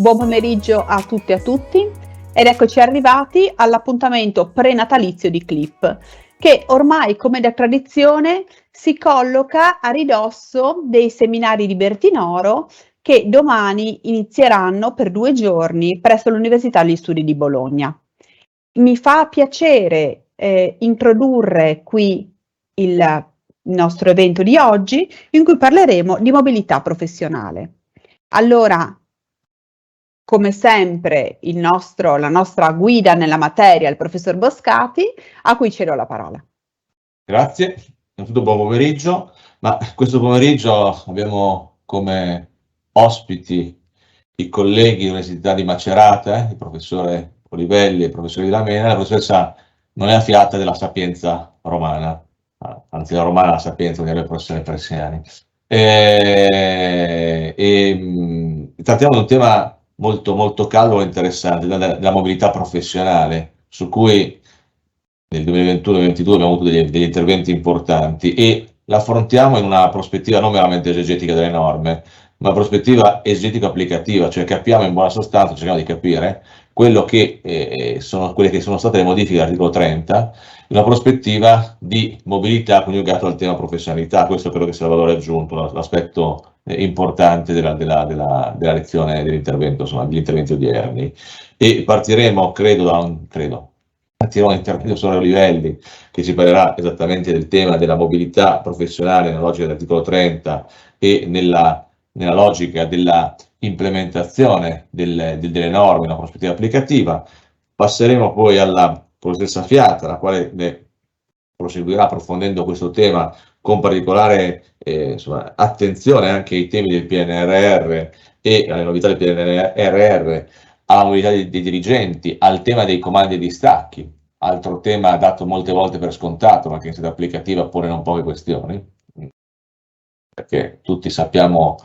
Buon pomeriggio a tutte e a tutti ed eccoci arrivati all'appuntamento prenatalizio di Clip, che ormai come da tradizione si colloca a ridosso dei seminari di Bertinoro che domani inizieranno per 2 giorni presso l'Università degli Studi di Bologna. Mi fa piacere introdurre qui il nostro evento di oggi in cui parleremo di mobilità professionale. Allora, come sempre, la nostra guida nella materia, il professor Boscati, a cui cedo la parola. Grazie, innanzitutto buon pomeriggio, ma questo pomeriggio abbiamo come ospiti i colleghi dell'Università di Macerata, il professore Olivelli e il professore Di Lamena. La professoressa non è affiata della Sapienza romana, anzi la romana è la Sapienza, quindi le professioni persiane. Trattiamo di un tema molto, molto caldo e interessante, della mobilità professionale, su cui nel 2021-2022 abbiamo avuto degli interventi importanti e l'affrontiamo in una prospettiva non meramente esegetica delle norme, ma una prospettiva esegetico-applicativa, cioè capiamo in buona sostanza, cerchiamo di capire quello che sono quelle che sono state le modifiche dell'articolo 30, in una prospettiva di mobilità coniugato al tema professionalità. Questo credo che sia il valore aggiunto, l'aspetto importante della lezione, dell'intervento, insomma, degli interventi odierni. E partiremo, partirò un intervento su Olivelli che ci parlerà esattamente del tema della mobilità professionale nella logica dell'articolo 30 e nella logica della implementazione delle norme in una prospettiva applicativa. Passeremo poi alla professoressa Fiata, la quale proseguirà approfondendo questo tema con particolare attenzione anche ai temi del PNRR e alle novità del PNRR, alla mobilità dei dirigenti, al tema dei comandi e distacchi, altro tema dato molte volte per scontato, ma che in sede applicativa pone non poche questioni, perché tutti sappiamo,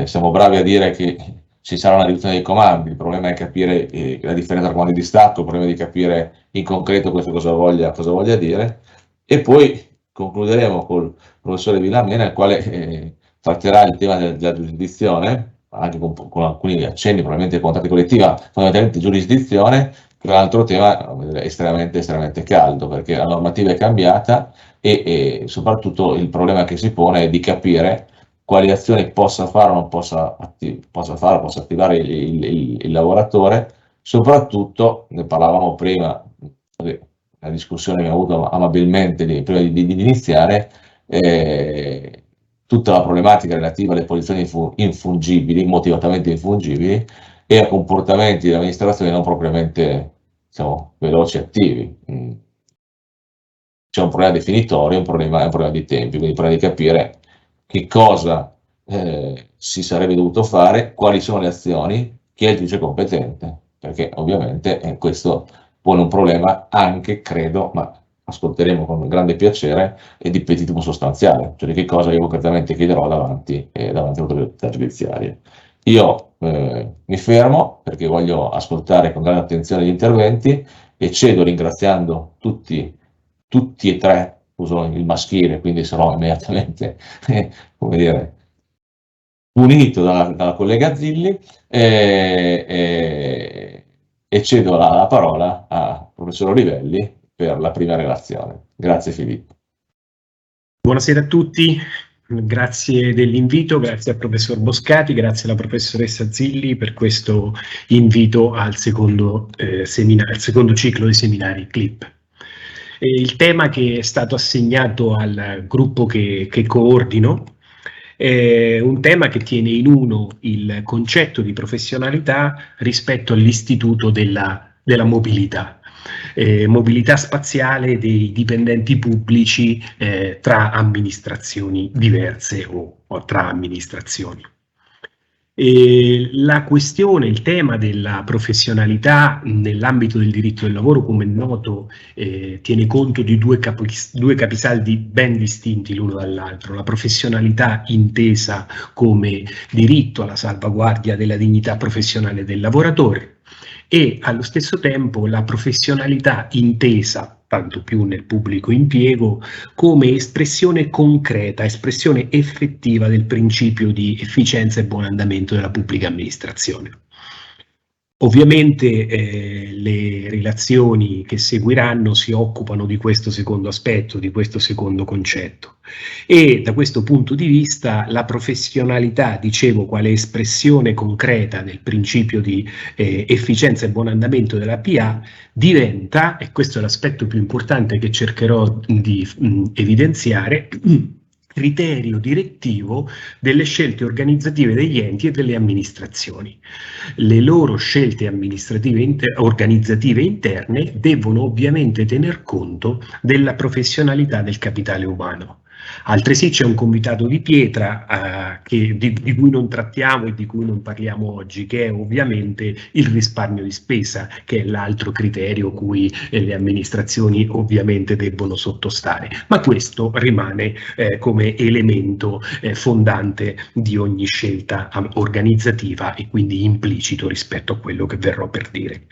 siamo bravi a dire che ci sarà una riduzione dei comandi, il problema è capire la differenza tra comandi e distacco, il problema è di capire in concreto questo cosa voglia dire, e poi concluderemo col professore Villamena, il quale tratterà il tema della giurisdizione, anche con alcuni accenni probabilmente contratti collettiva, fondamentalmente giurisdizione, che è un altro tema estremamente caldo, perché la normativa è cambiata e soprattutto il problema che si pone è di capire quali azioni possa fare o non possa attivare il lavoratore, soprattutto, ne parlavamo prima, la discussione che abbiamo avuto amabilmente prima di iniziare, tutta la problematica relativa alle posizioni infungibili, motivatamente infungibili, e a comportamenti dell'amministrazione non propriamente, diciamo, veloci e attivi. C'è un problema definitorio, un problema di tempi, quindi un problema di capire che cosa si sarebbe dovuto fare, quali sono le azioni, chi è il giudice competente, perché ovviamente questo pone un problema anche, credo, ma ascolteremo con grande piacere, e di petitimo sostanziale, cioè di che cosa io concretamente chiederò davanti all'autorità giudiziaria. Io mi fermo perché voglio ascoltare con grande attenzione gli interventi e cedo ringraziando tutti e tre, uso il maschile, quindi sarò immediatamente, come dire, punito dalla collega Zilli, e cedo la parola al professor Olivelli per la prima relazione. Grazie Filippo. Buonasera a tutti, grazie dell'invito, grazie al professor Boscati, grazie alla professoressa Zilli per questo invito al secondo ciclo di seminari CLIP. Il tema che è stato assegnato al gruppo che coordino è un tema che tiene in uno il concetto di professionalità rispetto all'istituto della mobilità. Mobilità spaziale dei dipendenti pubblici tra amministrazioni diverse o tra amministrazioni. La questione, il tema della professionalità nell'ambito del diritto del lavoro, come è noto, tiene conto di due capisaldi ben distinti l'uno dall'altro: la professionalità intesa come diritto alla salvaguardia della dignità professionale del lavoratore e allo stesso tempo la professionalità intesa, tanto più nel pubblico impiego, come espressione concreta, espressione effettiva del principio di efficienza e buon andamento della pubblica amministrazione. Ovviamente le relazioni che seguiranno si occupano di questo secondo aspetto, di questo secondo concetto, e da questo punto di vista la professionalità, dicevo, quale espressione concreta del principio di efficienza e buon andamento della PA, diventa, e questo è l'aspetto più importante che cercherò di evidenziare, criterio direttivo delle scelte organizzative degli enti e delle amministrazioni. Le loro scelte amministrative organizzative interne devono ovviamente tener conto della professionalità del capitale umano. Altresì c'è un comitato di pietra di cui non trattiamo e di cui non parliamo oggi, che è ovviamente il risparmio di spesa, che è l'altro criterio cui le amministrazioni ovviamente debbono sottostare, ma questo rimane come elemento fondante di ogni scelta organizzativa e quindi implicito rispetto a quello che verrò per dire.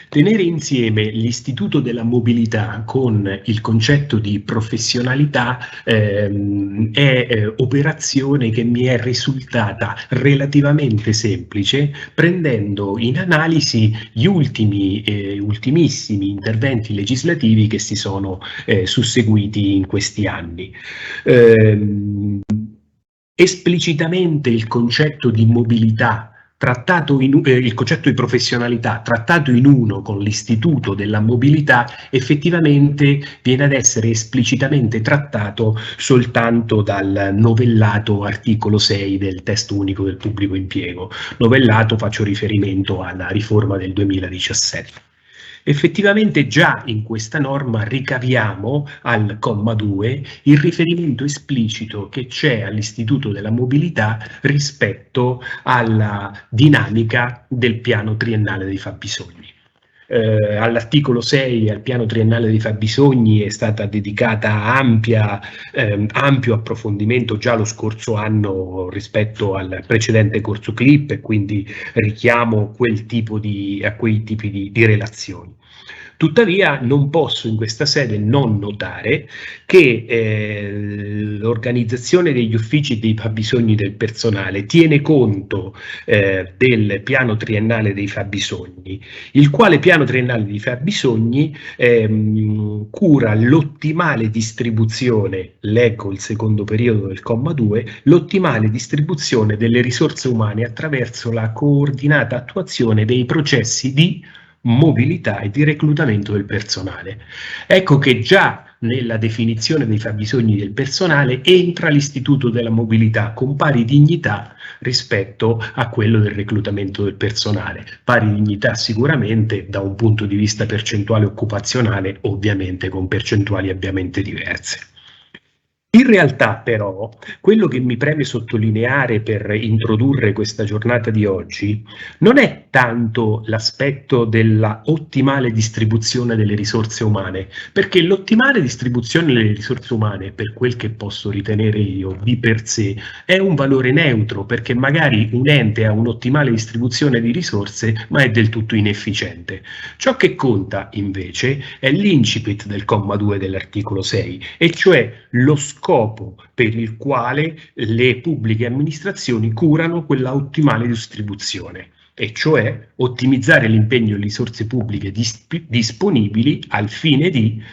Tenere insieme l'istituto della mobilità con il concetto di professionalità è operazione che mi è risultata relativamente semplice, prendendo in analisi gli ultimissimi interventi legislativi che si sono susseguiti in questi anni. Esplicitamente il concetto di mobilità il concetto di professionalità trattato in uno con l'istituto della mobilità effettivamente viene ad essere esplicitamente trattato soltanto dal novellato articolo 6 del testo unico del pubblico impiego. Novellato, faccio riferimento alla riforma del 2017. Effettivamente già in questa norma ricaviamo al comma 2 il riferimento esplicito che c'è all'istituto della mobilità rispetto alla dinamica del piano triennale dei fabbisogni. All'articolo 6, al piano triennale dei fabbisogni, è stata dedicata ampio approfondimento già lo scorso anno rispetto al precedente corso CLIP, e quindi richiamo a quei tipi di relazioni. Tuttavia non posso in questa sede non notare che l'organizzazione degli uffici e dei fabbisogni del personale tiene conto del piano triennale dei fabbisogni, il quale piano triennale dei fabbisogni cura l'ottimale distribuzione, leggo il secondo periodo del comma 2, l'ottimale distribuzione delle risorse umane attraverso la coordinata attuazione dei processi di mobilità e di reclutamento del personale. Ecco che già nella definizione dei fabbisogni del personale entra l'istituto della mobilità con pari dignità rispetto a quello del reclutamento del personale. Pari dignità sicuramente da un punto di vista percentuale occupazionale, ovviamente con percentuali ovviamente diverse. In realtà però quello che mi preme sottolineare per introdurre questa giornata di oggi non è tanto l'aspetto della ottimale distribuzione delle risorse umane, perché l'ottimale distribuzione delle risorse umane, per quel che posso ritenere io di per sé, è un valore neutro, perché magari un ente ha un'ottimale distribuzione di risorse ma è del tutto inefficiente. Ciò che conta invece è l'incipit del comma 2 dell'articolo 6, e cioè lo scopo per il quale le pubbliche amministrazioni curano quella ottimale distribuzione, e cioè ottimizzare l'impegno di risorse pubbliche disponibili al fine di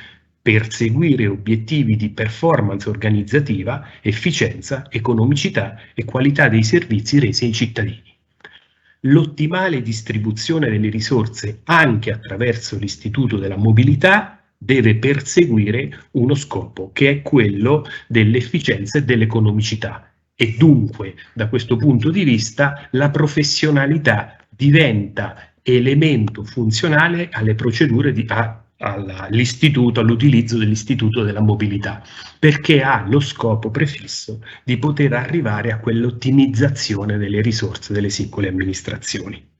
perseguire obiettivi di performance organizzativa, efficienza, economicità e qualità dei servizi resi ai cittadini. L'ottimale distribuzione delle risorse anche attraverso l'istituto della mobilità deve perseguire uno scopo che è quello dell'efficienza e dell'economicità, e dunque da questo punto di vista la professionalità diventa elemento funzionale alle procedure all'utilizzo dell'istituto della mobilità, perché ha lo scopo prefisso di poter arrivare a quell'ottimizzazione delle risorse delle singole amministrazioni.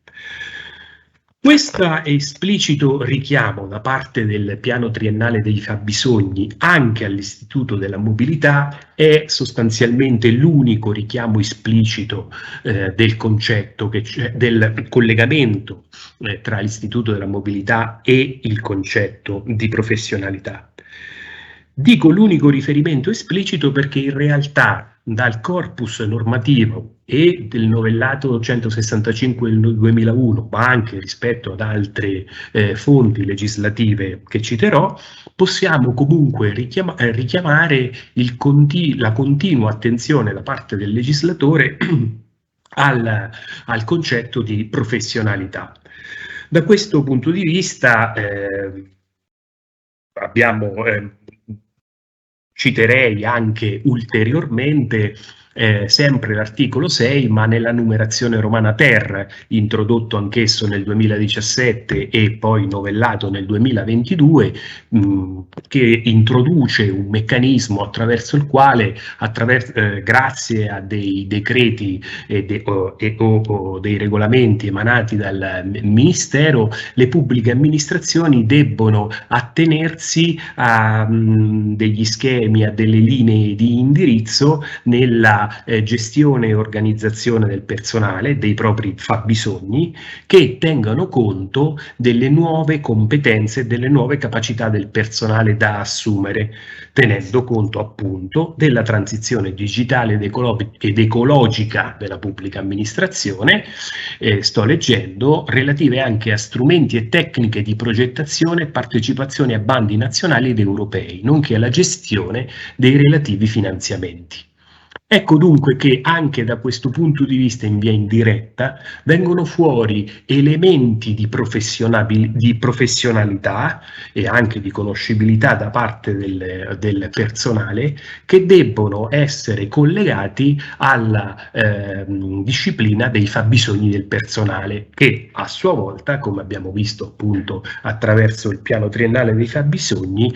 Questo esplicito richiamo da parte del piano triennale dei fabbisogni anche all'istituto della mobilità è sostanzialmente l'unico richiamo esplicito del concetto, del collegamento tra l'istituto della mobilità e il concetto di professionalità. Dico l'unico riferimento esplicito perché in realtà dal corpus normativo e del novellato 165 del 2001, ma anche rispetto ad altre fonti legislative che citerò, possiamo comunque richiamare la continua attenzione da parte del legislatore al concetto di professionalità. Da questo punto di vista citerei anche ulteriormente sempre l'articolo 6, ma nella numerazione romana ter, introdotto anch'esso nel 2017 e poi novellato nel 2022, che introduce un meccanismo attraverso il quale, grazie a dei decreti o dei regolamenti emanati dal Ministero, le pubbliche amministrazioni debbono attenersi a degli schemi, a delle linee di indirizzo nella gestione e organizzazione del personale, dei propri fabbisogni, che tengano conto delle nuove competenze e delle nuove capacità del personale da assumere, tenendo conto appunto della transizione digitale ed ecologica della pubblica amministrazione, sto leggendo, relative anche a strumenti e tecniche di progettazione e partecipazione a bandi nazionali ed europei, nonché alla gestione dei relativi finanziamenti. Ecco dunque che anche da questo punto di vista in via indiretta vengono fuori elementi di professionalità e anche di conoscibilità da parte del personale che debbono essere collegati alla disciplina dei fabbisogni del personale, che a sua volta, come abbiamo visto appunto attraverso il piano triennale dei fabbisogni,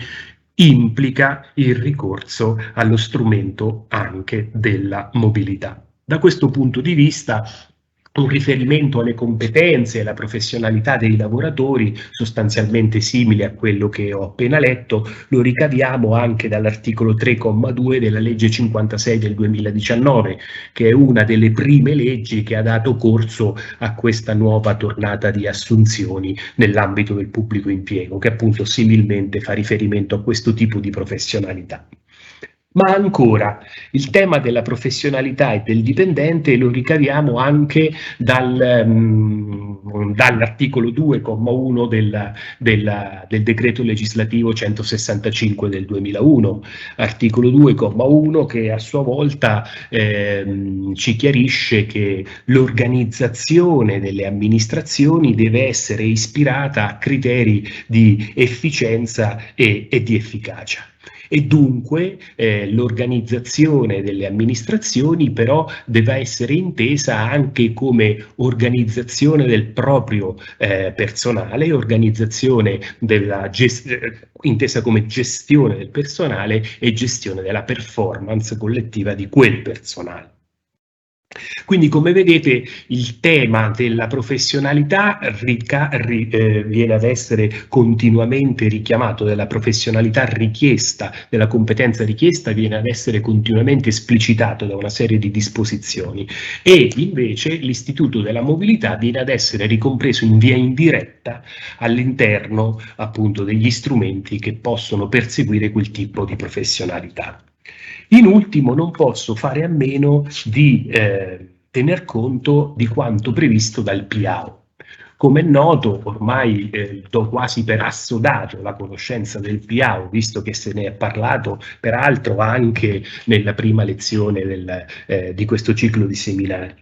implica il ricorso allo strumento anche della mobilità. Da questo punto di vista, un riferimento alle competenze e alla professionalità dei lavoratori, sostanzialmente simile a quello che ho appena letto, lo ricaviamo anche dall'articolo 3,2 della legge 56 del 2019, che è una delle prime leggi che ha dato corso a questa nuova tornata di assunzioni nell'ambito del pubblico impiego, che appunto similmente fa riferimento a questo tipo di professionalità. Ma ancora, il tema della professionalità e del dipendente lo ricaviamo anche dall'articolo 2,1 del decreto legislativo 165 del 2001, articolo 2,1 che a sua volta ci chiarisce che l'organizzazione delle amministrazioni deve essere ispirata a criteri di efficienza e di efficacia. E dunque l'organizzazione delle amministrazioni però deve essere intesa anche come organizzazione del proprio personale, organizzazione intesa come gestione del personale e gestione della performance collettiva di quel personale. Quindi, come vedete, il tema della professionalità viene ad essere continuamente richiamato, della professionalità richiesta, della competenza richiesta, viene ad essere continuamente esplicitato da una serie di disposizioni, e invece l'istituto della mobilità viene ad essere ricompreso in via indiretta all'interno appunto degli strumenti che possono perseguire quel tipo di professionalità. In ultimo, non posso fare a meno di tener conto di quanto previsto dal PIAO. Come è noto, ormai do quasi per assodato la conoscenza del PIAO, visto che se ne è parlato peraltro anche nella prima lezione di questo ciclo di seminari.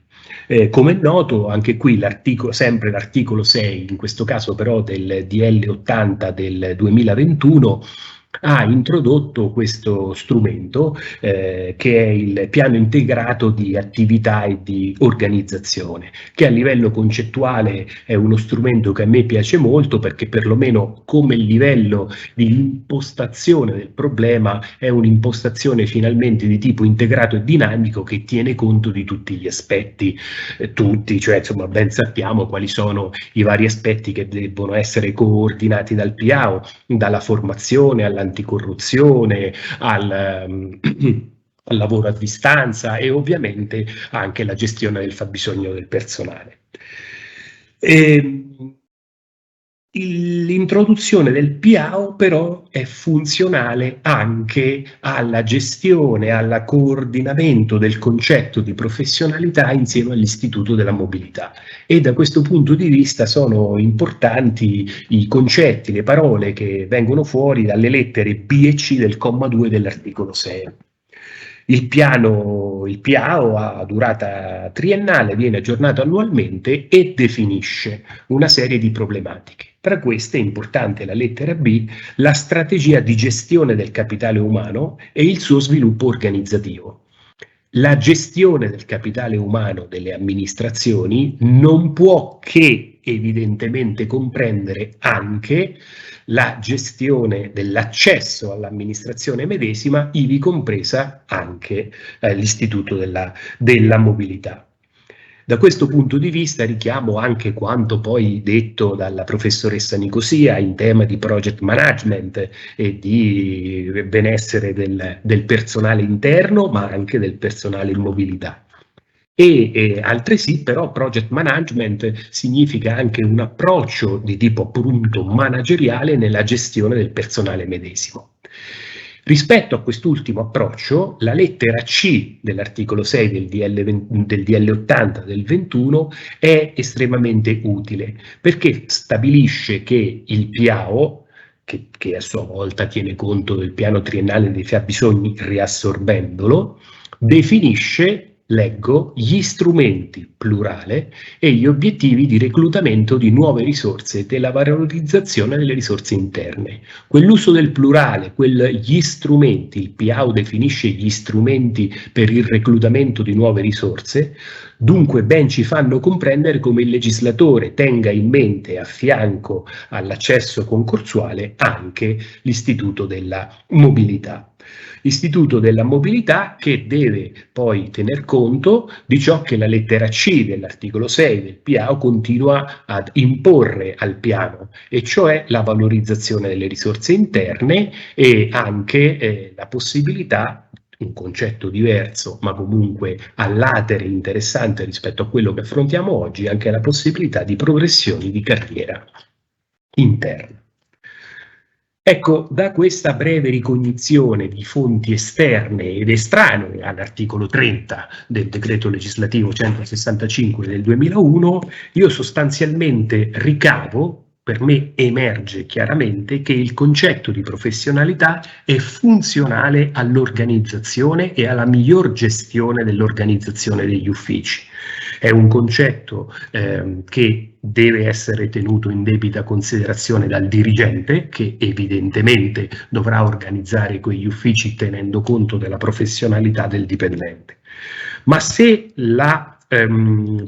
Come è noto, anche qui sempre l'articolo 6, in questo caso però del DL 80 del 2021, ha introdotto questo strumento che è il piano integrato di attività e di organizzazione, che a livello concettuale è uno strumento che a me piace molto, perché perlomeno come livello di impostazione del problema è un'impostazione finalmente di tipo integrato e dinamico che tiene conto di tutti gli aspetti, cioè insomma ben sappiamo quali sono i vari aspetti che debbono essere coordinati dal PIAO, dalla formazione all'anticorruzione, al lavoro a distanza e ovviamente anche la gestione del fabbisogno del personale. L'introduzione del PIAO però è funzionale anche alla gestione, al coordinamento del concetto di professionalità insieme all'Istituto della Mobilità, e da questo punto di vista sono importanti i concetti, le parole che vengono fuori dalle lettere B e C del comma 2 dell'articolo 6. Il PIAO ha durata triennale, viene aggiornato annualmente e definisce una serie di problematiche. Tra queste è importante la lettera B, la strategia di gestione del capitale umano e il suo sviluppo organizzativo. La gestione del capitale umano delle amministrazioni non può che evidentemente comprendere anche la gestione dell'accesso all'amministrazione medesima, ivi compresa anche l'Istituto della Mobilità. Da questo punto di vista richiamo anche quanto poi detto dalla professoressa Nicosia in tema di project management e di benessere del personale interno, ma anche del personale in mobilità. E altresì però project management significa anche un approccio di tipo appunto manageriale nella gestione del personale medesimo. Rispetto a quest'ultimo approccio, la lettera C dell'articolo 6 del DL 80 del 21 è estremamente utile, perché stabilisce che il PIAO, che a sua volta tiene conto del piano triennale dei fabbisogni riassorbendolo, definisce, leggo, gli strumenti, plurale, e gli obiettivi di reclutamento di nuove risorse e della valorizzazione delle risorse interne. Quell'uso del plurale, gli strumenti, il PIAO definisce gli strumenti per il reclutamento di nuove risorse, dunque ben ci fanno comprendere come il legislatore tenga in mente a fianco all'accesso concorsuale anche l'Istituto della Mobilità. Istituto della Mobilità che deve poi tener conto di ciò che la lettera C dell'articolo 6 del PIAO continua ad imporre al piano, e cioè la valorizzazione delle risorse interne e anche la possibilità, un concetto diverso ma comunque all'atere interessante rispetto a quello che affrontiamo oggi, anche la possibilità di progressioni di carriera interna. Ecco, da questa breve ricognizione di fonti esterne ed estranee all'articolo 30 del decreto legislativo 165 del 2001, io sostanzialmente ricavo, per me emerge chiaramente che il concetto di professionalità è funzionale all'organizzazione e alla miglior gestione dell'organizzazione degli uffici. È un concetto che deve essere tenuto in debita considerazione dal dirigente, che evidentemente dovrà organizzare quegli uffici tenendo conto della professionalità del dipendente. Ma se la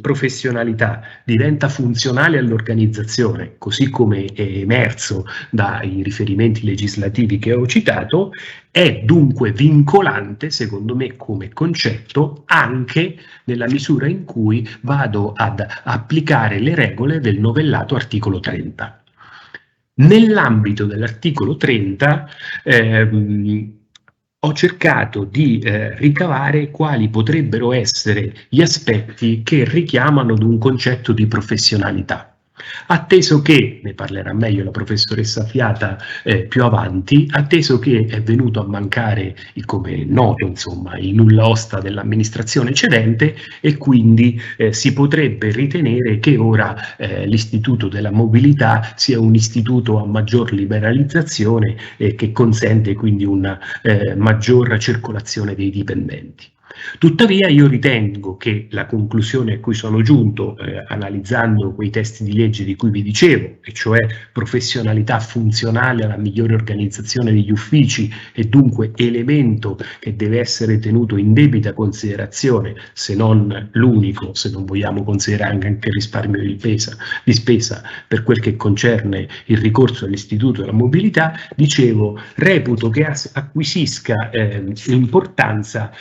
professionalità diventa funzionale all'organizzazione, così come è emerso dai riferimenti legislativi che ho citato, è dunque vincolante, secondo me, come concetto, anche nella misura in cui vado ad applicare le regole del novellato articolo 30. Nell'ambito dell'articolo 30 ho cercato di ricavare quali potrebbero essere gli aspetti che richiamano ad un concetto di professionalità. Atteso che, ne parlerà meglio la professoressa Fiata più avanti, atteso che è venuto a mancare, come noto, insomma, il nulla osta dell'amministrazione cedente, e quindi si potrebbe ritenere che ora l'Istituto della Mobilità sia un istituto a maggior liberalizzazione che consente quindi una maggior circolazione dei dipendenti. Tuttavia io ritengo che la conclusione a cui sono giunto analizzando quei testi di legge di cui vi dicevo, e cioè professionalità funzionale alla migliore organizzazione degli uffici e dunque elemento che deve essere tenuto in debita considerazione, se non l'unico, se non vogliamo considerare anche il risparmio di spesa per quel che concerne il ricorso all'Istituto della Mobilità, dicevo, reputo che acquisisca importanza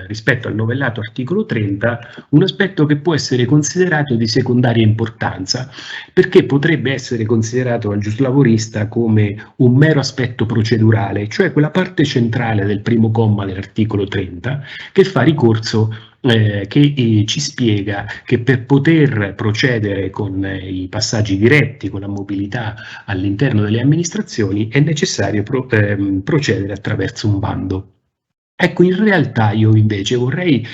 rispetto al novellato articolo 30 un aspetto che può essere considerato di secondaria importanza, perché potrebbe essere considerato dal giuslavorista come un mero aspetto procedurale, cioè quella parte centrale del primo comma dell'articolo 30 che fa ricorso che ci spiega che per poter procedere con i passaggi diretti, con la mobilità all'interno delle amministrazioni, è necessario procedere attraverso un bando. Ecco, in realtà io invece vorrei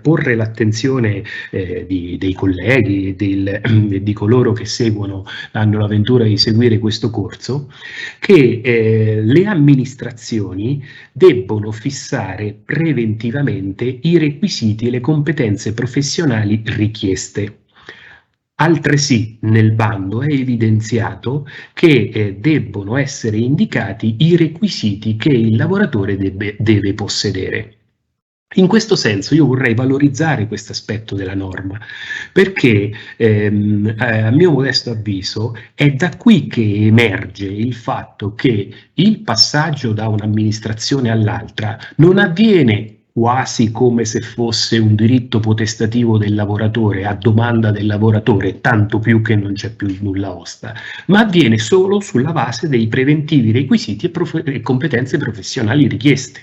porre l'attenzione dei colleghi, di coloro che hanno l'avventura di seguire questo corso, che le amministrazioni debbono fissare preventivamente i requisiti e le competenze professionali richieste. Altresì nel bando è evidenziato che debbono essere indicati i requisiti che il lavoratore deve possedere. In questo senso io vorrei valorizzare questo aspetto della norma, perché a mio modesto avviso è da qui che emerge il fatto che il passaggio da un'amministrazione all'altra non avviene quasi come se fosse un diritto potestativo del lavoratore a domanda del lavoratore, tanto più che non c'è più il nulla osta, ma avviene solo sulla base dei preventivi requisiti e competenze professionali richieste.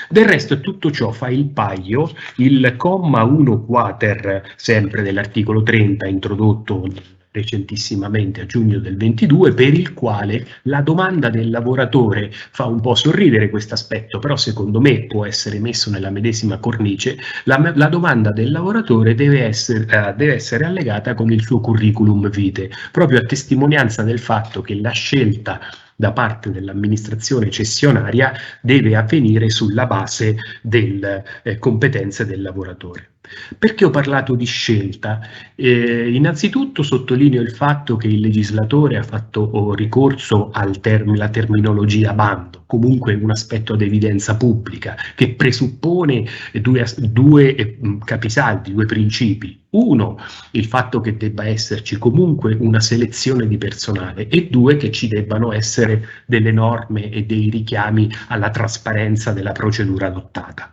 Del resto tutto ciò fa il paio il comma 1 quater, sempre dell'articolo 30, introdotto recentissimamente a giugno del 22, per il quale la domanda del lavoratore fa un po' sorridere questo aspetto, però secondo me può essere messo nella medesima cornice. La domanda del lavoratore deve essere allegata con il suo curriculum vitae, proprio a testimonianza del fatto che la scelta da parte dell'amministrazione cessionaria deve avvenire sulla base delle competenze del lavoratore. Perché ho parlato di scelta? Innanzitutto sottolineo il fatto che il legislatore ha fatto ricorso alla terminologia bando, comunque un aspetto ad evidenza pubblica, che presuppone due capisaldi, due principi. Uno, il fatto che debba esserci comunque una selezione di personale, e due, che ci debbano essere delle norme e dei richiami alla trasparenza della procedura adottata.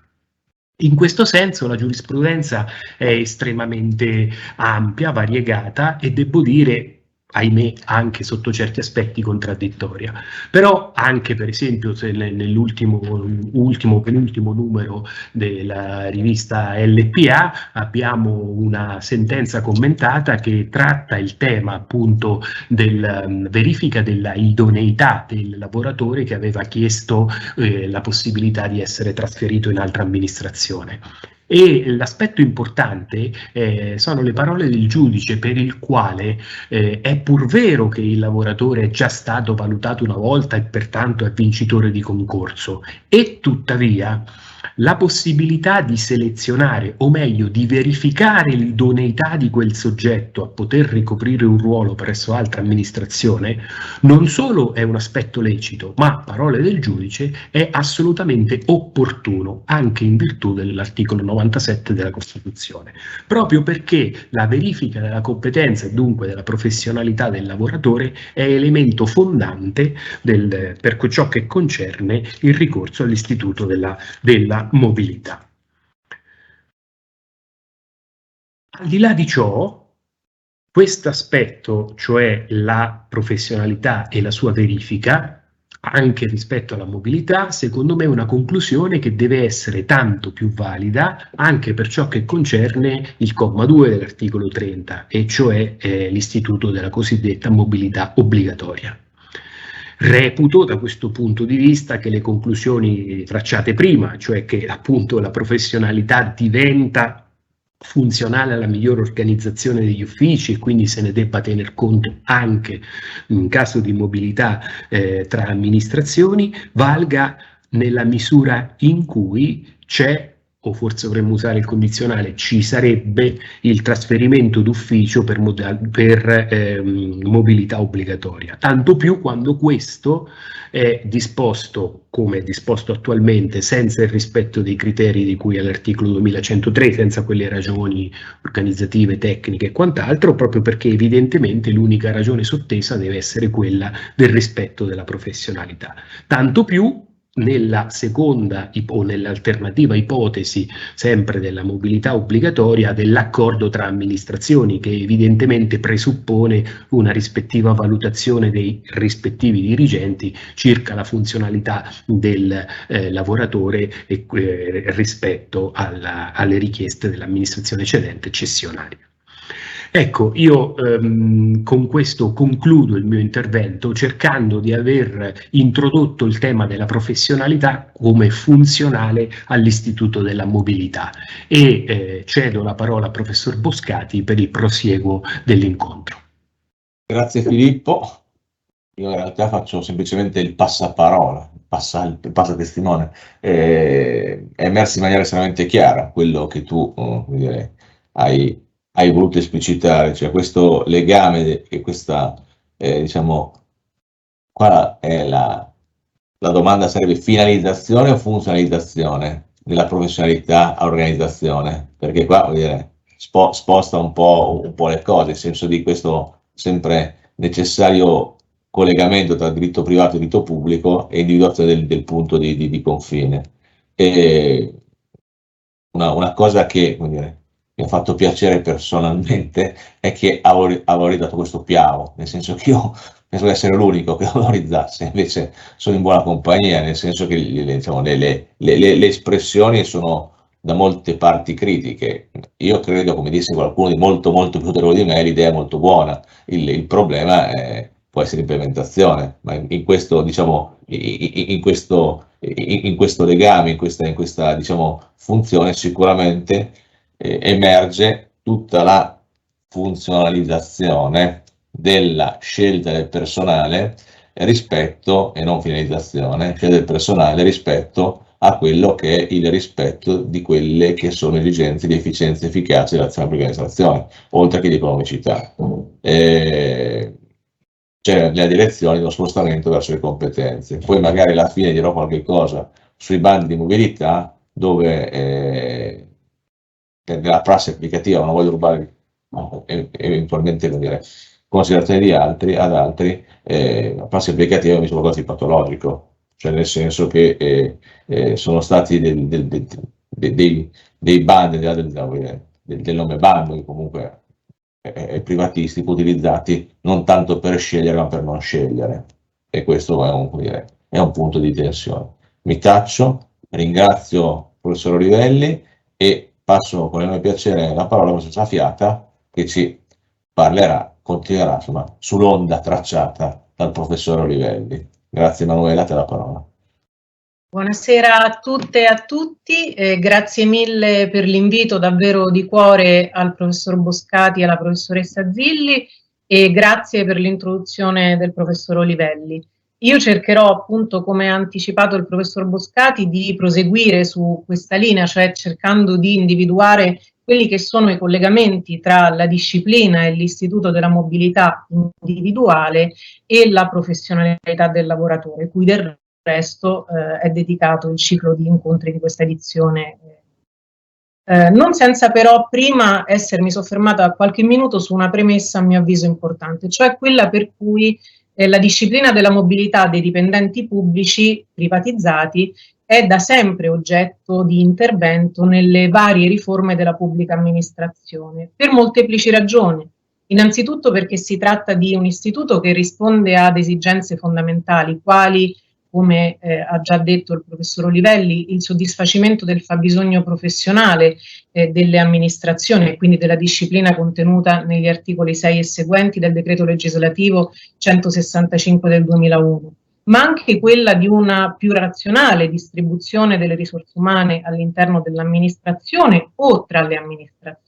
In questo senso la giurisprudenza è estremamente ampia, variegata e devo dire, ahimè, anche sotto certi aspetti contraddittoria. Però anche per esempio se penultimo numero della rivista LPA abbiamo una sentenza commentata che tratta il tema appunto della verifica della idoneità del lavoratore che aveva chiesto la possibilità di essere trasferito in altra amministrazione. E l'aspetto importante sono le parole del giudice, per il quale è pur vero che il lavoratore è già stato valutato una volta e pertanto è vincitore di concorso, e tuttavia la possibilità di selezionare, o meglio di verificare l'idoneità di quel soggetto a poter ricoprire un ruolo presso altra amministrazione non solo è un aspetto lecito, ma, parole del giudice, è assolutamente opportuno anche in virtù dell'articolo 97 della Costituzione, proprio perché la verifica della competenza e dunque della professionalità del lavoratore è elemento fondante per ciò che concerne il ricorso all'istituto della mobilità. Al di là di ciò, questo aspetto, cioè la professionalità e la sua verifica, anche rispetto alla mobilità, secondo me è una conclusione che deve essere tanto più valida anche per ciò che concerne il comma 2 dell'articolo 30, e cioè l'istituto della cosiddetta mobilità obbligatoria. Reputo da questo punto di vista che le conclusioni tracciate prima, cioè che appunto la professionalità diventa funzionale alla migliore organizzazione degli uffici e quindi se ne debba tener conto anche in caso di mobilità tra amministrazioni, valga nella misura in cui c'è, o forse dovremmo usare il condizionale, ci sarebbe il trasferimento d'ufficio per mobilità obbligatoria, tanto più quando questo è disposto, come è disposto attualmente, senza il rispetto dei criteri di cui all'articolo 2103, senza quelle ragioni organizzative, tecniche e quant'altro, proprio perché evidentemente l'unica ragione sottesa deve essere quella del rispetto della professionalità. Tanto più nella seconda o nell'alternativa ipotesi, sempre della mobilità obbligatoria, dell'accordo tra amministrazioni, che evidentemente presuppone una rispettiva valutazione dei rispettivi dirigenti circa la funzionalità del lavoratore rispetto alle richieste dell'amministrazione cedente cessionaria. Ecco, io con questo concludo il mio intervento, cercando di aver introdotto il tema della professionalità come funzionale all'Istituto della Mobilità, e cedo la parola al professor Boscati per il prosieguo dell'incontro. Grazie Filippo. Io in realtà faccio semplicemente il passaparola, il passatestimone. È emerso in maniera estremamente chiara quello che tu hai voluto esplicitare, cioè questo legame e questa, diciamo, qua è la domanda sarebbe finalizzazione o funzionalizzazione della professionalità a organizzazione, perché qua sposta un po' le cose, nel senso di questo sempre necessario collegamento tra diritto privato e diritto pubblico e individuazione del punto di confine. E una cosa che mi ha fatto piacere personalmente è che ha valorizzato questo piano, nel senso che io penso di essere l'unico che lo valorizzasse, invece sono in buona compagnia, nel senso che le espressioni sono da molte parti critiche. Io credo, come disse qualcuno di molto molto più autorevole di me, l'idea è molto buona, il problema può essere l'implementazione, ma in questo, diciamo, in questo legame, in questa diciamo, funzione sicuramente emerge tutta la funzionalizzazione della scelta del personale rispetto, e non finalizzazione, scelta del personale rispetto a quello che è il rispetto di quelle che sono esigenze di efficienza e efficacia dell'azione pubblica amministrazione, oltre che di economicità. C'è nella direzione dello spostamento verso le competenze. Poi magari alla fine dirò qualche cosa sui bandi di mobilità, dove nella prassi applicativa, non voglio rubare eventualmente considerazioni ad altri, la prassi applicativa mi sembra qualcosa di patologico, cioè nel senso che sono stati dei bandi del nome bando, che comunque è privatistico, utilizzati non tanto per scegliere ma per non scegliere, e questo è un punto di tensione. Mi taccio, ringrazio il professor Olivelli e passo con enorme piacere la parola al professor Safiata, che ci continuerà insomma, sull'onda tracciata dal professor Olivelli. Grazie Emanuela, a te la parola. Buonasera a tutte e a tutti, grazie mille per l'invito davvero di cuore al professor Boscati e alla professoressa Zilli, e grazie per l'introduzione del professor Olivelli. Io cercherò, appunto, come ha anticipato il professor Boscati, di proseguire su questa linea, cioè cercando di individuare quelli che sono i collegamenti tra la disciplina e l'istituto della mobilità individuale e la professionalità del lavoratore, cui del resto è dedicato il ciclo di incontri di questa edizione. Non senza però prima essermi soffermata qualche minuto su una premessa a mio avviso importante, cioè quella per cui la disciplina della mobilità dei dipendenti pubblici privatizzati è da sempre oggetto di intervento nelle varie riforme della pubblica amministrazione, per molteplici ragioni. Innanzitutto perché si tratta di un istituto che risponde ad esigenze fondamentali, quali, come ha già detto il professor Olivelli, il soddisfacimento del fabbisogno professionale delle amministrazioni e quindi della disciplina contenuta negli articoli 6 e seguenti del decreto legislativo 165 del 2001, ma anche quella di una più razionale distribuzione delle risorse umane all'interno dell'amministrazione o tra le amministrazioni,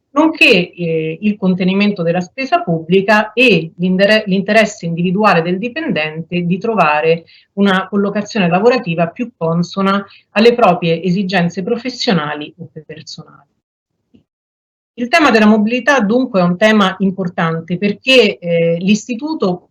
nonché il contenimento della spesa pubblica e l'interesse individuale del dipendente di trovare una collocazione lavorativa più consona alle proprie esigenze professionali o personali. Il tema della mobilità dunque è un tema importante perché l'istituto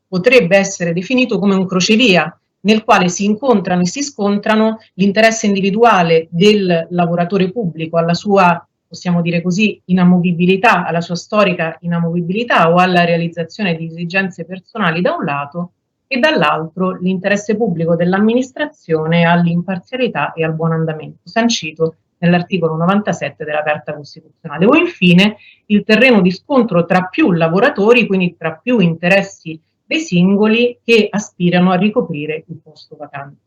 potrebbe essere definito come un crocevia nel quale si incontrano e si scontrano l'interesse individuale del lavoratore pubblico alla sua, possiamo dire così, inamovibilità, alla sua storica inamovibilità o alla realizzazione di esigenze personali da un lato, e dall'altro l'interesse pubblico dell'amministrazione all'imparzialità e al buon andamento, sancito nell'articolo 97 della Carta Costituzionale. O infine il terreno di scontro tra più lavoratori, quindi tra più interessi dei singoli che aspirano a ricoprire il posto vacante.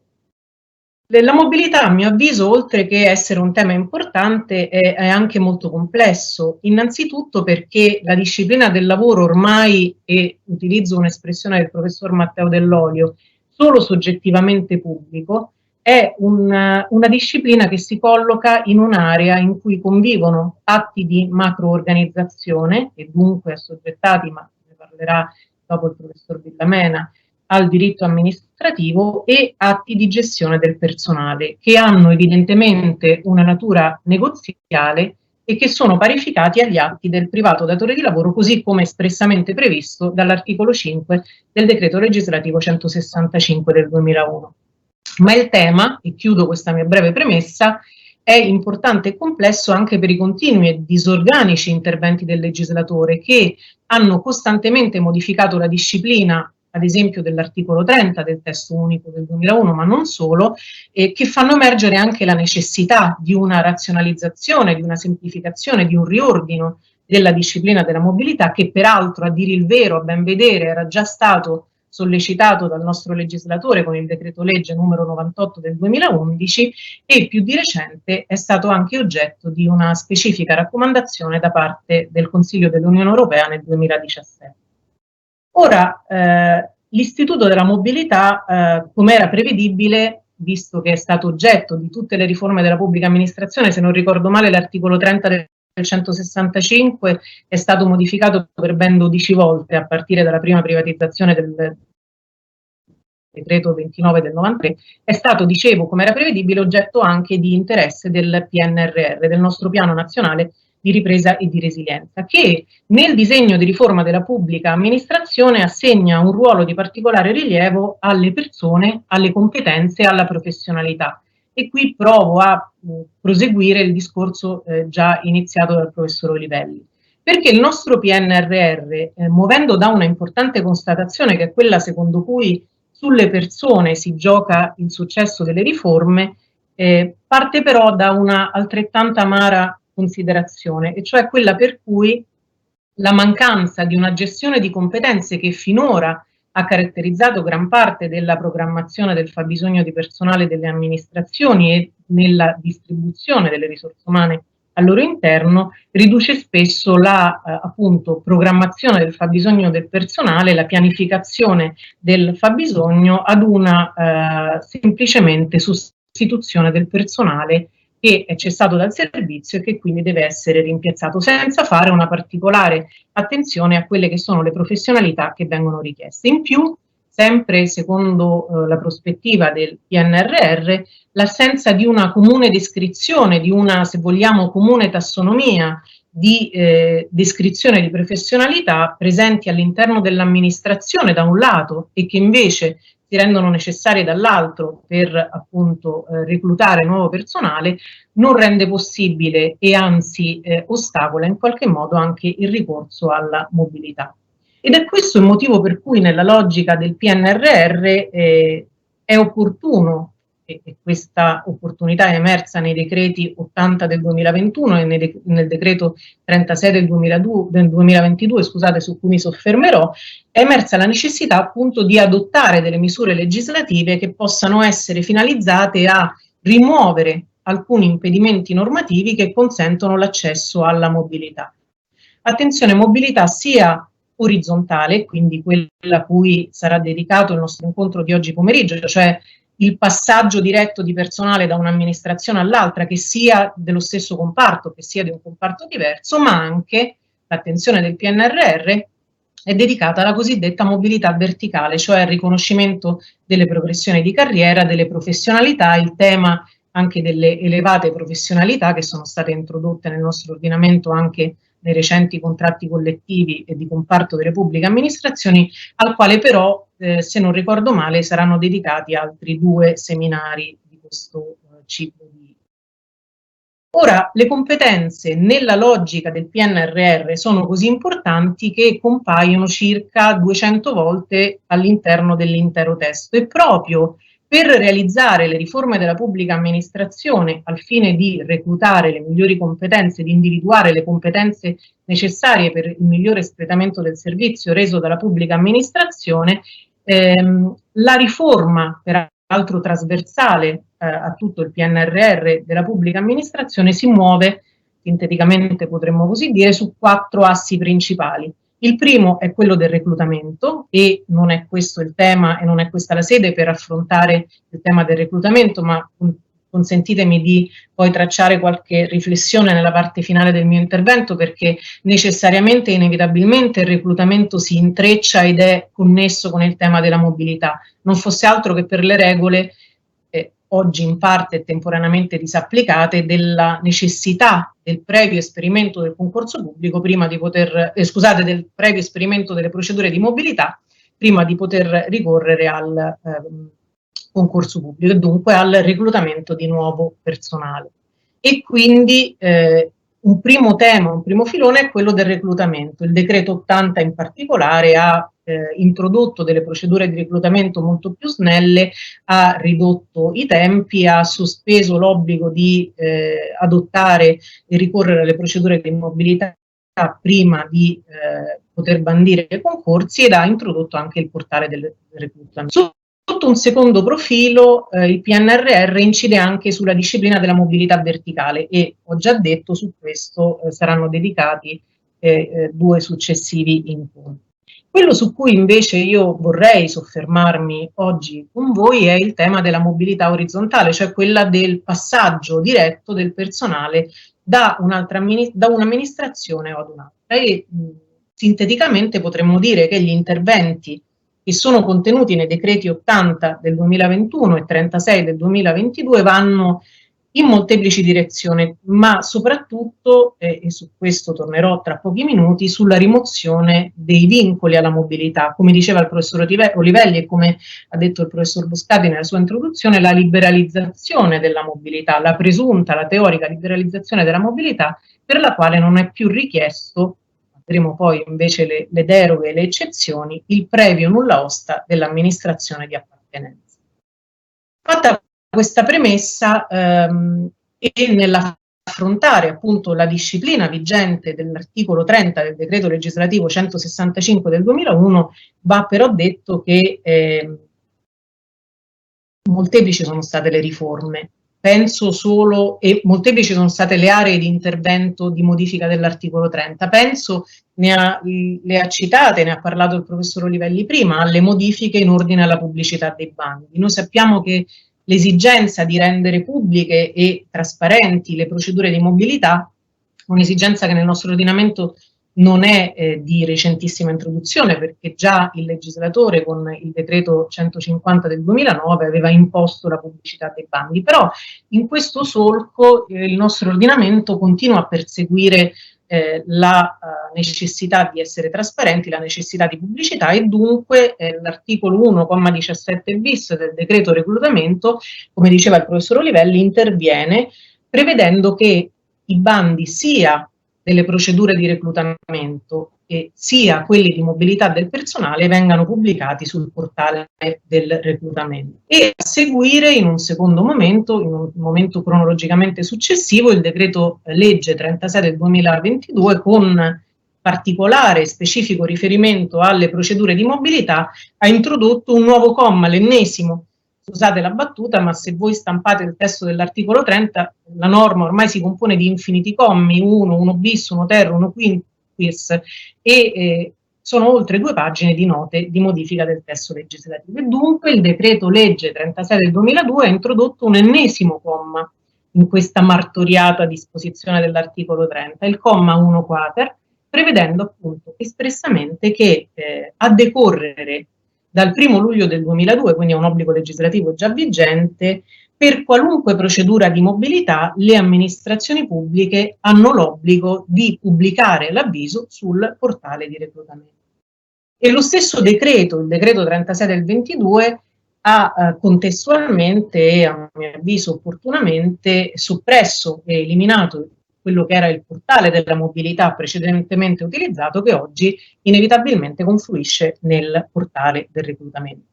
La mobilità, a mio avviso, oltre che essere un tema importante, è anche molto complesso. Innanzitutto perché la disciplina del lavoro ormai, e utilizzo un'espressione del professor Matteo Dell'Olio, solo soggettivamente pubblico, è una disciplina che si colloca in un'area in cui convivono atti di macroorganizzazione, e dunque assoggettati, ma ne parlerà dopo il professor Villamena, al diritto amministrativo, e atti di gestione del personale, che hanno evidentemente una natura negoziale e che sono parificati agli atti del privato datore di lavoro, così come espressamente previsto dall'articolo 5 del decreto legislativo 165 del 2001. Ma il tema, e chiudo questa mia breve premessa, è importante e complesso anche per i continui e disorganici interventi del legislatore, che hanno costantemente modificato la disciplina, ad esempio dell'articolo 30 del testo unico del 2001, ma non solo, che fanno emergere anche la necessità di una razionalizzazione, di una semplificazione, di un riordino della disciplina della mobilità, che peraltro, a dire il vero, a ben vedere, era già stato sollecitato dal nostro legislatore con il decreto legge numero 98 del 2011, e più di recente è stato anche oggetto di una specifica raccomandazione da parte del Consiglio dell'Unione Europea nel 2017. Ora, l'istituto della mobilità, come era prevedibile, visto che è stato oggetto di tutte le riforme della pubblica amministrazione, se non ricordo male l'articolo 30 del 165 è stato modificato per ben 12 volte a partire dalla prima privatizzazione del decreto 29 del 93, è stato, dicevo, come era prevedibile, oggetto anche di interesse del PNRR, del nostro piano nazionale di ripresa e di resilienza, che nel disegno di riforma della pubblica amministrazione assegna un ruolo di particolare rilievo alle persone, alle competenze e alla professionalità. E qui provo a proseguire il discorso già iniziato dal professor Olivelli. Perché il nostro PNRR, muovendo da una importante constatazione, che è quella secondo cui sulle persone si gioca il successo delle riforme, parte però da una altrettanta amara considerazione, e cioè quella per cui la mancanza di una gestione di competenze che finora ha caratterizzato gran parte della programmazione del fabbisogno di personale delle amministrazioni e nella distribuzione delle risorse umane al loro interno, riduce spesso la appunto programmazione del fabbisogno del personale, la pianificazione del fabbisogno ad una semplicemente sostituzione del personale che è cessato dal servizio e che quindi deve essere rimpiazzato, senza fare una particolare attenzione a quelle che sono le professionalità che vengono richieste. In più, sempre secondo la prospettiva del PNRR, l'assenza di una comune descrizione, di una, se vogliamo, comune tassonomia di descrizione di professionalità presenti all'interno dell'amministrazione da un lato e che invece si rendono necessarie dall'altro per appunto reclutare nuovo personale, non rende possibile e anzi ostacola in qualche modo anche il ricorso alla mobilità. Ed è questo il motivo per cui nella logica del PNRR è opportuno, e questa opportunità è emersa nei decreti 80 del 2021 e nel decreto 36 del 2022, scusate, su cui mi soffermerò, è emersa la necessità appunto di adottare delle misure legislative che possano essere finalizzate a rimuovere alcuni impedimenti normativi che consentono l'accesso alla mobilità. Attenzione, mobilità sia orizzontale, quindi quella a cui sarà dedicato il nostro incontro di oggi pomeriggio, cioè il passaggio diretto di personale da un'amministrazione all'altra, che sia dello stesso comparto, che sia di un comparto diverso, ma anche l'attenzione del PNRR è dedicata alla cosiddetta mobilità verticale, cioè al riconoscimento delle progressioni di carriera, delle professionalità, il tema anche delle elevate professionalità che sono state introdotte nel nostro ordinamento anche nei recenti contratti collettivi e di comparto delle pubbliche amministrazioni, al quale però, se non ricordo male, saranno dedicati altri 2 seminari di questo ciclo di Ora, le competenze nella logica del PNRR sono così importanti che compaiono circa 200 volte all'interno dell'intero testo e proprio per realizzare le riforme della pubblica amministrazione al fine di reclutare le migliori competenze, di individuare le competenze necessarie per il migliore espletamento del servizio reso dalla pubblica amministrazione, la riforma, peraltro trasversale a tutto il PNRR della pubblica amministrazione, si muove, sinteticamente potremmo così dire, su 4 assi principali. Il primo è quello del reclutamento e non è questo il tema e non è questa la sede per affrontare il tema del reclutamento, ma consentitemi di poi tracciare qualche riflessione nella parte finale del mio intervento, perché necessariamente e inevitabilmente il reclutamento si intreccia ed è connesso con il tema della mobilità, non fosse altro che per le regole oggi in parte temporaneamente disapplicate della necessità del previo esperimento del concorso pubblico prima di poter, del previo esperimento delle procedure di mobilità prima di poter ricorrere al concorso pubblico e dunque al reclutamento di nuovo personale. E quindi un primo tema, un primo filone è quello del reclutamento. Il decreto 80 in particolare ha introdotto delle procedure di reclutamento molto più snelle, ha ridotto i tempi, ha sospeso l'obbligo di adottare e ricorrere alle procedure di mobilità prima di poter bandire i concorsi ed ha introdotto anche il portale del reclutamento. Sotto un secondo profilo il PNRR incide anche sulla disciplina della mobilità verticale e ho già detto su questo saranno dedicati 2 successivi incontri. Quello su cui invece io vorrei soffermarmi oggi con voi è il tema della mobilità orizzontale, cioè quella del passaggio diretto del personale da un'amministrazione ad un'altra. E sinteticamente potremmo dire che gli interventi che sono contenuti nei decreti 80 del 2021 e 36 del 2022 vanno in molteplici direzioni, ma soprattutto, e su questo tornerò tra pochi minuti, sulla rimozione dei vincoli alla mobilità. Come diceva il professor Olivelli e come ha detto il professor Boscati nella sua introduzione, la liberalizzazione della mobilità, la presunta, la teorica liberalizzazione della mobilità, per la quale non è più richiesto, vedremo poi invece le deroghe e le eccezioni, il previo nulla osta dell'amministrazione di appartenenza. Fatta questa premessa e nell'affrontare appunto la disciplina vigente dell'articolo 30 del decreto legislativo 165 del 2001, va però detto che molteplici sono state le riforme. Penso solo, e molteplici sono state le aree di intervento di modifica dell'articolo 30. Penso, le ha citate, ne ha parlato il professor Olivelli prima, alle modifiche in ordine alla pubblicità dei bandi. Noi sappiamo che l'esigenza di rendere pubbliche e trasparenti le procedure di mobilità, un'esigenza che nel nostro ordinamento non è di recentissima introduzione, perché già il legislatore con il decreto 150 del 2009 aveva imposto la pubblicità dei bandi, però in questo solco il nostro ordinamento continua a perseguire la necessità di essere trasparenti, la necessità di pubblicità e dunque l'articolo 1,17 bis del decreto reclutamento, come diceva il professor Olivelli, interviene prevedendo che i bandi sia delle procedure di reclutamento e sia quelli di mobilità del personale vengano pubblicati sul portale del reclutamento. E a seguire, in un secondo momento, in un momento cronologicamente successivo, il decreto legge 36 del 2022 con particolare e specifico riferimento alle procedure di mobilità ha introdotto un nuovo comma, l'ennesimo. Scusate la battuta, ma se voi stampate il testo dell'articolo 30, la norma ormai si compone di infiniti commi, 1 bis, 1 ter, 1 quinquies, e sono oltre 2 pagine di note di modifica del testo legislativo. E dunque il decreto legge 36 del 2002 ha introdotto un ennesimo comma in questa martoriata disposizione dell'articolo 30, il comma 1 quater, prevedendo appunto espressamente che a decorrere dal 1 luglio del 2002, quindi è un obbligo legislativo già vigente, per qualunque procedura di mobilità le amministrazioni pubbliche hanno l'obbligo di pubblicare l'avviso sul portale di reclutamento. E lo stesso decreto, il decreto 36 del 22, ha contestualmente e a mio avviso opportunamente soppresso e eliminato quello che era il portale della mobilità precedentemente utilizzato, che oggi inevitabilmente confluisce nel portale del reclutamento.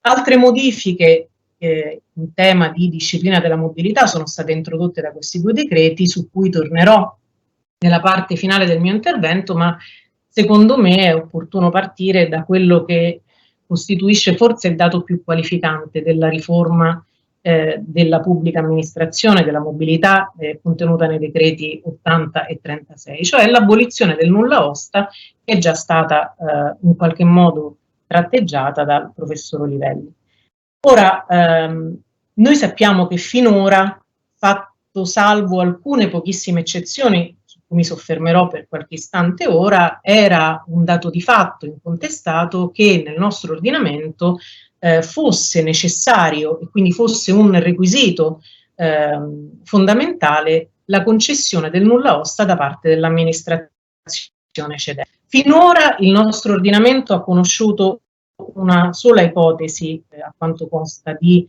Altre modifiche in tema di disciplina della mobilità sono state introdotte da questi due decreti, su cui tornerò nella parte finale del mio intervento, ma secondo me è opportuno partire da quello che costituisce forse il dato più qualificante della riforma della pubblica amministrazione, della mobilità contenuta nei decreti 80 e 36, cioè l'abolizione del nulla osta, che è già stata in qualche modo tratteggiata dal professor Olivelli. Ora, noi sappiamo che finora, fatto salvo alcune pochissime eccezioni, su cui mi soffermerò per qualche istante ora, era un dato di fatto incontestato che nel nostro ordinamento fosse necessario e quindi fosse un requisito fondamentale la concessione del nulla osta da parte dell'amministrazione cedente. Finora il nostro ordinamento ha conosciuto una sola ipotesi, a quanto consta, di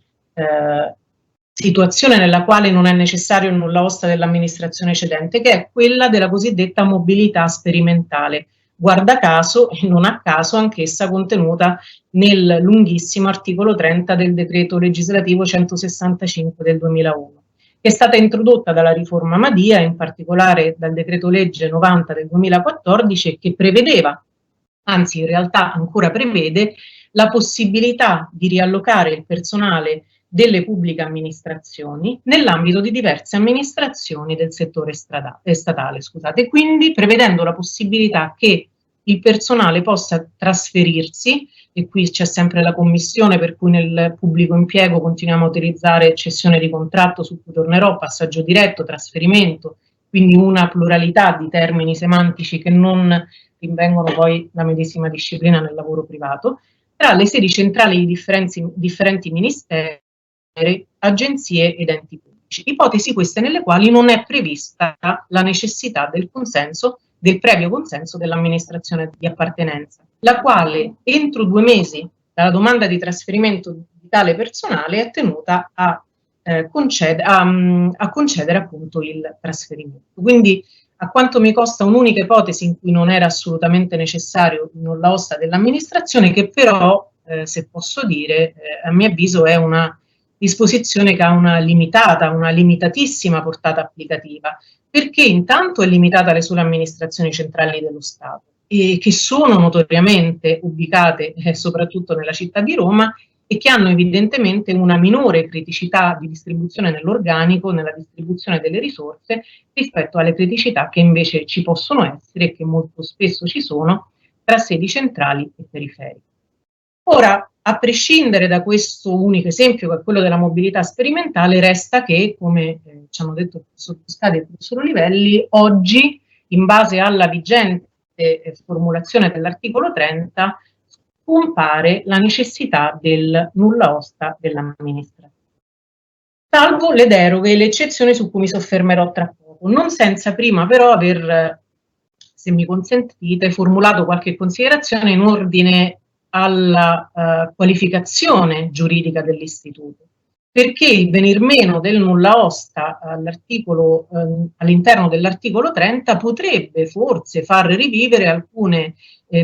situazione nella quale non è necessario il nulla osta dell'amministrazione cedente, che è quella della cosiddetta mobilità sperimentale, guarda caso e non a caso anch'essa contenuta nel lunghissimo articolo 30 del decreto legislativo 165 del 2001, che è stata introdotta dalla riforma Madia, in particolare dal decreto legge 90 del 2014, e che prevedeva, anzi in realtà ancora prevede, la possibilità di riallocare il personale delle pubbliche amministrazioni nell'ambito di diverse amministrazioni del settore statale, quindi prevedendo la possibilità che il personale possa trasferirsi, e qui c'è sempre la commissione per cui nel pubblico impiego continuiamo a utilizzare cessione di contratto, su cui tornerò, passaggio diretto, trasferimento, quindi una pluralità di termini semantici che non rinvengono poi la medesima disciplina nel lavoro privato, tra le sedi centrali di differenti ministeri, agenzie ed enti pubblici. Ipotesi queste nelle quali non è prevista la necessità del consenso, del previo consenso dell'amministrazione di appartenenza, la quale entro 2 mesi dalla domanda di trasferimento di tale personale è tenuta a concedere appunto il trasferimento. Quindi, a quanto mi costa, un'unica ipotesi in cui non era assolutamente necessario il nulla osta dell'amministrazione, che però, se posso dire, a mio avviso è una disposizione che ha una limitatissima portata applicativa, perché intanto è limitata alle sole amministrazioni centrali dello Stato, e che sono notoriamente ubicate soprattutto nella città di Roma, e che hanno evidentemente una minore criticità di distribuzione nell'organico, nella distribuzione delle risorse, rispetto alle criticità che invece ci possono essere e che molto spesso ci sono tra sedi centrali e periferiche. Ora, a prescindere da questo unico esempio, che è quello della mobilità sperimentale, resta che, come ci hanno detto il professor Boscati e il professor Olivelli, oggi, in base alla vigente formulazione dell'articolo 30, compare la necessità del nulla osta dell'amministrazione. Salvo le deroghe e le eccezioni su cui mi soffermerò tra poco, non senza prima però aver, se mi consentite, formulato qualche considerazione in ordine alla qualificazione giuridica dell'istituto, perché il venir meno del nulla osta all'interno dell'articolo 30 potrebbe forse far rivivere alcune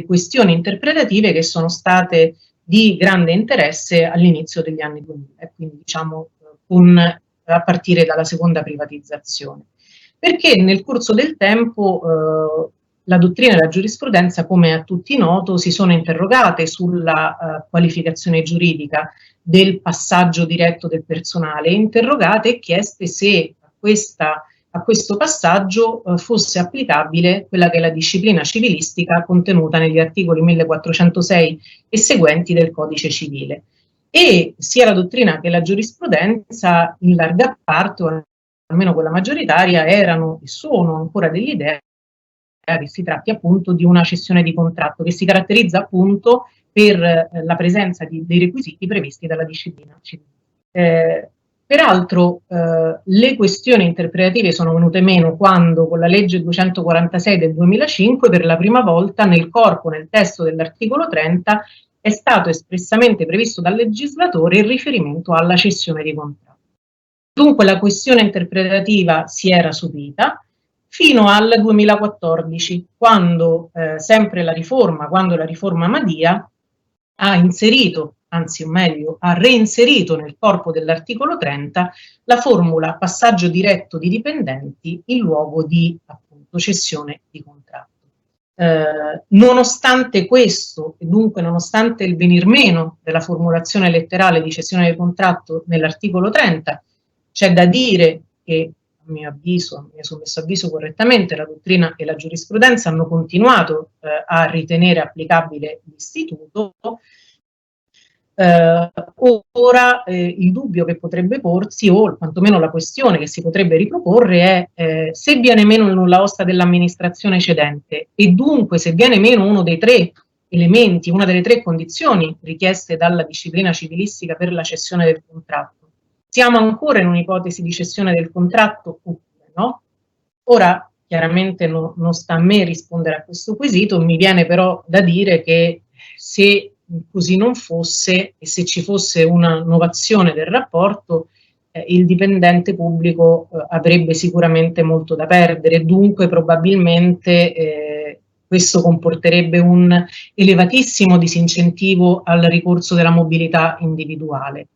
questioni interpretative che sono state di grande interesse all'inizio degli anni 2000, quindi diciamo a partire dalla seconda privatizzazione, perché nel corso del tempo la dottrina e la giurisprudenza, come a tutti noto, si sono interrogate sulla qualificazione giuridica del passaggio diretto del personale, interrogate e chieste se a questo passaggio fosse applicabile quella che è la disciplina civilistica contenuta negli articoli 1406 e seguenti del Codice Civile. E sia la dottrina che la giurisprudenza, in larga parte, o almeno quella maggioritaria, erano e sono ancora dell'idea che si tratti appunto di una cessione di contratto che si caratterizza appunto per la presenza dei requisiti previsti dalla disciplina civile. Peraltro le questioni interpretative sono venute meno quando, con la legge 246 del 2005, per la prima volta nel corpo, nel testo dell'articolo 30, è stato espressamente previsto dal legislatore il riferimento alla cessione di contratto. Dunque la questione interpretativa si era sopita fino al 2014, quando sempre quando la riforma Madia ha inserito, anzi o meglio, ha reinserito nel corpo dell'articolo 30 la formula passaggio diretto di dipendenti in luogo di appunto cessione di contratto. Nonostante questo, e dunque nonostante il venir meno della formulazione letterale di cessione del contratto nell'articolo 30, c'è da dire che, a mio sommesso avviso correttamente, la dottrina e la giurisprudenza hanno continuato a ritenere applicabile l'istituto. Ora il dubbio che potrebbe porsi, o quantomeno la questione che si potrebbe riproporre è se viene meno il nulla osta dell'amministrazione cedente e dunque se viene meno uno dei tre elementi, una delle tre condizioni richieste dalla disciplina civilistica per la cessione del contratto, siamo ancora in un'ipotesi di cessione del contratto oppure no? Ora chiaramente non sta a me rispondere a questo quesito, mi viene però da dire che se così non fosse e se ci fosse una novazione del rapporto, il dipendente pubblico avrebbe sicuramente molto da perdere, dunque probabilmente questo comporterebbe un elevatissimo disincentivo al ricorso della mobilità individuale.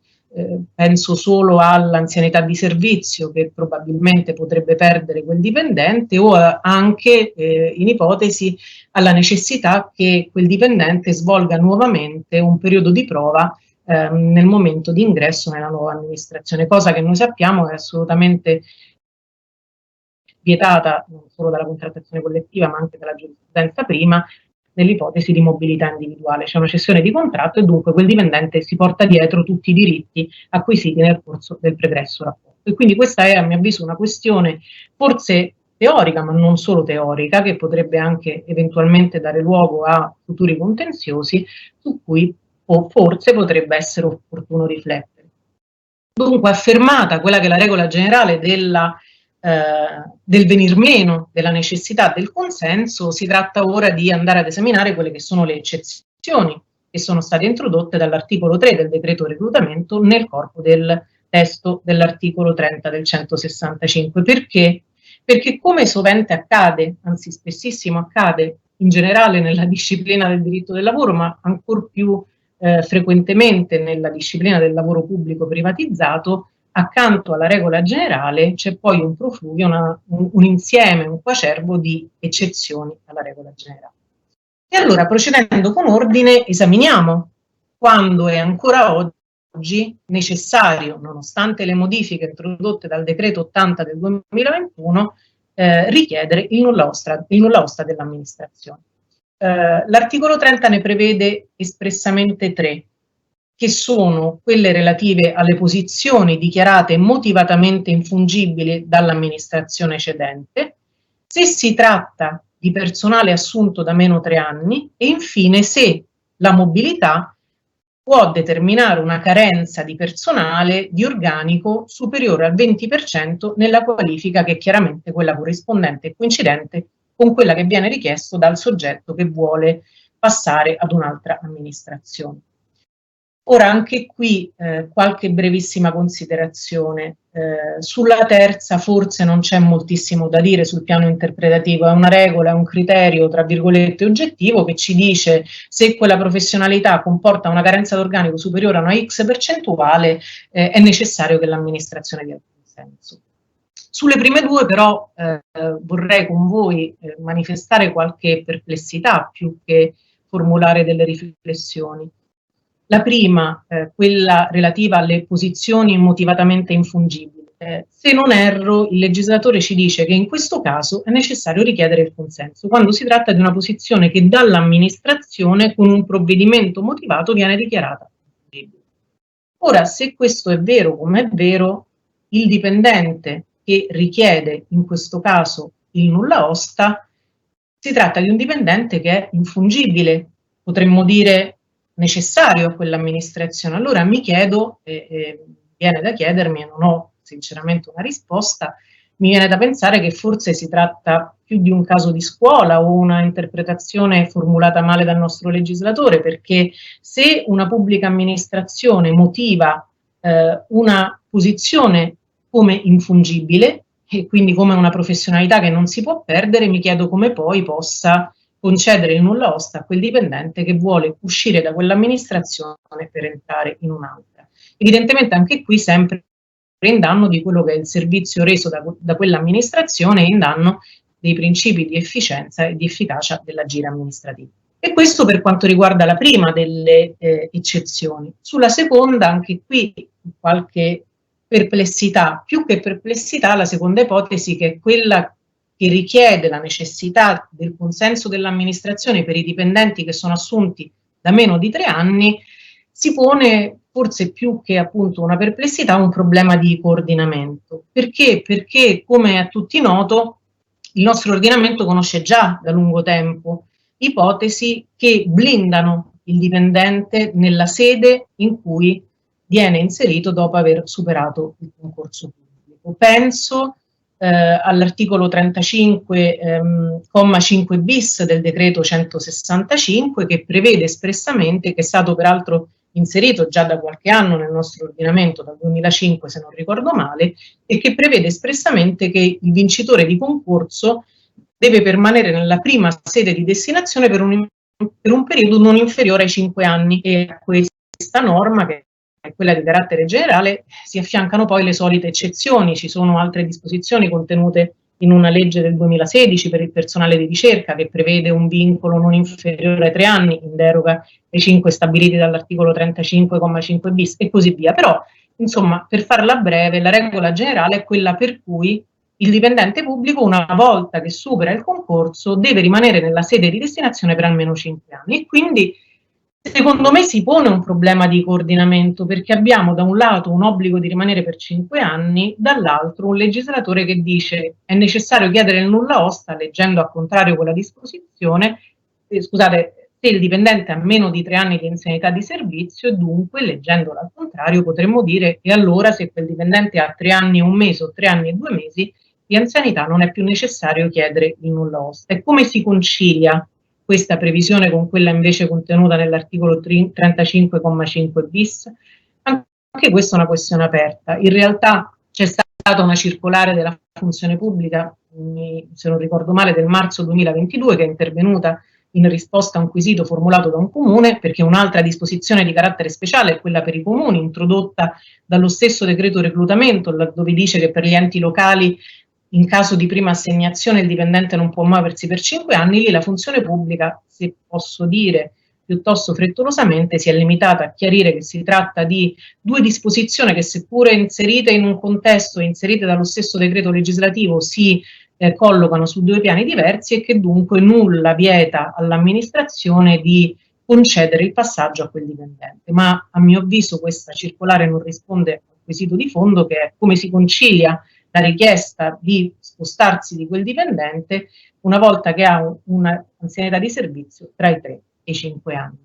Penso solo all'anzianità di servizio che probabilmente potrebbe perdere quel dipendente o anche in ipotesi alla necessità che quel dipendente svolga nuovamente un periodo di prova nel momento di ingresso nella nuova amministrazione, cosa che noi sappiamo è assolutamente vietata non solo dalla contrattazione collettiva ma anche dalla giurisprudenza prima, nell'ipotesi di mobilità individuale. C'è una cessione di contratto e dunque quel dipendente si porta dietro tutti i diritti acquisiti nel corso del pregresso rapporto. E quindi questa è, a mio avviso, una questione forse teorica, ma non solo teorica, che potrebbe anche eventualmente dare luogo a futuri contenziosi su cui forse potrebbe essere opportuno riflettere. Dunque, affermata quella che è la regola generale del venir meno della necessità del consenso, si tratta ora di andare ad esaminare quelle che sono le eccezioni che sono state introdotte dall'articolo 3 del decreto reclutamento nel corpo del testo dell'articolo 30 del 165. Perché? Perché come sovente accade, anzi spessissimo accade in generale nella disciplina del diritto del lavoro, ma ancor più frequentemente nella disciplina del lavoro pubblico privatizzato, accanto alla regola generale c'è poi un profluvio, un insieme, un coacervo di eccezioni alla regola generale. E allora, procedendo con ordine, esaminiamo quando è ancora oggi necessario, nonostante le modifiche introdotte dal decreto 80 del 2021, richiedere il nulla osta dell'amministrazione. L'articolo 30 ne prevede espressamente 3, che sono quelle relative alle posizioni dichiarate motivatamente infungibili dall'amministrazione cedente, se si tratta di personale assunto da meno 3 anni e infine se la mobilità può determinare una carenza di personale di organico superiore al 20% nella qualifica che è chiaramente quella corrispondente e coincidente con quella che viene richiesto dal soggetto che vuole passare ad un'altra amministrazione. Ora anche qui qualche brevissima considerazione. Sulla terza forse non c'è moltissimo da dire sul piano interpretativo, è una regola, è un criterio tra virgolette oggettivo che ci dice se quella professionalità comporta una carenza d'organico superiore a una X percentuale è necessario che l'amministrazione dia il consenso. Sulle prime due però vorrei con voi manifestare qualche perplessità più che formulare delle riflessioni. La prima, quella relativa alle posizioni motivatamente infungibili. Se non erro, il legislatore ci dice che in questo caso è necessario richiedere il consenso, quando si tratta di una posizione che dall'amministrazione con un provvedimento motivato viene dichiarata infungibile. Ora, se questo è vero, come è vero, il dipendente che richiede in questo caso il nulla osta, si tratta di un dipendente che è infungibile, potremmo dire necessario a quell'amministrazione. Allora mi chiedo, viene da chiedermi, e non ho sinceramente una risposta, mi viene da pensare che forse si tratta più di un caso di scuola o una interpretazione formulata male dal nostro legislatore, perché se una pubblica amministrazione motiva una posizione come infungibile e quindi come una professionalità che non si può perdere, mi chiedo come poi possa concedere il nulla osta a quel dipendente che vuole uscire da quell'amministrazione per entrare in un'altra. Evidentemente anche qui sempre in danno di quello che è il servizio reso da quell'amministrazione e in danno dei principi di efficienza e di efficacia dell'agire amministrativo. E questo per quanto riguarda la prima delle eccezioni. Sulla seconda, anche qui qualche perplessità. Più che perplessità, la seconda ipotesi, che è quella che richiede la necessità del consenso dell'amministrazione per i dipendenti che sono assunti da meno di 3 anni, si pone forse più che appunto una perplessità, un problema di coordinamento. Perché? Perché, come è a tutti noto, il nostro ordinamento conosce già da lungo tempo ipotesi che blindano il dipendente nella sede in cui viene inserito dopo aver superato il concorso pubblico. Penso all'articolo 35,5 bis del decreto 165, che prevede espressamente, che è stato peraltro inserito già da qualche anno nel nostro ordinamento, dal 2005 se non ricordo male, e che prevede espressamente che il vincitore di concorso deve permanere nella prima sede di destinazione per un periodo non inferiore ai 5 anni, e a questa norma, che è quella di carattere generale, si affiancano poi le solite eccezioni. Ci sono altre disposizioni contenute in una legge del 2016 per il personale di ricerca, che prevede un vincolo non inferiore ai 3 anni, in deroga ai 5 stabiliti dall'articolo 35,5 bis e così via. Però, insomma, per farla breve, la regola generale è quella per cui il dipendente pubblico, una volta che supera il concorso, deve rimanere nella sede di destinazione per almeno 5 anni. E quindi, secondo me, si pone un problema di coordinamento, perché abbiamo da un lato un obbligo di rimanere per 5 anni, dall'altro un legislatore che dice è necessario chiedere il nulla osta, leggendo al contrario quella disposizione, se il dipendente ha meno di 3 anni di anzianità di servizio, e dunque, leggendola al contrario, potremmo dire che allora se quel dipendente ha 3 anni e 1 mese o 3 anni e 2 mesi di anzianità non è più necessario chiedere il nulla osta. E come si concilia questa previsione con quella invece contenuta nell'articolo 35,5 bis? Anche questa è una questione aperta. In realtà c'è stata una circolare della funzione pubblica, se non ricordo male, del marzo 2022, che è intervenuta in risposta a un quesito formulato da un comune, perché un'altra disposizione di carattere speciale è quella per i comuni, introdotta dallo stesso decreto reclutamento, dove dice che per gli enti locali, in caso di prima assegnazione, il dipendente non può muoversi per 5 anni. Lì la funzione pubblica, se posso dire piuttosto frettolosamente, si è limitata a chiarire che si tratta di 2 disposizioni che, seppure inserite in un contesto, inserite dallo stesso decreto legislativo, si collocano su 2 piani diversi, e che dunque nulla vieta all'amministrazione di concedere il passaggio a quel dipendente. Ma a mio avviso questa circolare non risponde al quesito di fondo, che è come si concilia la richiesta di spostarsi di quel dipendente una volta che ha un'anzianità di servizio tra i 3 e i 5 anni.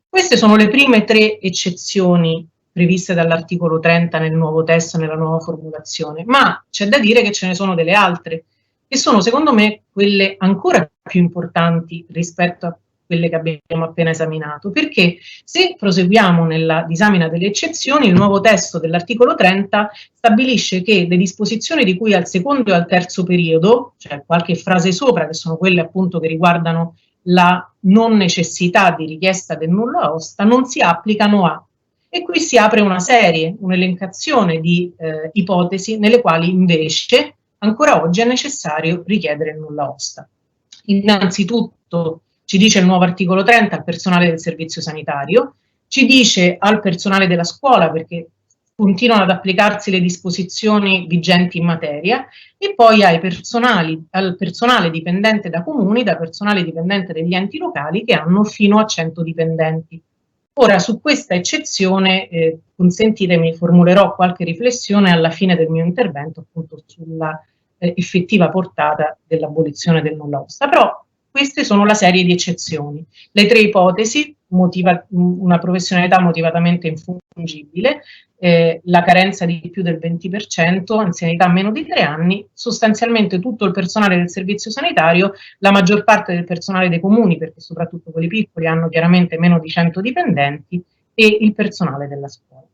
Queste sono le prime 3 eccezioni previste dall'articolo 30 nel nuovo testo, nella nuova formulazione, ma c'è da dire che ce ne sono delle altre, che sono secondo me quelle ancora più importanti rispetto a quelle che abbiamo appena esaminato, perché se proseguiamo nella disamina delle eccezioni, il nuovo testo dell'articolo 30 stabilisce che le disposizioni di cui al secondo e al terzo periodo, cioè qualche frase sopra, che sono quelle appunto che riguardano la non necessità di richiesta del nulla osta, non si applicano a. E qui si apre una serie, un'elencazione di ipotesi nelle quali invece ancora oggi è necessario richiedere il nulla osta. Innanzitutto ci dice il nuovo articolo 30 al personale del servizio sanitario, ci dice al personale della scuola, perché continuano ad applicarsi le disposizioni vigenti in materia, e poi al personale dipendente da comuni, da personale dipendente degli enti locali che hanno fino a 100 dipendenti. Ora, su questa eccezione, consentitemi, formulerò qualche riflessione alla fine del mio intervento, appunto sulla effettiva portata dell'abolizione del nulla osta. Però Queste sono la serie di eccezioni. Le 3 ipotesi: una professionalità motivatamente infungibile, la carenza di più del 20%, anzianità meno di 3 anni, sostanzialmente tutto il personale del servizio sanitario, la maggior parte del personale dei comuni, perché soprattutto quelli piccoli hanno chiaramente meno di 100 dipendenti, e il personale della scuola.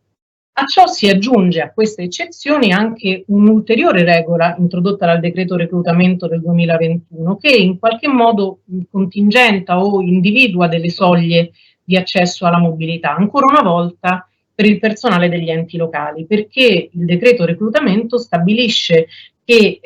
A ciò si aggiunge, a queste eccezioni, anche un'ulteriore regola introdotta dal decreto reclutamento del 2021 che in qualche modo contingenta o individua delle soglie di accesso alla mobilità, ancora una volta per il personale degli enti locali, perché il decreto reclutamento stabilisce che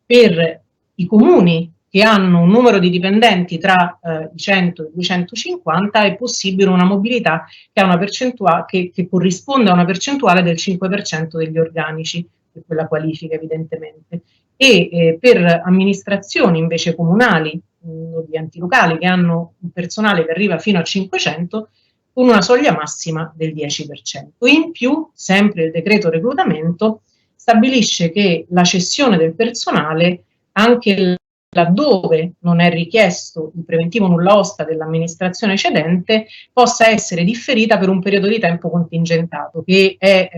per i comuni che hanno un numero di dipendenti tra i 100 e i 250 è possibile una mobilità che ha una percentuale che corrisponde a una percentuale del 5% degli organici, per quella qualifica evidentemente, e per amministrazioni invece comunali o di enti locali che hanno un personale che arriva fino a 500 con una soglia massima del 10%. In più, sempre il decreto reclutamento stabilisce che la cessione del personale, anche laddove non è richiesto il preventivo nulla osta dell'amministrazione cedente, possa essere differita per un periodo di tempo contingentato, che è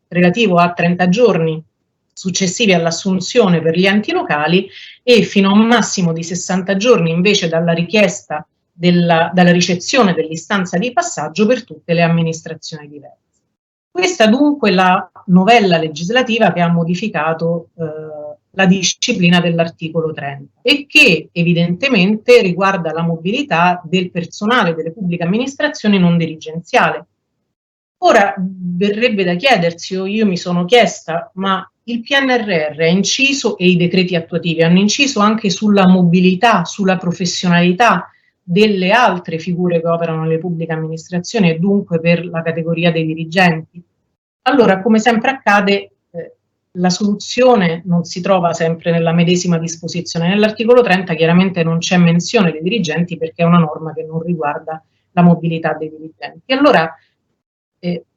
relativo a 30 giorni successivi all'assunzione per gli enti locali e fino a un massimo di 60 giorni invece dalla richiesta dalla ricezione dell'istanza di passaggio per tutte le amministrazioni diverse. Questa dunque è la novella legislativa che ha modificato la disciplina dell'articolo 30 e che evidentemente riguarda la mobilità del personale delle pubbliche amministrazioni non dirigenziale. Ora verrebbe da chiedersi, o io mi sono chiesta, ma il PNRR ha inciso e i decreti attuativi hanno inciso anche sulla mobilità, sulla professionalità delle altre figure che operano nelle pubbliche amministrazioni e dunque per la categoria dei dirigenti? Allora, come sempre accade, la soluzione non si trova sempre nella medesima disposizione. Nell'articolo 30 chiaramente non c'è menzione dei dirigenti perché è una norma che non riguarda la mobilità dei dirigenti. Allora,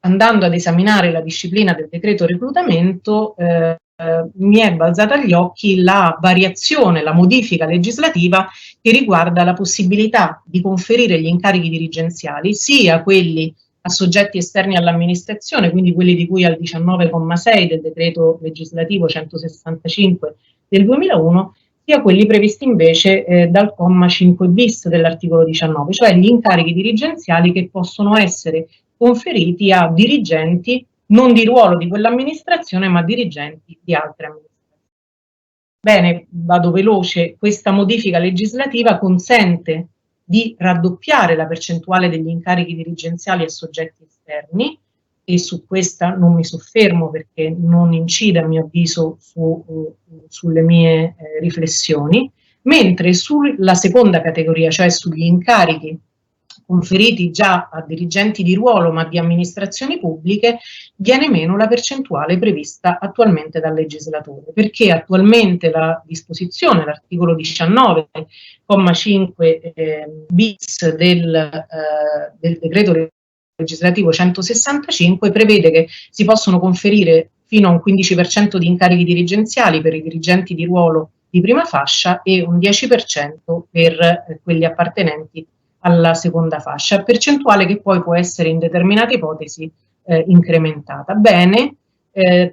andando ad esaminare la disciplina del decreto reclutamento, mi è balzata agli occhi la variazione, la modifica legislativa che riguarda la possibilità di conferire gli incarichi dirigenziali, sia quelli a soggetti esterni all'amministrazione, quindi quelli di cui al 19,6 del decreto legislativo 165 del 2001, sia quelli previsti invece dal comma 5 bis dell'articolo 19, cioè gli incarichi dirigenziali che possono essere conferiti a dirigenti non di ruolo di quell'amministrazione, ma dirigenti di altre amministrazioni. Bene, vado veloce. Questa modifica legislativa consente di raddoppiare la percentuale degli incarichi dirigenziali a soggetti esterni e su questa non mi soffermo perché non incide a mio avviso sulle mie riflessioni, mentre sulla seconda categoria, cioè sugli incarichi conferiti già a dirigenti di ruolo ma di amministrazioni pubbliche, viene meno la percentuale prevista attualmente dal legislatore, perché attualmente la disposizione, l'articolo 19,5 bis del decreto legislativo 165 prevede che si possono conferire fino a un 15% di incarichi dirigenziali per i dirigenti di ruolo di prima fascia e un 10% per quelli appartenenti alla seconda fascia, percentuale che poi può essere in determinate ipotesi incrementata. Bene,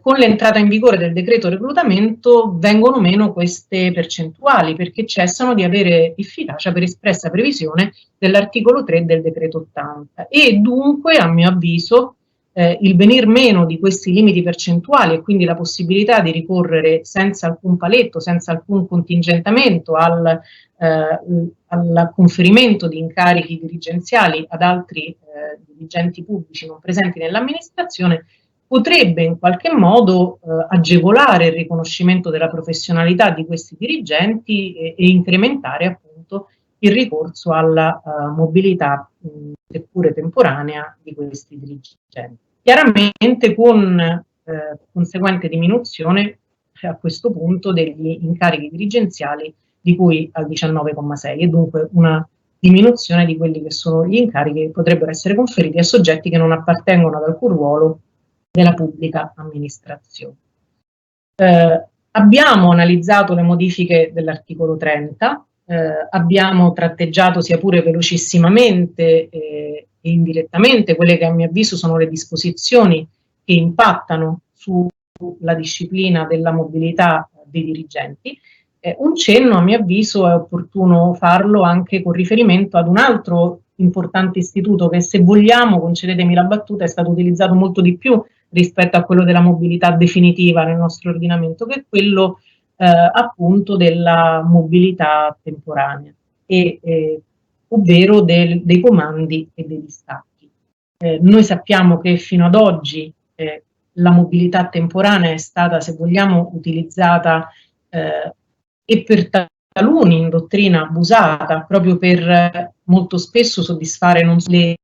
con l'entrata in vigore del decreto reclutamento vengono meno queste percentuali perché cessano di avere efficacia per espressa previsione dell'articolo 3 del decreto 80 e dunque, a mio avviso, il venir meno di questi limiti percentuali e quindi la possibilità di ricorrere senza alcun paletto, senza alcun contingentamento al conferimento di incarichi dirigenziali ad altri dirigenti pubblici non presenti nell'amministrazione potrebbe in qualche modo agevolare il riconoscimento della professionalità di questi dirigenti e incrementare appunto il ricorso alla mobilità seppure temporanea di questi dirigenti. Chiaramente con conseguente diminuzione a questo punto degli incarichi dirigenziali di cui al 19,6 e dunque una diminuzione di quelli che sono gli incarichi che potrebbero essere conferiti a soggetti che non appartengono ad alcun ruolo della pubblica amministrazione. Abbiamo analizzato le modifiche dell'articolo 30, abbiamo tratteggiato sia pure velocissimamente e indirettamente quelle che a mio avviso sono le disposizioni che impattano sulla disciplina della mobilità dei dirigenti. Un cenno a mio avviso è opportuno farlo anche con riferimento ad un altro importante istituto che, se vogliamo, concedetemi la battuta, è stato utilizzato molto di più rispetto a quello della mobilità definitiva nel nostro ordinamento, che è quello appunto della mobilità temporanea, ovvero dei comandi e dei distacchi. Noi sappiamo che fino ad oggi la mobilità temporanea è stata, se vogliamo, utilizzata e per taluni in dottrina abusata, proprio per molto spesso soddisfare non solo le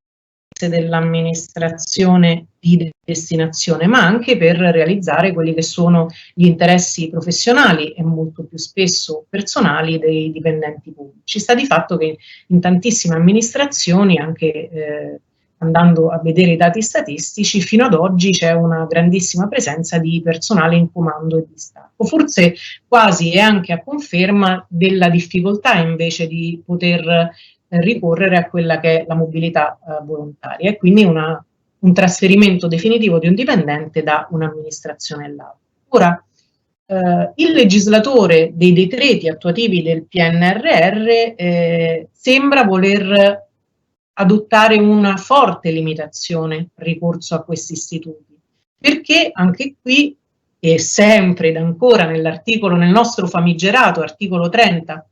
dell'amministrazione di destinazione, ma anche per realizzare quelli che sono gli interessi professionali e molto più spesso personali dei dipendenti pubblici. Sta di fatto che in tantissime amministrazioni, anche andando a vedere i dati statistici, fino ad oggi c'è una grandissima presenza di personale in comando e distacco, forse quasi e anche a conferma della difficoltà invece di poter ricorrere a quella che è la mobilità volontaria, e quindi un trasferimento definitivo di un dipendente da un'amministrazione all'altra. Ora, il legislatore dei decreti attuativi del PNRR sembra voler adottare una forte limitazione al ricorso a questi istituti, perché anche qui, e sempre ed ancora nel nostro famigerato articolo 30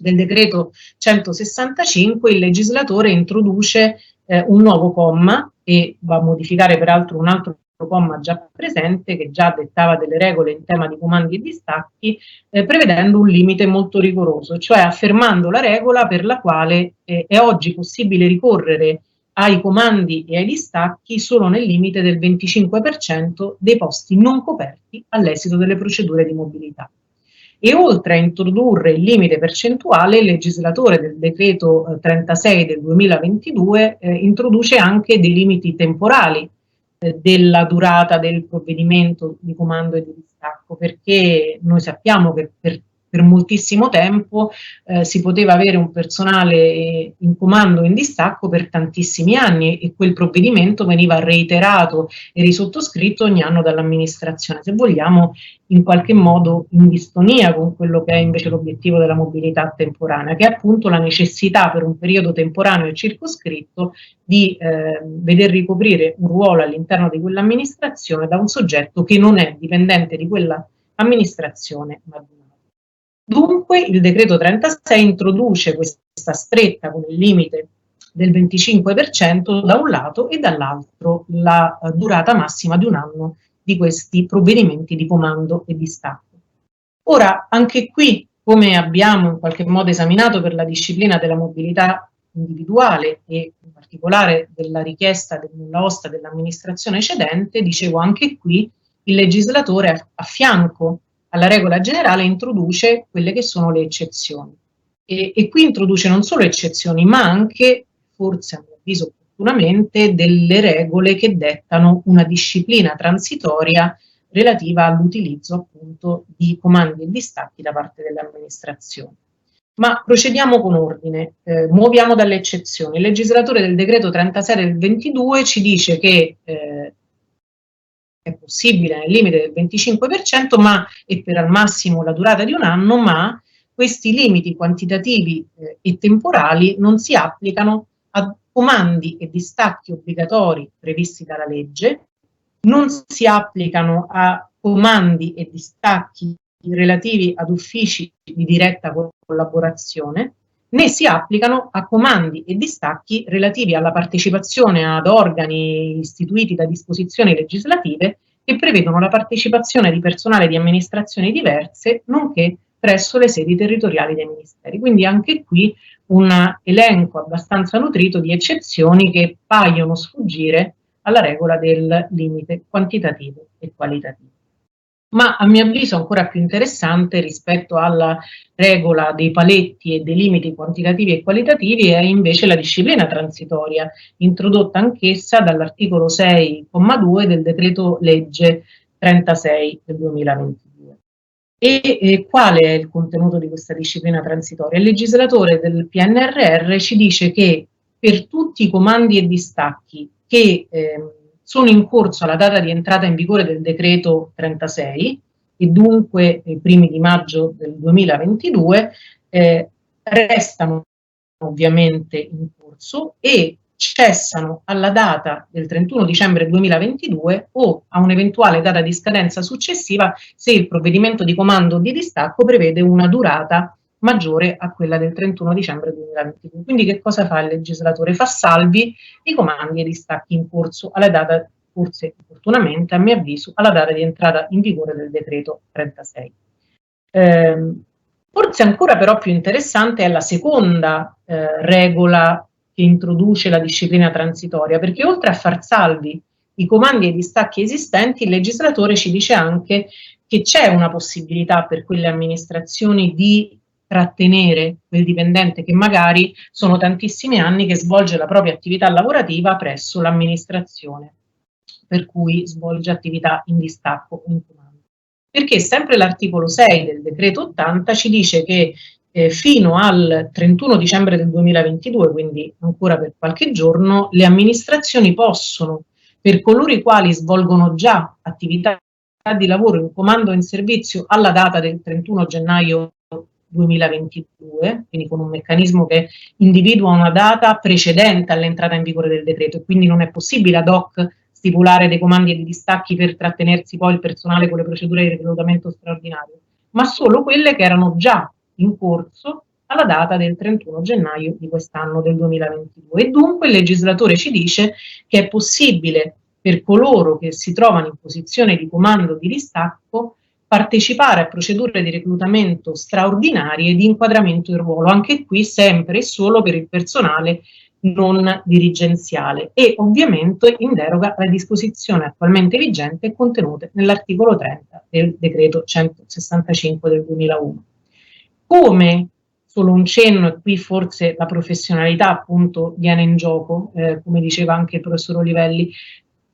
del decreto 165, il legislatore introduce un nuovo comma e va a modificare peraltro un altro comma già presente, che già dettava delle regole in tema di comandi e distacchi, prevedendo un limite molto rigoroso, cioè affermando la regola per la quale è oggi possibile ricorrere ai comandi e ai distacchi solo nel limite del 25% dei posti non coperti all'esito delle procedure di mobilità. E oltre a introdurre il limite percentuale, il legislatore del decreto 36 del 2022 introduce anche dei limiti temporali della durata del provvedimento di comando e di distacco, perché noi sappiamo che per moltissimo tempo si poteva avere un personale in comando e in distacco per tantissimi anni, e quel provvedimento veniva reiterato e risottoscritto ogni anno dall'amministrazione, se vogliamo in qualche modo in distonia con quello che è invece l'obiettivo della mobilità temporanea, che è appunto la necessità per un periodo temporaneo e circoscritto di veder ricoprire un ruolo all'interno di quell'amministrazione da un soggetto che non è dipendente di quella amministrazione ma di un'altra. Dunque il decreto 36 introduce questa stretta con il limite del 25% da un lato, e dall'altro la durata massima di un anno di questi provvedimenti di comando e distacco. Ora, anche qui, come abbiamo in qualche modo esaminato per la disciplina della mobilità individuale e in particolare della richiesta del nulla osta dell'amministrazione cedente, dicevo, anche qui il legislatore a fianco alla regola generale introduce quelle che sono le eccezioni. E qui introduce non solo eccezioni, ma anche, forse a mio avviso opportunamente, delle regole che dettano una disciplina transitoria relativa all'utilizzo appunto di comandi e distacchi da parte delle amministrazioni. Ma procediamo con ordine, muoviamo dalle eccezioni. Il legislatore del decreto 36 del 22 ci dice che è possibile nel limite del 25%, ma e per al massimo la durata di un anno, ma questi limiti quantitativi e temporali non si applicano a comandi e distacchi obbligatori previsti dalla legge, non si applicano a comandi e distacchi relativi ad uffici di diretta collaborazione, né si applicano a comandi e distacchi relativi alla partecipazione ad organi istituiti da disposizioni legislative che prevedono la partecipazione di personale di amministrazioni diverse, nonché presso le sedi territoriali dei ministeri. Quindi anche qui un elenco abbastanza nutrito di eccezioni che paiono sfuggire alla regola del limite quantitativo e qualitativo. Ma a mio avviso ancora più interessante rispetto alla regola dei paletti e dei limiti quantitativi e qualitativi è invece la disciplina transitoria, introdotta anch'essa dall'articolo 6,2 del decreto legge 36 del 2022. E qual è il contenuto di questa disciplina transitoria? Il legislatore del PNRR ci dice che per tutti i comandi e distacchi che sono in corso alla data di entrata in vigore del decreto 36, e dunque i primi di maggio del 2022, restano ovviamente in corso e cessano alla data del 31 dicembre 2022 o a un'eventuale data di scadenza successiva se il provvedimento di comando o di distacco prevede una durata maggiore a quella del 31 dicembre 2022. Quindi che cosa fa il legislatore? Fa salvi i comandi e i distacchi in corso alla data, forse opportunamente a mio avviso, alla data di entrata in vigore del decreto 36. Forse ancora però più interessante è la seconda regola che introduce la disciplina transitoria, perché oltre a far salvi i comandi e i distacchi esistenti, il legislatore ci dice anche che c'è una possibilità per quelle amministrazioni di trattenere quel dipendente che magari sono tantissimi anni che svolge la propria attività lavorativa presso l'amministrazione, per cui svolge attività in distacco o in comando. Perché sempre l'articolo 6 del decreto 80 ci dice che fino al 31 dicembre del 2022, quindi ancora per qualche giorno, le amministrazioni possono, per coloro i quali svolgono già attività di lavoro in comando o in servizio alla data del 31 gennaio 2022, quindi con un meccanismo che individua una data precedente all'entrata in vigore del decreto, e quindi non è possibile ad hoc stipulare dei comandi e dei distacchi per trattenersi poi il personale con le procedure di reclutamento straordinario, ma solo quelle che erano già in corso alla data del 31 gennaio di quest'anno del 2022. E dunque il legislatore ci dice che è possibile per coloro che si trovano in posizione di comando o di distacco partecipare a procedure di reclutamento straordinarie di inquadramento in ruolo, anche qui sempre e solo per il personale non dirigenziale e ovviamente in deroga alle disposizioni attualmente vigenti e contenute nell'articolo 30 del decreto 165 del 2001. Come, solo un cenno, e qui forse la professionalità appunto viene in gioco, come diceva anche il professor Olivelli,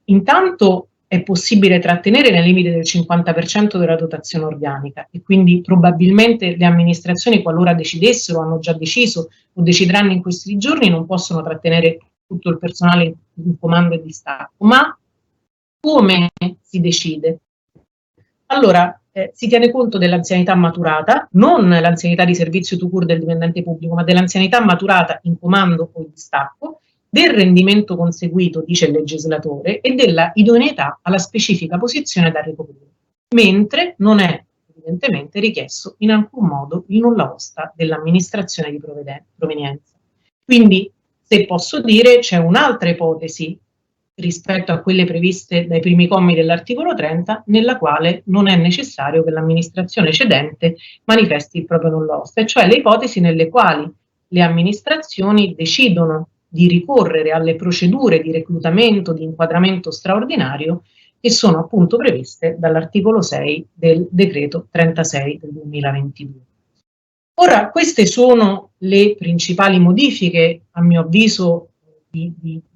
intanto è possibile trattenere nei limiti del 50% della dotazione organica e quindi probabilmente le amministrazioni, qualora decidessero, hanno già deciso o decideranno in questi giorni, non possono trattenere tutto il personale in comando e distacco. Ma come si decide? Allora, si tiene conto dell'anzianità maturata, non l'anzianità di servizio to cure del dipendente pubblico, ma dell'anzianità maturata in comando o in distacco, del rendimento conseguito, dice il legislatore, e della idoneità alla specifica posizione da ricoprire, mentre non è evidentemente richiesto in alcun modo il nulla osta dell'amministrazione di provenienza. Quindi, se posso dire, c'è un'altra ipotesi rispetto a quelle previste dai primi commi dell'articolo 30, nella quale non è necessario che l'amministrazione cedente manifesti il proprio nulla osta, e cioè le ipotesi nelle quali le amministrazioni decidono di ricorrere alle procedure di reclutamento, di inquadramento straordinario che sono appunto previste dall'articolo 6 del decreto 36 del 2022. Ora, queste sono le principali modifiche, a mio avviso, di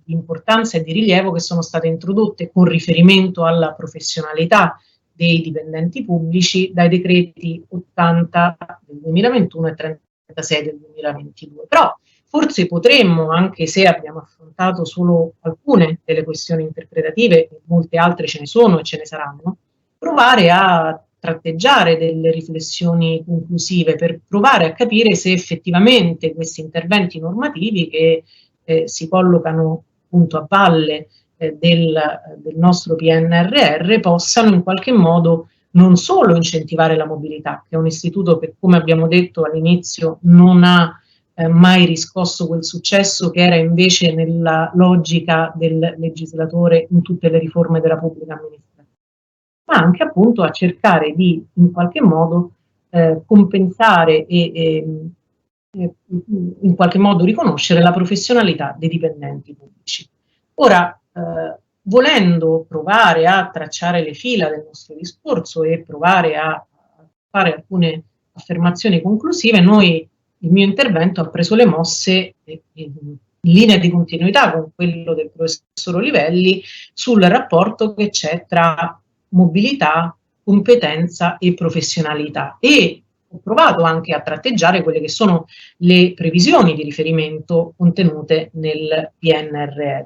importanza e di rilievo che sono state introdotte con riferimento alla professionalità dei dipendenti pubblici dai decreti 80 del 2021 e 36 del 2022. Però forse potremmo, anche se abbiamo affrontato solo alcune delle questioni interpretative, molte altre ce ne sono e ce ne saranno, provare a tratteggiare delle riflessioni conclusive per provare a capire se effettivamente questi interventi normativi che si collocano appunto a valle del nostro PNRR possano in qualche modo non solo incentivare la mobilità, che è un istituto che, come abbiamo detto all'inizio, non ha mai riscosso quel successo che era invece nella logica del legislatore in tutte le riforme della pubblica amministrazione, ma anche appunto a cercare di in qualche modo compensare e in qualche modo riconoscere la professionalità dei dipendenti pubblici. Ora, volendo provare a tracciare le fila del nostro discorso e provare a fare alcune affermazioni conclusive, il mio intervento ha preso le mosse in linea di continuità con quello del professor Olivelli sul rapporto che c'è tra mobilità competenza e professionalità, e ho provato anche a tratteggiare quelle che sono le previsioni di riferimento contenute nel PNRR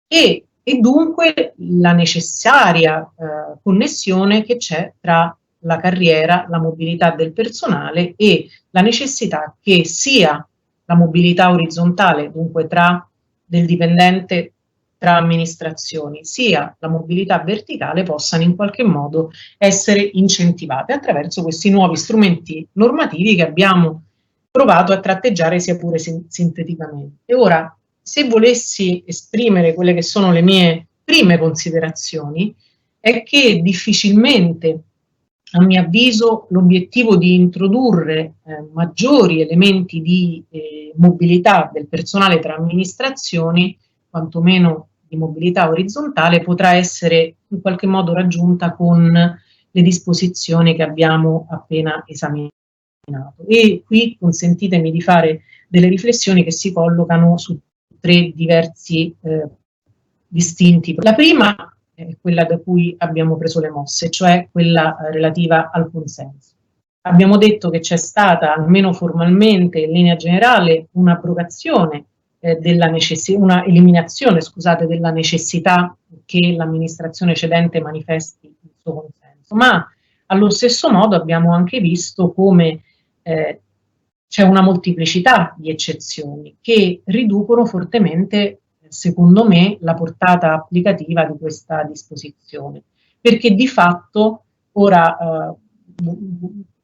e dunque la necessaria connessione che c'è tra la carriera, la mobilità del personale e la necessità che sia la mobilità orizzontale, dunque del dipendente tra amministrazioni, sia la mobilità verticale possano in qualche modo essere incentivate attraverso questi nuovi strumenti normativi che abbiamo provato a tratteggiare sia pure sinteticamente. E ora, se volessi esprimere quelle che sono le mie prime considerazioni, è che difficilmente, a mio avviso, l'obiettivo di introdurre maggiori elementi di mobilità del personale tra amministrazioni, quantomeno di mobilità orizzontale, potrà essere in qualche modo raggiunta con le disposizioni che abbiamo appena esaminato. E qui consentitemi di fare delle riflessioni che si collocano su 3 diversi distinti. La prima è quella da cui abbiamo preso le mosse, cioè quella relativa al consenso. Abbiamo detto che c'è stata, almeno formalmente, in linea generale, un'abrogazione una eliminazione, scusate, della necessità che l'amministrazione cedente manifesti il suo consenso, ma allo stesso modo abbiamo anche visto come c'è una molteplicità di eccezioni che riducono fortemente, secondo me, la portata applicativa di questa disposizione, perché di fatto ora,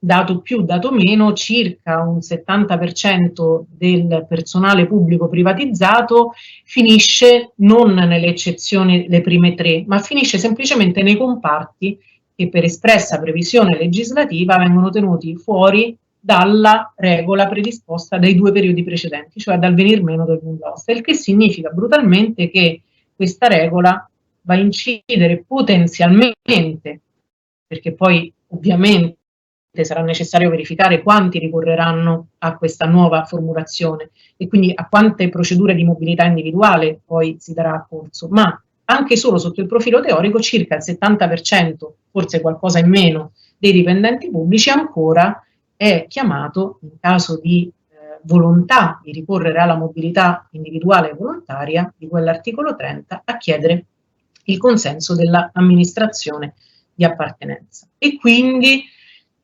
dato più, dato meno, circa un 70% del personale pubblico privatizzato finisce non nelle eccezioni, le prime 3, ma finisce semplicemente nei comparti che per espressa previsione legislativa vengono tenuti fuori dalla regola predisposta dai 2 periodi precedenti, cioè dal venir meno del nulla osta, il che significa brutalmente che questa regola va a incidere potenzialmente, perché poi ovviamente sarà necessario verificare quanti ricorreranno a questa nuova formulazione e quindi a quante procedure di mobilità individuale poi si darà corso, ma anche solo sotto il profilo teorico circa il 70%, forse qualcosa in meno, dei dipendenti pubblici ancora è chiamato, in caso di volontà di ricorrere alla mobilità individuale e volontaria di quell'articolo 30, a chiedere il consenso dell'amministrazione di appartenenza. E quindi,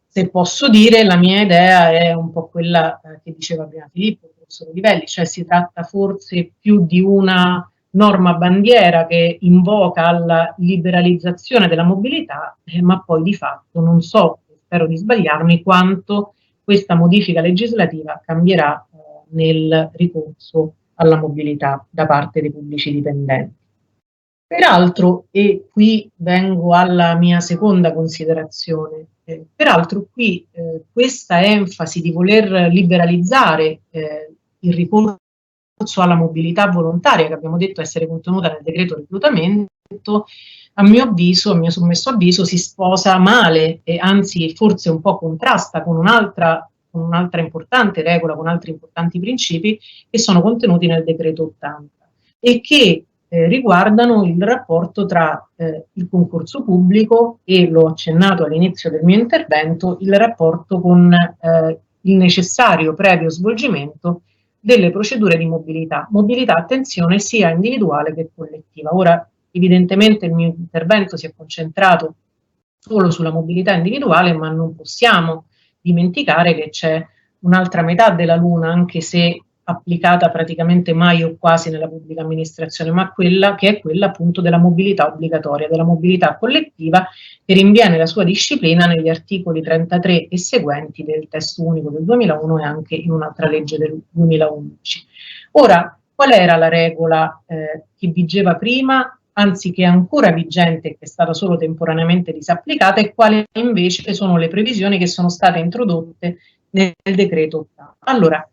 se posso dire, la mia idea è un po' quella che diceva prima Filippo, professor Livelli, cioè si tratta forse più di una norma bandiera che invoca alla liberalizzazione della mobilità, ma poi di fatto non so, spero di sbagliarmi, quanto questa modifica legislativa cambierà nel ricorso alla mobilità da parte dei pubblici dipendenti. Peraltro, e qui vengo alla mia seconda considerazione, peraltro qui questa enfasi di voler liberalizzare il ricorso alla mobilità volontaria, che abbiamo detto essere contenuta nel decreto reclutamento, a mio avviso, a mio sommesso avviso, si sposa male e anzi forse un po' contrasta con un'altra importante regola, con altri importanti principi che sono contenuti nel decreto 80 e che riguardano il rapporto tra il concorso pubblico e, l'ho accennato all'inizio del mio intervento, il rapporto con il necessario previo svolgimento delle procedure di mobilità. Mobilità, attenzione, sia individuale che collettiva. Ora, evidentemente il mio intervento si è concentrato solo sulla mobilità individuale, ma non possiamo dimenticare che c'è un'altra metà della luna, anche se applicata praticamente mai o quasi nella pubblica amministrazione, ma che è quella appunto della mobilità obbligatoria, della mobilità collettiva, che rinviene la sua disciplina negli articoli 33 e seguenti del testo unico del 2001 e anche in un'altra legge del 2011. Ora, qual era la regola che vigeva prima, anzi che è ancora vigente e che è stata solo temporaneamente disapplicata, e quali invece sono le previsioni che sono state introdotte nel decreto 80? Allora,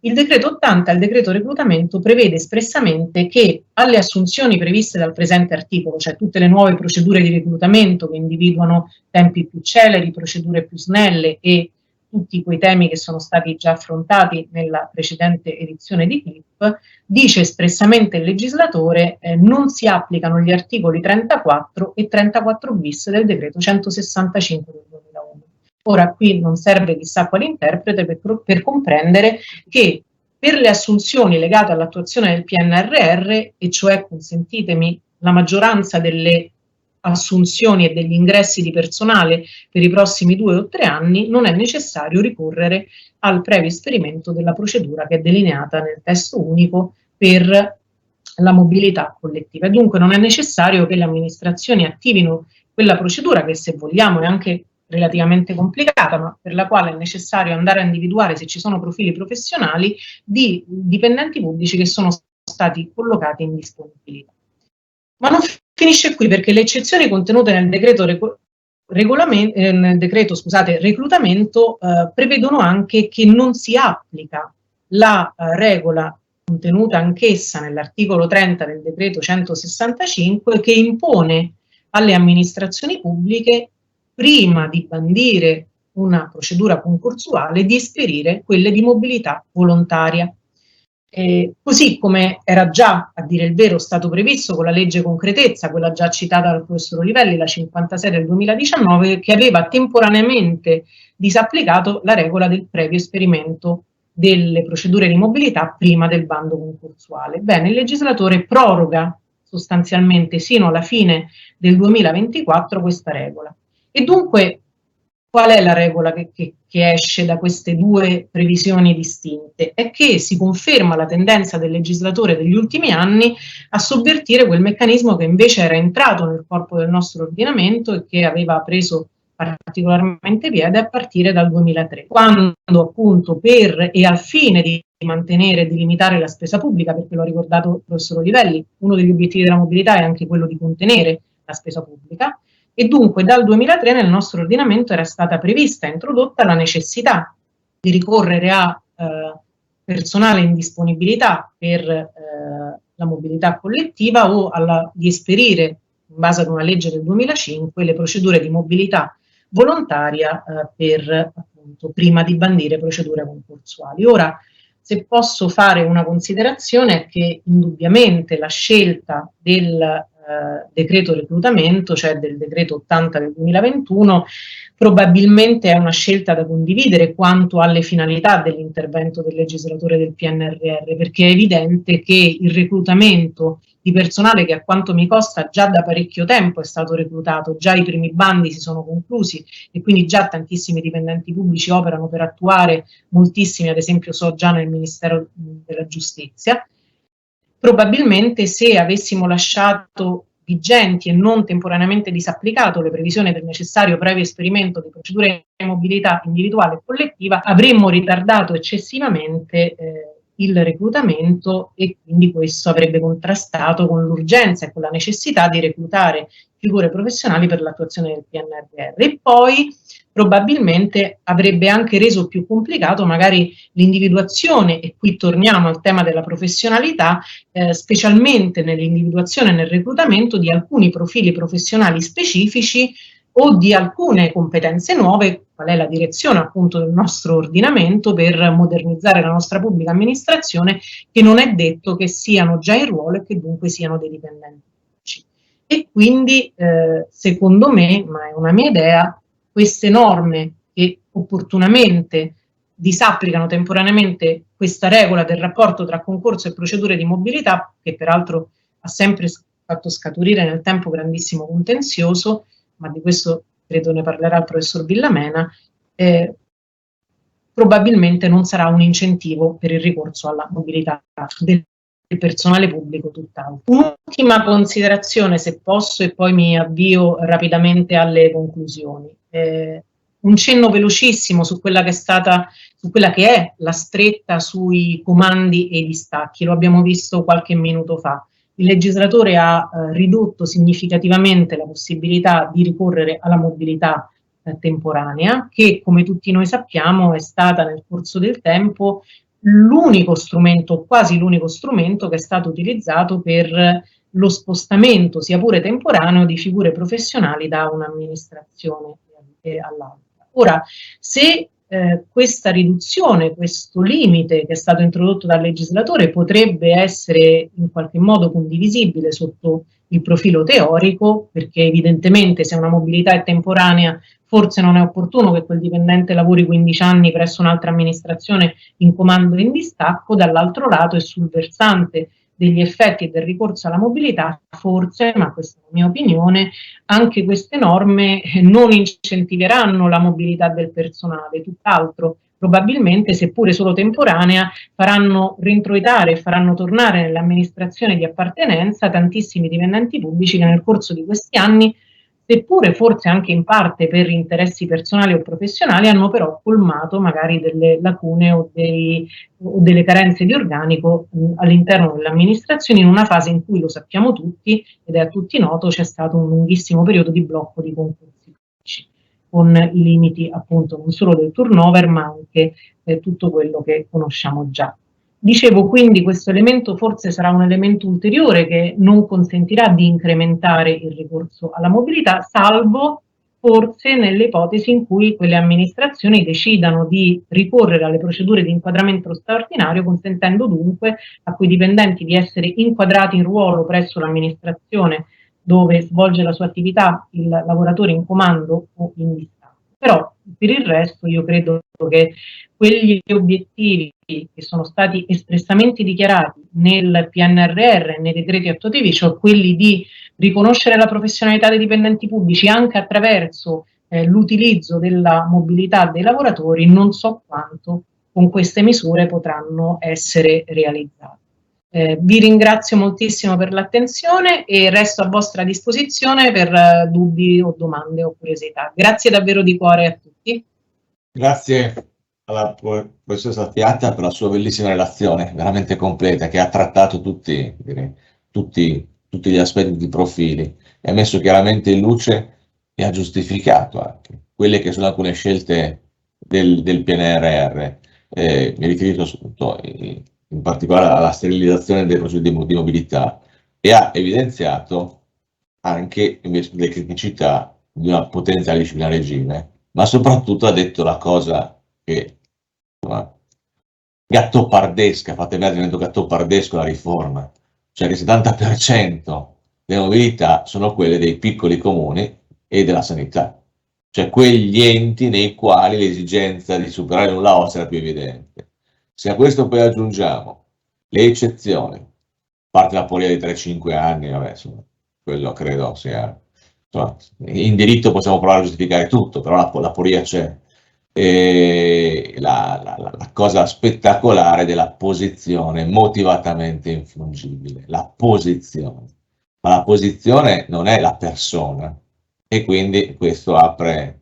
il decreto 80, il decreto reclutamento, prevede espressamente che alle assunzioni previste dal presente articolo, cioè tutte le nuove procedure di reclutamento che individuano tempi più celeri, procedure più snelle e tutti quei temi che sono stati già affrontati nella precedente edizione di CLIP, dice espressamente il legislatore non si applicano gli articoli 34 e 34 bis del decreto 165 del 2001. Ora qui non serve chissà quale interprete per comprendere che per le assunzioni legate all'attuazione del PNRR, e cioè, consentitemi, la maggioranza delle assunzioni e degli ingressi di personale per i prossimi 2 o 3 anni, non è necessario ricorrere al previo esperimento della procedura che è delineata nel testo unico per la mobilità collettiva. E dunque non è necessario che le amministrazioni attivino quella procedura che, se vogliamo, è anche relativamente complicata, ma per la quale è necessario andare a individuare se ci sono profili professionali di dipendenti pubblici che sono stati collocati in disponibilità. Ma non finisce qui, perché le eccezioni contenute nel decreto reclutamento prevedono anche che non si applica la regola contenuta anch'essa nell'articolo 30 del decreto 165, che impone alle amministrazioni pubbliche, prima di bandire una procedura concorsuale, di esperire quelle di mobilità volontaria. Così come era già, a dire il vero, stato previsto con la legge concretezza, quella già citata dal professor Olivelli, la 56 del 2019, che aveva temporaneamente disapplicato la regola del previo esperimento delle procedure di mobilità prima del bando concorsuale. Bene, il legislatore proroga sostanzialmente sino alla fine del 2024 questa regola. E dunque, qual è la regola che esce da queste due previsioni distinte? È che si conferma la tendenza del legislatore degli ultimi anni a sovvertire quel meccanismo che invece era entrato nel corpo del nostro ordinamento e che aveva preso particolarmente piede a partire dal 2003, quando appunto per e al fine di mantenere e di limitare la spesa pubblica, perché lo ha ricordato il professor Olivelli, uno degli obiettivi della mobilità è anche quello di contenere la spesa pubblica, e dunque dal 2003 nel nostro ordinamento era stata prevista e introdotta la necessità di ricorrere a personale in disponibilità per la mobilità collettiva o di esperire, in base ad una legge del 2005, le procedure di mobilità volontaria per, appunto, prima di bandire procedure concorsuali. Ora, se posso fare una considerazione, è che indubbiamente la scelta del decreto reclutamento, cioè del decreto 80 del 2021, probabilmente è una scelta da condividere quanto alle finalità dell'intervento del legislatore del PNRR, perché è evidente che il reclutamento di personale, che a quanto mi costa già da parecchio tempo è stato reclutato, già i primi bandi si sono conclusi e quindi già tantissimi dipendenti pubblici operano per attuare, moltissimi ad esempio so già nel Ministero della Giustizia. Probabilmente se avessimo lasciato vigenti e non temporaneamente disapplicato le previsioni del necessario previo esperimento di procedure di mobilità individuale e collettiva, avremmo ritardato eccessivamente il reclutamento e quindi questo avrebbe contrastato con l'urgenza e con la necessità di reclutare figure professionali per l'attuazione del PNRR. E poi probabilmente avrebbe anche reso più complicato magari l'individuazione, e qui torniamo al tema della professionalità, specialmente nell'individuazione e nel reclutamento di alcuni profili professionali specifici o di alcune competenze nuove, qual è la direzione appunto del nostro ordinamento per modernizzare la nostra pubblica amministrazione, che non è detto che siano già in ruolo e che dunque siano dei dipendenti pubblici. E quindi secondo me, ma è una mia idea, queste norme che opportunamente disapplicano temporaneamente questa regola del rapporto tra concorso e procedure di mobilità, che peraltro ha sempre fatto scaturire nel tempo grandissimo contenzioso, ma di questo credo ne parlerà il professor Villamena, probabilmente non sarà un incentivo per il ricorso alla mobilità del personale pubblico, tutt'altro. Un'ultima considerazione, se posso, e poi mi avvio rapidamente alle conclusioni. Un cenno velocissimo su quella che è la stretta sui comandi e i distacchi, lo abbiamo visto qualche minuto fa. Il legislatore ha ridotto significativamente la possibilità di ricorrere alla mobilità temporanea, che come tutti noi sappiamo è stata nel corso del tempo l'unico strumento, quasi l'unico strumento che è stato utilizzato per lo spostamento, sia pure temporaneo, di figure professionali da un'amministrazione all'altra. Ora, se questa riduzione, questo limite che è stato introdotto dal legislatore potrebbe essere in qualche modo condivisibile sotto il profilo teorico, perché evidentemente se una mobilità è temporanea forse non è opportuno che quel dipendente lavori 15 anni presso un'altra amministrazione in comando e in distacco. Dall'altro lato e sul versante degli effetti del ricorso alla mobilità, forse, ma questa è la mia opinione, anche queste norme non incentiveranno la mobilità del personale, tutt'altro, probabilmente, seppure solo temporanea, faranno rintroitare e faranno tornare nell'amministrazione di appartenenza tantissimi dipendenti pubblici che nel corso di questi anni, seppure forse anche in parte per interessi personali o professionali, hanno però colmato magari delle lacune o delle carenze di organico all'interno delle amministrazioni in una fase in cui, lo sappiamo tutti ed è a tutti noto, c'è stato un lunghissimo periodo di blocco di concorsi pubblici, con i limiti appunto non solo del turnover ma anche tutto quello che conosciamo già. Dicevo, quindi questo elemento forse sarà un elemento ulteriore che non consentirà di incrementare il ricorso alla mobilità, salvo forse nelle ipotesi in cui quelle amministrazioni decidano di ricorrere alle procedure di inquadramento straordinario, consentendo dunque a quei dipendenti di essere inquadrati in ruolo presso l'amministrazione dove svolge la sua attività il lavoratore in comando o in distacco. Però per il resto io credo che quegli obiettivi che sono stati espressamente dichiarati nel PNRR, nei decreti attuativi, cioè quelli di riconoscere la professionalità dei dipendenti pubblici anche attraverso l'utilizzo della mobilità dei lavoratori, non so quanto con queste misure potranno essere realizzate. Vi ringrazio moltissimo per l'attenzione e resto a vostra disposizione per dubbi o domande o curiosità. Grazie davvero di cuore a tutti. Grazie alla professoressa Piatta per la sua bellissima relazione, veramente completa, che ha trattato tutti gli aspetti, tutti i profili, e ha messo chiaramente in luce e ha giustificato anche quelle che sono alcune scelte del PNRR. Mi riferisco soprattutto in particolare alla sterilizzazione delle procedure di mobilità, e ha evidenziato anche invece le criticità di una potenziale disciplina a regime, ma soprattutto ha detto la cosa che gattopardesca, fate emergere gattopardesco la riforma, cioè che il 70% delle mobilità sono quelle dei piccoli comuni e della sanità, cioè quegli enti nei quali l'esigenza di superare nulla osta era più evidente. Se a questo poi aggiungiamo le eccezioni, a parte la polia di 3-5 anni, vabbè, insomma, quello credo sia, insomma, in diritto possiamo provare a giustificare tutto, però la polia c'è. E la cosa spettacolare della posizione motivatamente infungibile, la posizione, ma la posizione non è la persona, e quindi questo apre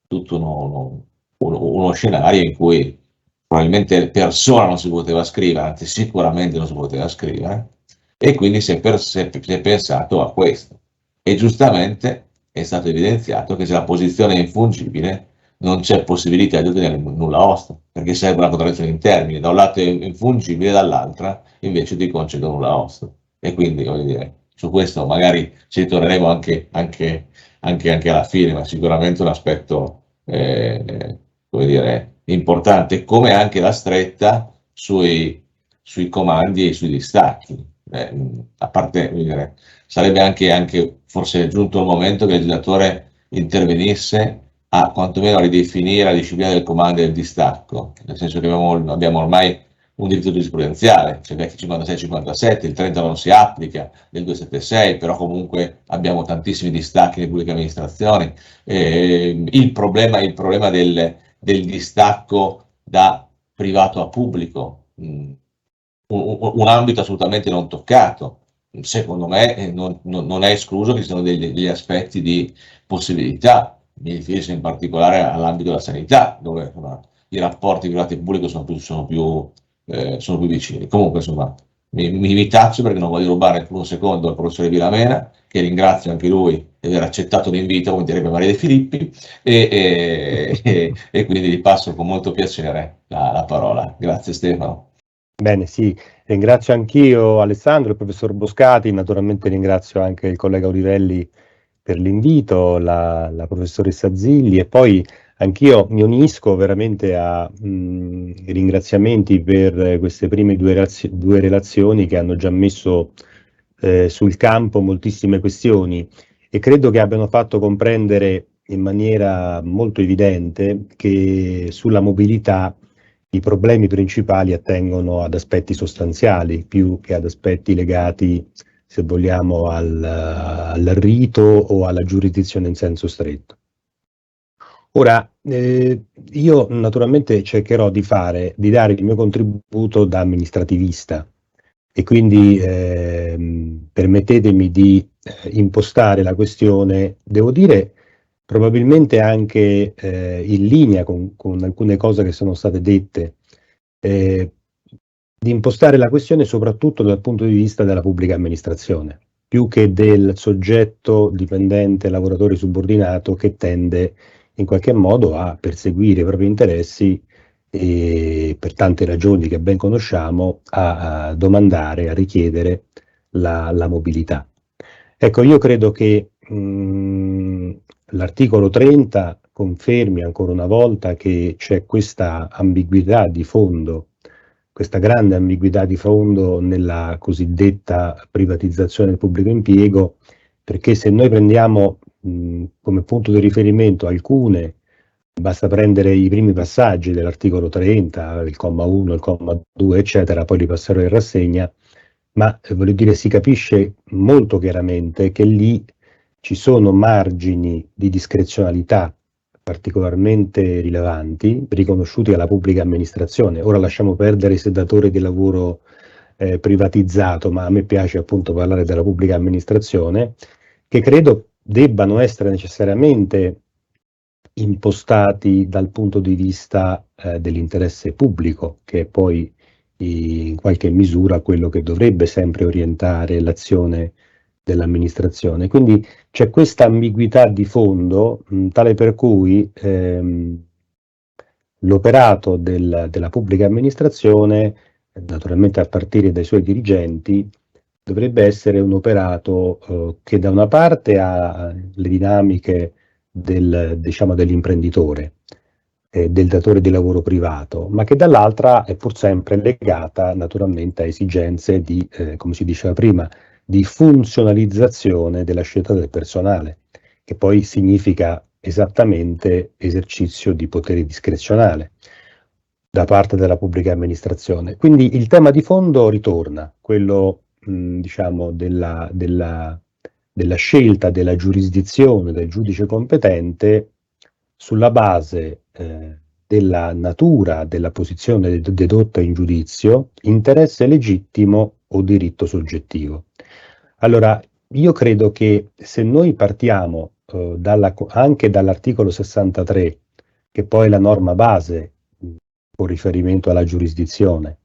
tutto uno scenario in cui probabilmente persona non si poteva scrivere, anzi sicuramente non si poteva scrivere, e quindi si è pensato a questo, e giustamente è stato evidenziato che se la posizione è infungibile non c'è possibilità di ottenere nulla osta, perché serve una contraddizione in termini, da un lato è infungibile, dall'altra invece ti concedo nulla osta, e quindi voglio dire, su questo magari ci ritorneremo anche alla fine, ma sicuramente un aspetto come dire, importante, come anche la stretta sui comandi e sui distacchi. A parte, voglio dire, sarebbe anche forse giunto il momento che il legislatore intervenisse a quantomeno ridefinire la disciplina del comando e del distacco, nel senso che abbiamo ormai un diritto giurisprudenziale, c'è il vecchio 56-57, il 30 non si applica, del 276, però comunque abbiamo tantissimi distacchi nelle pubbliche amministrazioni. Il problema del distacco da privato a pubblico, un ambito assolutamente non toccato. Secondo me non è escluso che ci siano degli aspetti di possibilità. Mi riferisco in particolare all'ambito della sanità, dove insomma, i rapporti privati e pubblici sono più vicini. Comunque, insomma, mi taccio perché non voglio rubare per un secondo al professore Vilamena, che ringrazio anche lui di aver accettato l'invito, come direbbe Maria De Filippi, e quindi gli passo con molto piacere la parola. Grazie Stefano. Bene, sì, ringrazio anch'io Alessandro, il professor Boscati, naturalmente ringrazio anche il collega Urivelli per l'invito, la professoressa Zilli, e poi Anch'io mi unisco veramente a ringraziamenti per queste prime due relazioni che hanno già messo sul campo moltissime questioni e credo che abbiano fatto comprendere in maniera molto evidente che sulla mobilità i problemi principali attengono ad aspetti sostanziali più che ad aspetti legati, se vogliamo, al rito o alla giurisdizione in senso stretto. Ora, io naturalmente cercherò di dare il mio contributo da amministrativista e quindi permettetemi di impostare la questione, devo dire, probabilmente anche in linea con alcune cose che sono state dette, di impostare la questione soprattutto dal punto di vista della pubblica amministrazione, più che del soggetto dipendente, lavoratore subordinato che tende in qualche modo a perseguire i propri interessi e per tante ragioni che ben conosciamo a domandare, a richiedere la mobilità. Ecco, io credo che l'articolo 30 confermi ancora una volta che c'è questa ambiguità di fondo, questa grande ambiguità di fondo nella cosiddetta privatizzazione del pubblico impiego, perché se noi prendiamo come punto di riferimento alcune, basta prendere i primi passaggi dell'articolo 30, il comma 1, il comma 2, eccetera, poi li passerò in rassegna, ma voglio dire, si capisce molto chiaramente che lì ci sono margini di discrezionalità particolarmente rilevanti, riconosciuti alla pubblica amministrazione. Ora lasciamo perdere se datore di lavoro privatizzato, ma a me piace appunto parlare della pubblica amministrazione, che credo debbano essere necessariamente impostati dal punto di vista dell'interesse pubblico, che è poi in qualche misura quello che dovrebbe sempre orientare l'azione dell'amministrazione. Quindi c'è questa ambiguità di fondo, tale per cui l'operato della pubblica amministrazione, naturalmente a partire dai suoi dirigenti, dovrebbe essere un operato che da una parte ha le dinamiche dell'imprenditore, del datore di lavoro privato, ma che dall'altra è pur sempre legata naturalmente a esigenze di, come si diceva prima, di funzionalizzazione della scelta del personale, che poi significa esattamente esercizio di potere discrezionale da parte della pubblica amministrazione. Quindi il tema di fondo ritorna, quello diciamo della scelta della giurisdizione del giudice competente sulla base della natura della posizione dedotta in giudizio, interesse legittimo o diritto soggettivo. Allora, io credo che se noi partiamo anche dall'articolo 63, che poi è la norma base con riferimento alla giurisdizione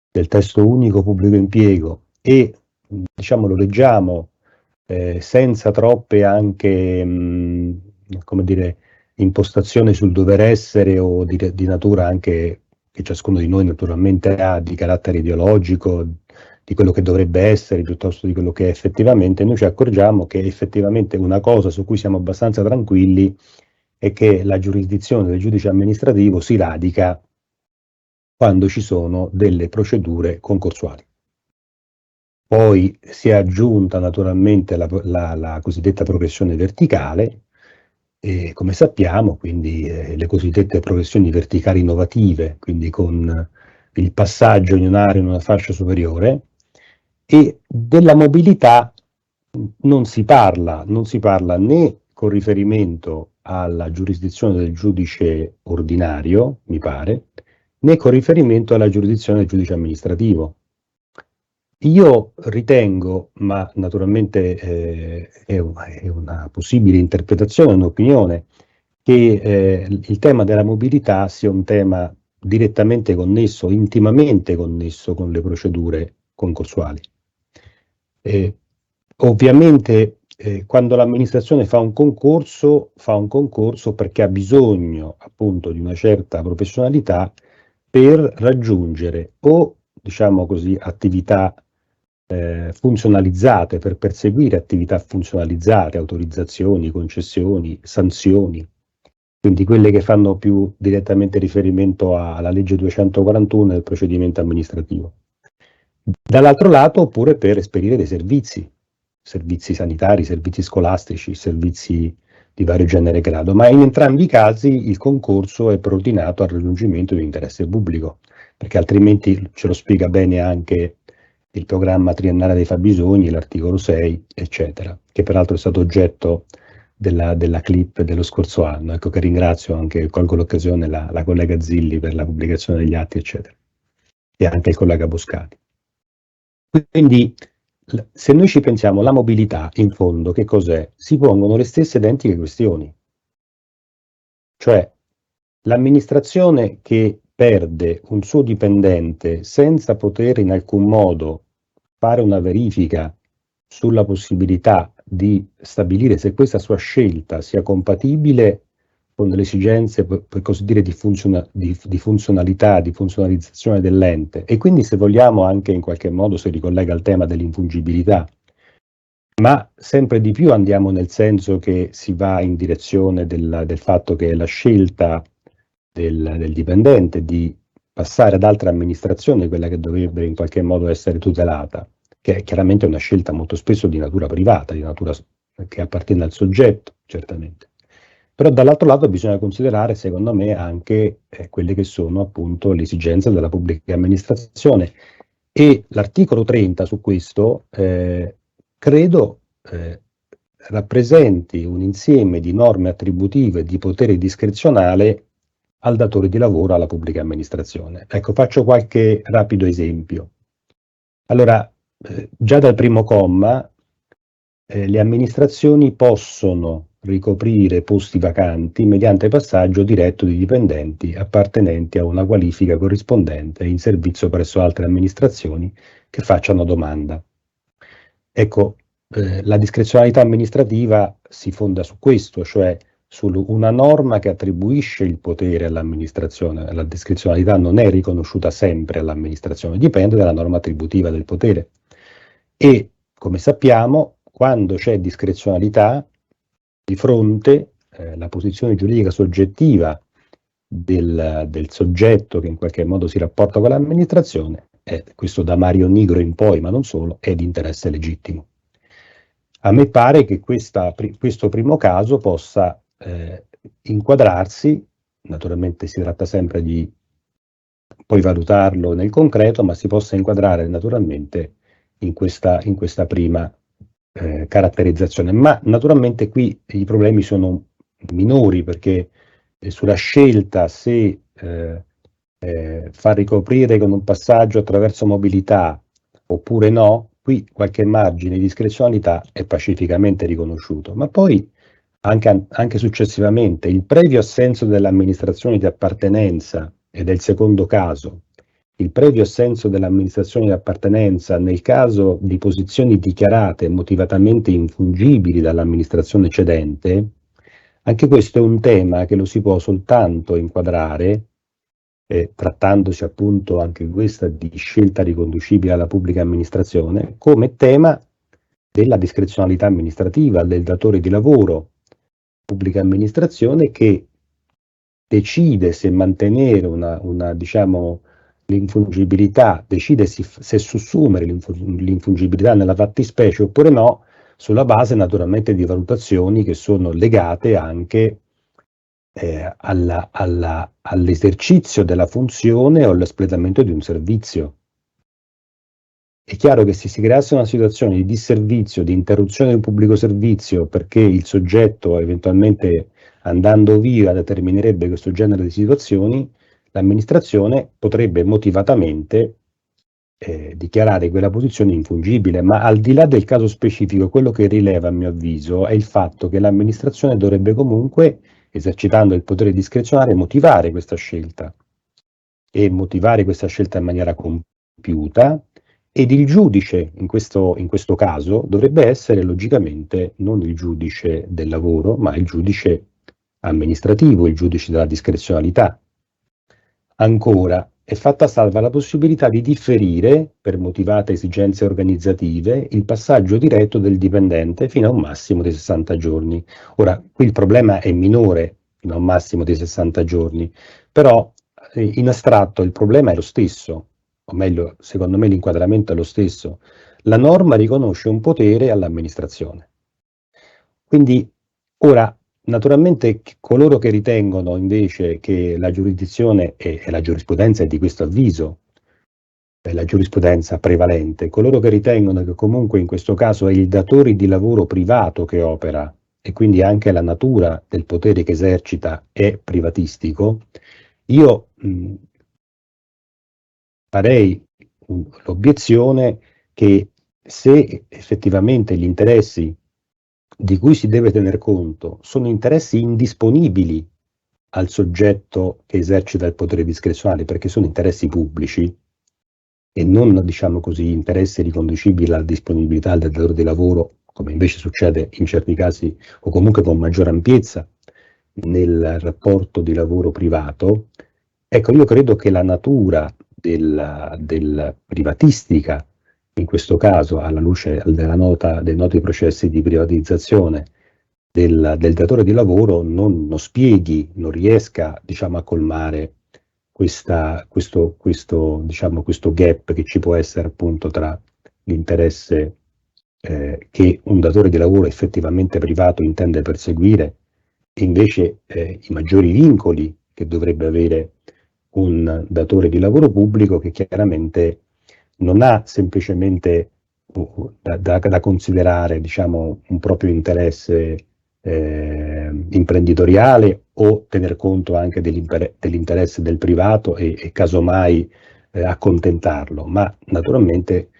del testo unico pubblico impiego, e diciamo lo leggiamo senza troppe anche come dire, impostazioni sul dover essere o di natura anche che ciascuno di noi naturalmente ha di carattere ideologico, di quello che dovrebbe essere piuttosto di quello che è effettivamente, noi ci accorgiamo che effettivamente una cosa su cui siamo abbastanza tranquilli è che la giurisdizione del giudice amministrativo si radica quando ci sono delle procedure concorsuali. Poi si è aggiunta naturalmente la cosiddetta progressione verticale, e come sappiamo, quindi le cosiddette progressioni verticali innovative, quindi con il passaggio in un'area in una fascia superiore, e della mobilità non si parla né con riferimento alla giurisdizione del giudice ordinario, mi pare, né con riferimento alla giurisdizione del giudice amministrativo. Io ritengo, ma naturalmente è una possibile interpretazione, un'opinione, che il tema della mobilità sia un tema direttamente connesso, intimamente connesso con le procedure concorsuali. Ovviamente quando l'amministrazione fa un concorso perché ha bisogno appunto di una certa professionalità per raggiungere o, diciamo così, attività funzionalizzate, per perseguire attività funzionalizzate, autorizzazioni, concessioni, sanzioni, quindi quelle che fanno più direttamente riferimento alla legge 241 del procedimento amministrativo. Dall'altro lato, oppure per esperire dei servizi sanitari, servizi scolastici, servizi di vario genere e grado, ma in entrambi i casi il concorso è preordinato al raggiungimento di un interesse pubblico, perché altrimenti ce lo spiega bene anche il programma triennale dei fabbisogni, l'articolo 6, eccetera, che peraltro è stato oggetto della clip dello scorso anno, ecco che ringrazio anche, colgo l'occasione, la collega Zilli per la pubblicazione degli atti, eccetera, e anche il collega Boscati. Quindi, se noi ci pensiamo, la mobilità, in fondo, che cos'è? Si pongono le stesse identiche questioni. Cioè, l'amministrazione che perde un suo dipendente senza poter in alcun modo fare una verifica sulla possibilità di stabilire se questa sua scelta sia compatibile con le esigenze, per così dire, di funzionalità, di funzionalizzazione dell'ente, e quindi, se vogliamo, anche in qualche modo si ricollega al tema dell'infungibilità, ma sempre di più andiamo nel senso che si va in direzione del fatto che la scelta del dipendente di passare ad altra amministrazione, quella che dovrebbe in qualche modo essere tutelata, che è chiaramente una scelta molto spesso di natura privata, di natura che appartiene al soggetto, certamente. Però dall'altro lato bisogna considerare, secondo me, anche quelle che sono appunto le esigenze della pubblica amministrazione, e l'articolo 30 su questo credo rappresenti un insieme di norme attributive di potere discrezionale al datore di lavoro, alla pubblica amministrazione. Ecco, faccio qualche rapido esempio. Allora, già dal primo comma, le amministrazioni possono ricoprire posti vacanti mediante passaggio diretto di dipendenti appartenenti a una qualifica corrispondente in servizio presso altre amministrazioni che facciano domanda. Ecco, la discrezionalità amministrativa si fonda su questo, cioè su una norma che attribuisce il potere all'amministrazione. La discrezionalità non è riconosciuta sempre all'amministrazione, dipende dalla norma attributiva del potere. E, come sappiamo, quando c'è discrezionalità, di fronte la posizione giuridica soggettiva del soggetto che in qualche modo si rapporta con l'amministrazione, questo da Mario Nigro in poi, ma non solo, è di interesse legittimo. A me pare che questo primo caso possa inquadrarsi, naturalmente si tratta sempre di poi valutarlo nel concreto, ma si possa inquadrare naturalmente in questa prima caratterizzazione. Ma naturalmente qui i problemi sono minori, perché sulla scelta se far ricoprire con un passaggio attraverso mobilità oppure no, qui qualche margine di discrezionalità è pacificamente riconosciuto, ma poi anche successivamente il previo assenso dell'amministrazione di appartenenza, ed è il secondo caso, il previo assenso dell'amministrazione di appartenenza nel caso di posizioni dichiarate motivatamente infungibili dall'amministrazione cedente, anche questo è un tema che lo si può soltanto inquadrare, trattandosi appunto anche questa di scelta riconducibile alla pubblica amministrazione, come tema della discrezionalità amministrativa del datore di lavoro, pubblica amministrazione, che decide se mantenere diciamo, l'infungibilità, decide se sussumere l'infungibilità nella fattispecie oppure no, sulla base naturalmente di valutazioni che sono legate anche all'esercizio della funzione o all'espletamento di un servizio. È chiaro che se si creasse una situazione di disservizio, di interruzione di un pubblico servizio, perché il soggetto eventualmente andando via determinerebbe questo genere di situazioni, l'amministrazione potrebbe motivatamente dichiarare quella posizione infungibile. Ma al di là del caso specifico, quello che rileva a mio avviso è il fatto che l'amministrazione dovrebbe comunque, esercitando il potere discrezionale, motivare questa scelta, e motivare questa scelta in maniera compiuta, ed il giudice in questo caso dovrebbe essere logicamente non il giudice del lavoro, ma il giudice amministrativo, il giudice della discrezionalità. Ancora, è fatta salva la possibilità di differire, per motivate esigenze organizzative, il passaggio diretto del dipendente fino a un massimo di 60 giorni. Ora, qui il problema è minore, fino a un massimo di 60 giorni, però in astratto il problema è lo stesso, o meglio, secondo me l'inquadramento è lo stesso. La norma riconosce un potere all'amministrazione. Quindi ora, naturalmente, coloro che ritengono invece che la giurisdizione e la giurisprudenza è di questo avviso, è la giurisprudenza prevalente, coloro che ritengono che comunque in questo caso è il datore di lavoro privato che opera e quindi anche la natura del potere che esercita è privatistico, io farei l'obiezione che se effettivamente gli interessi di cui si deve tener conto sono interessi indisponibili al soggetto che esercita il potere discrezionale, perché sono interessi pubblici e non, diciamo così, interessi riconducibili alla disponibilità del datore di lavoro, come invece succede in certi casi o comunque con maggior ampiezza nel rapporto di lavoro privato. Ecco, io credo che la natura del privatistica, in questo caso alla luce dei noti processi di privatizzazione del datore di lavoro, non spieghi, non riesca, diciamo, a colmare questo gap che ci può essere appunto tra l'interesse che un datore di lavoro effettivamente privato intende perseguire e invece i maggiori vincoli che dovrebbe avere un datore di lavoro pubblico, che chiaramente non ha semplicemente da considerare, diciamo, un proprio interesse imprenditoriale o tener conto anche dell'interesse del privato e casomai accontentarlo, ma naturalmente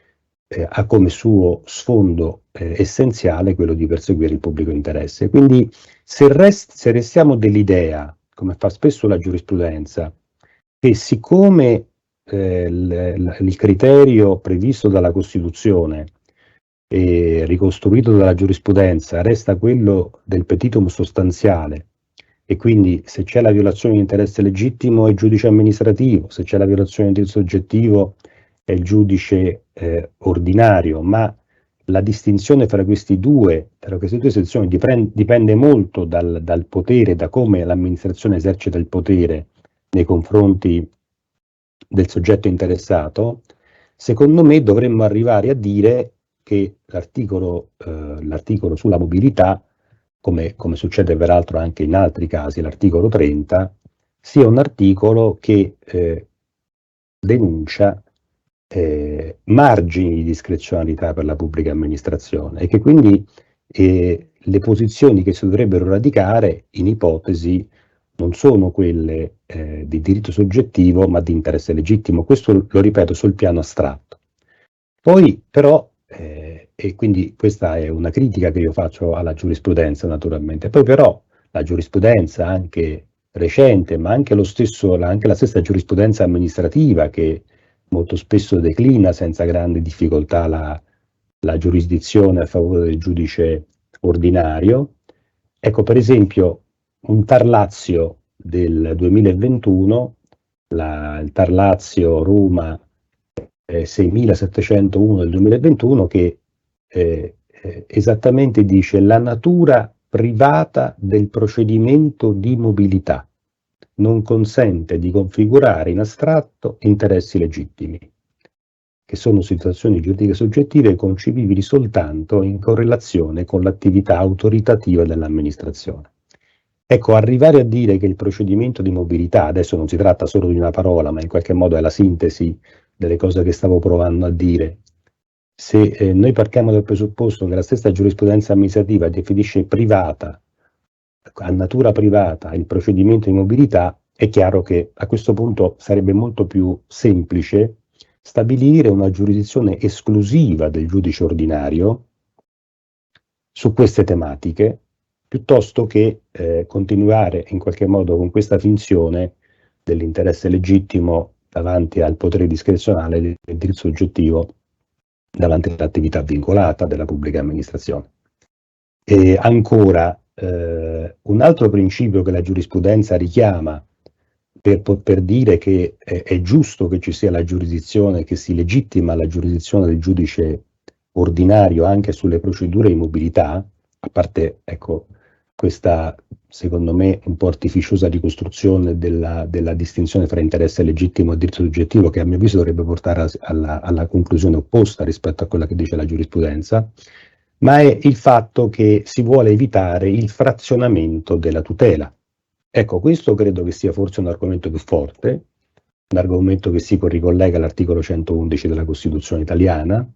ha come suo sfondo essenziale quello di perseguire il pubblico interesse. Quindi se restiamo dell'idea, come fa spesso la giurisprudenza, che siccome il criterio previsto dalla Costituzione e ricostruito dalla giurisprudenza resta quello del petitum sostanziale, e quindi se c'è la violazione di interesse legittimo è il giudice amministrativo, se c'è la violazione di diritto soggettivo è il giudice ordinario, ma la distinzione tra queste due sezioni dipende molto dal potere, da come l'amministrazione esercita il potere nei confronti del soggetto interessato. Secondo me dovremmo arrivare a dire che l'articolo sulla mobilità, come succede peraltro anche in altri casi, l'articolo 30, sia un articolo che denuncia margini di discrezionalità per la pubblica amministrazione e che quindi le posizioni che si dovrebbero radicare in ipotesi non sono quelle di diritto soggettivo ma di interesse legittimo. Questo lo ripeto sul piano astratto. Poi però, e quindi questa è una critica che io faccio alla giurisprudenza naturalmente, poi però la giurisprudenza anche recente, ma anche la stessa giurisprudenza amministrativa che molto spesso declina senza grandi difficoltà la giurisdizione a favore del giudice ordinario. Ecco, per esempio, un TAR Lazio del 2021, il TAR Lazio Roma 6701 del 2021, che esattamente dice la natura privata del procedimento di mobilità non consente di configurare in astratto interessi legittimi, che sono situazioni giuridiche soggettive concipibili soltanto in correlazione con l'attività autoritativa dell'amministrazione. Ecco, arrivare a dire che il procedimento di mobilità, adesso non si tratta solo di una parola, ma in qualche modo è la sintesi delle cose che stavo provando a dire, se noi partiamo dal presupposto che la stessa giurisprudenza amministrativa definisce privata, a natura privata, il procedimento di mobilità, è chiaro che a questo punto sarebbe molto più semplice stabilire una giurisdizione esclusiva del giudice ordinario su queste tematiche, piuttosto che continuare in qualche modo con questa finzione dell'interesse legittimo davanti al potere discrezionale del diritto soggettivo davanti all'attività vincolata della pubblica amministrazione. E ancora, un altro principio che la giurisprudenza richiama per dire che è giusto che ci sia la giurisdizione, che si legittima la giurisdizione del giudice ordinario anche sulle procedure di mobilità, a parte, ecco, questa, secondo me, un po' artificiosa ricostruzione della distinzione fra interesse legittimo e diritto soggettivo, che a mio avviso dovrebbe portare alla conclusione opposta rispetto a quella che dice la giurisprudenza, ma è il fatto che si vuole evitare il frazionamento della tutela. Ecco, questo credo che sia forse un argomento più forte, un argomento che si ricollega all'articolo 111 della Costituzione italiana,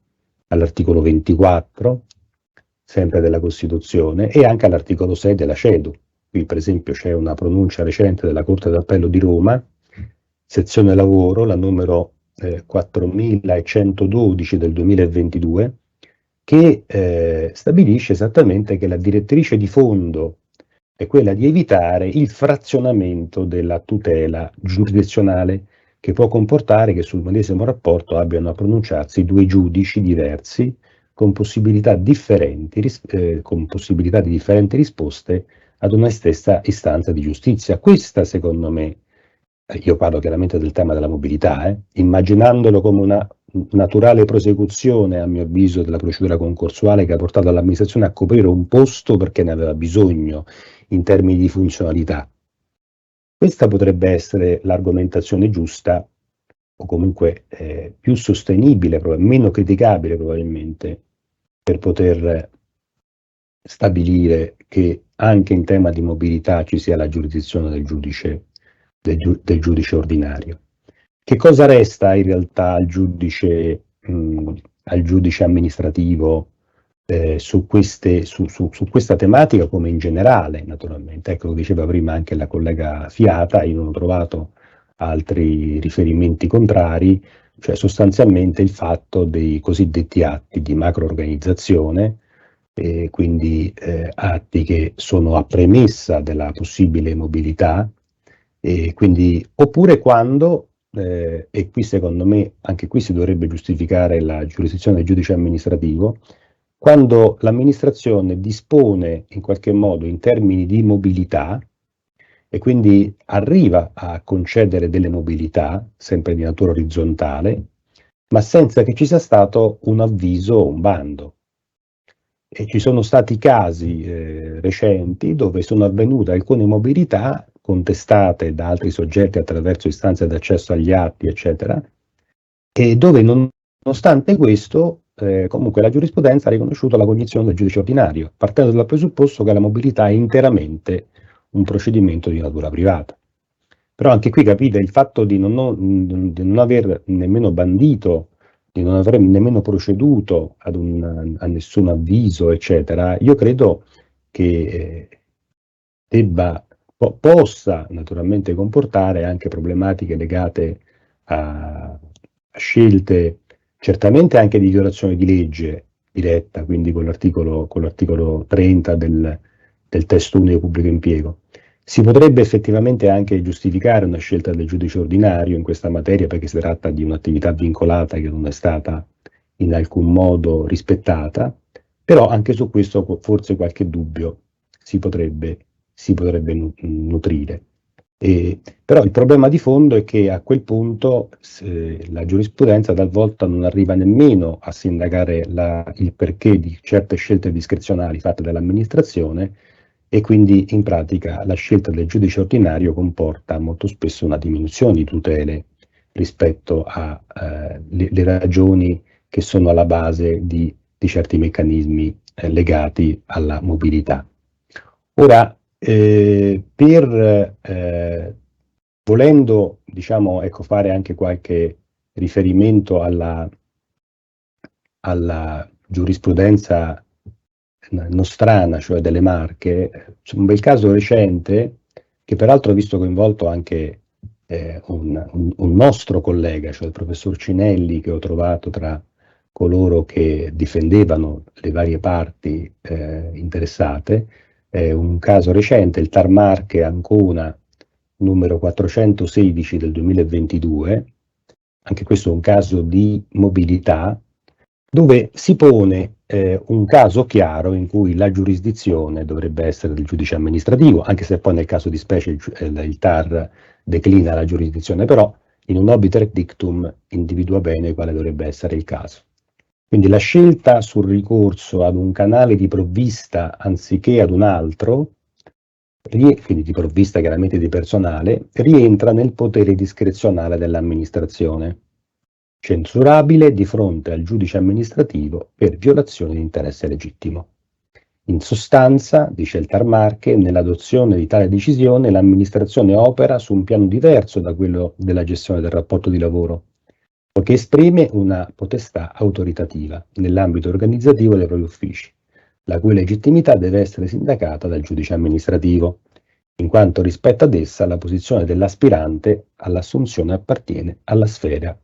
all'articolo 24, sempre della Costituzione, e anche all'articolo 6 della CEDU. Qui per esempio c'è una pronuncia recente della Corte d'Appello di Roma, sezione lavoro, la numero 4112 del 2022, che stabilisce esattamente che la direttrice di fondo è quella di evitare il frazionamento della tutela giurisdizionale, che può comportare che sul medesimo rapporto abbiano a pronunciarsi due giudici diversi con possibilità di differenti risposte ad una stessa istanza di giustizia. Questa, secondo me, io parlo chiaramente del tema della mobilità, immaginandolo come una naturale prosecuzione, a mio avviso, della procedura concorsuale che ha portato l'amministrazione a coprire un posto perché ne aveva bisogno in termini di funzionalità. Questa potrebbe essere l'argomentazione giusta, o comunque più sostenibile, meno criticabile probabilmente, per poter stabilire che anche in tema di mobilità ci sia la giurisdizione del giudice ordinario. Che cosa resta in realtà al giudice amministrativo su questa tematica, come in generale, naturalmente? Ecco, lo diceva prima anche la collega Fiata, io non ho trovato altri riferimenti contrari, cioè sostanzialmente il fatto dei cosiddetti atti di macroorganizzazione, quindi atti che sono a premessa della possibile mobilità, quindi, oppure quando, e qui secondo me anche qui si dovrebbe giustificare la giurisdizione del giudice amministrativo, quando l'amministrazione dispone in qualche modo in termini di mobilità e quindi arriva a concedere delle mobilità, sempre di natura orizzontale, ma senza che ci sia stato un avviso o un bando. E ci sono stati casi recenti dove sono avvenute alcune mobilità contestate da altri soggetti attraverso istanze d'accesso agli atti, eccetera, e dove nonostante questo comunque la giurisprudenza ha riconosciuto la cognizione del giudice ordinario, partendo dal presupposto che la mobilità è interamente un procedimento di natura privata. Però anche qui, capite, il fatto di non aver nemmeno bandito, di non aver nemmeno proceduto a nessun avviso, eccetera, io credo che possa naturalmente comportare anche problematiche legate a scelte certamente anche di violazione di legge diretta, quindi con l'articolo 30 del testo unico pubblico impiego. Si potrebbe effettivamente anche giustificare una scelta del giudice ordinario in questa materia, perché si tratta di un'attività vincolata che non è stata in alcun modo rispettata, però anche su questo forse qualche dubbio si potrebbe nutrire. Però il problema di fondo è che a quel punto la giurisprudenza talvolta non arriva nemmeno a sindacare il perché di certe scelte discrezionali fatte dall'amministrazione, e quindi in pratica la scelta del giudice ordinario comporta molto spesso una diminuzione di tutele rispetto alle ragioni che sono alla base di certi meccanismi legati alla mobilità. Ora, volendo, diciamo, fare anche qualche riferimento alla giurisprudenza nostrana, cioè delle Marche, c'è un bel caso recente che peraltro ha visto coinvolto anche un nostro collega, cioè il professor Cinelli, che ho trovato tra coloro che difendevano le varie parti interessate. Un caso recente, il TAR Marche Ancona numero 416 del 2022, anche questo è un caso di mobilità, dove si pone un caso chiaro in cui la giurisdizione dovrebbe essere del giudice amministrativo, anche se poi nel caso di specie il TAR declina la giurisdizione, però in un obiter dictum individua bene quale dovrebbe essere il caso. Quindi la scelta sul ricorso ad un canale di provvista anziché ad un altro quindi di provvista chiaramente di personale, rientra nel potere discrezionale dell'amministrazione, censurabile di fronte al giudice amministrativo per violazione di interesse legittimo. In sostanza, dice il TAR Marche, nell'adozione di tale decisione l'amministrazione opera su un piano diverso da quello della gestione del rapporto di lavoro, poiché esprime una potestà autoritativa nell'ambito organizzativo dei propri uffici, la cui legittimità deve essere sindacata dal giudice amministrativo, in quanto rispetto ad essa la posizione dell'aspirante all'assunzione appartiene alla sfera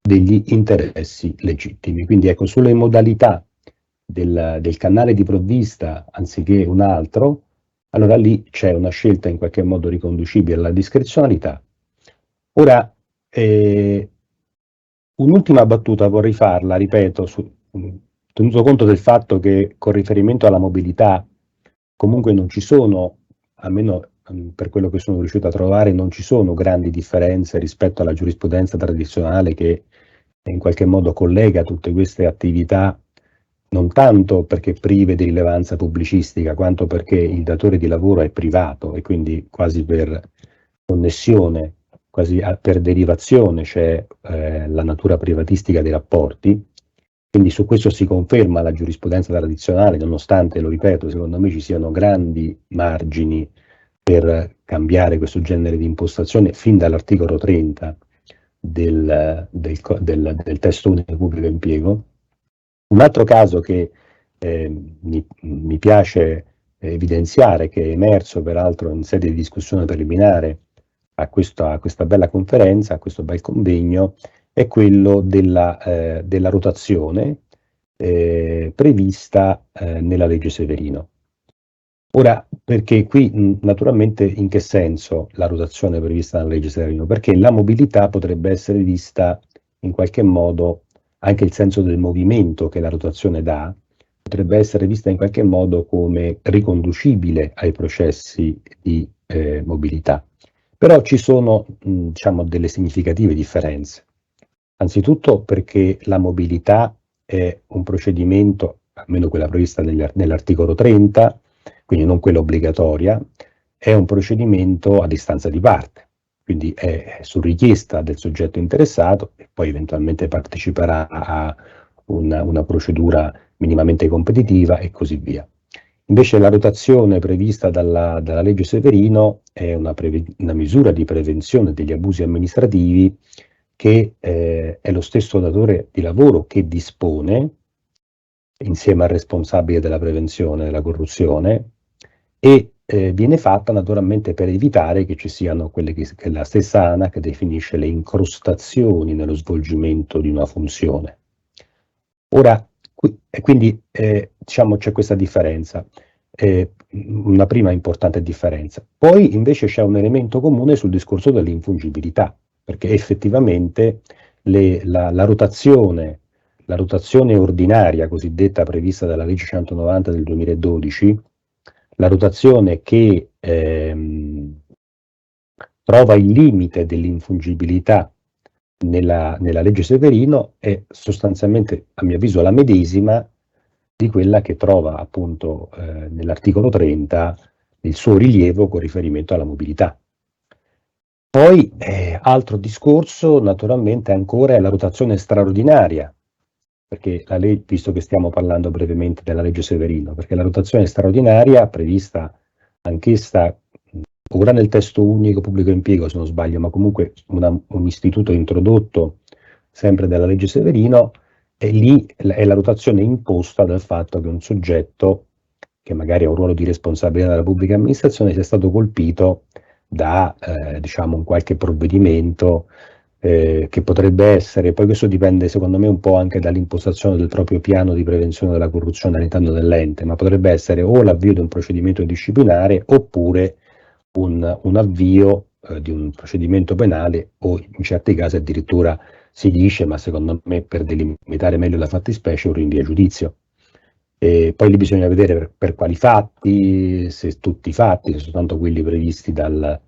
degli interessi legittimi. Quindi ecco, sulle modalità del canale di provvista anziché un altro, allora lì c'è una scelta in qualche modo riconducibile alla discrezionalità. Ora, un'ultima battuta vorrei farla, ripeto, tenuto conto del fatto che con riferimento alla mobilità comunque non ci sono, almeno per quello che sono riuscito a trovare, non ci sono grandi differenze rispetto alla giurisprudenza tradizionale che in qualche modo collega tutte queste attività, non tanto perché prive di rilevanza pubblicistica, quanto perché il datore di lavoro è privato e quindi quasi per connessione, quasi per derivazione c'è la natura privatistica dei rapporti. Quindi su questo si conferma la giurisprudenza tradizionale, nonostante, lo ripeto, secondo me ci siano grandi margini per cambiare questo genere di impostazione fin dall'articolo 30 del testo unico pubblico impiego. Un altro caso che mi piace evidenziare, che è emerso peraltro in sede di discussione preliminare a questa bella conferenza, a questo bel convegno, è quello della rotazione prevista nella legge Severino. Ora, perché qui naturalmente in che senso la rotazione prevista nella legge Severino? Perché la mobilità potrebbe essere vista in qualche modo, anche il senso del movimento che la rotazione dà, potrebbe essere vista in qualche modo come riconducibile ai processi di mobilità. Però ci sono diciamo delle significative differenze. Anzitutto perché la mobilità è un procedimento, almeno quella prevista nell'articolo 30, quindi non quella obbligatoria, è un procedimento a distanza di parte, quindi è su richiesta del soggetto interessato e poi eventualmente parteciperà a una procedura minimamente competitiva e così via. Invece la rotazione prevista dalla legge Severino è una misura di prevenzione degli abusi amministrativi che è lo stesso datore di lavoro che dispone, insieme al responsabile della prevenzione della corruzione, e viene fatta naturalmente per evitare che ci siano quelle che è la stessa ANAC definisce le incrostazioni nello svolgimento di una funzione. Ora, quindi diciamo c'è questa differenza, una prima importante differenza. Poi invece c'è un elemento comune sul discorso dell'infungibilità, perché effettivamente la rotazione ordinaria cosiddetta prevista dalla legge 190 del 2012, la rotazione che trova il limite dell'infungibilità nella legge Severino è sostanzialmente, a mio avviso, la medesima di quella che trova appunto nell'articolo 30 il suo rilievo con riferimento alla mobilità. Poi altro discorso naturalmente ancora è la rotazione straordinaria, perché visto che stiamo parlando brevemente della legge Severino, perché la rotazione straordinaria prevista anch'essa ora nel testo unico pubblico impiego, se non sbaglio, ma comunque un istituto introdotto sempre dalla legge Severino, e lì è la rotazione imposta dal fatto che un soggetto che magari ha un ruolo di responsabilità della pubblica amministrazione sia stato colpito da diciamo un qualche provvedimento che potrebbe essere, poi questo dipende secondo me un po' anche dall'impostazione del proprio piano di prevenzione della corruzione all'interno dell'ente, ma potrebbe essere o l'avvio di un procedimento disciplinare oppure un avvio di un procedimento penale o in certi casi addirittura si dice, ma secondo me per delimitare meglio la fattispecie, un rinvio a giudizio. E poi lì bisogna vedere per quali fatti, se tutti i fatti, se soltanto quelli previsti dal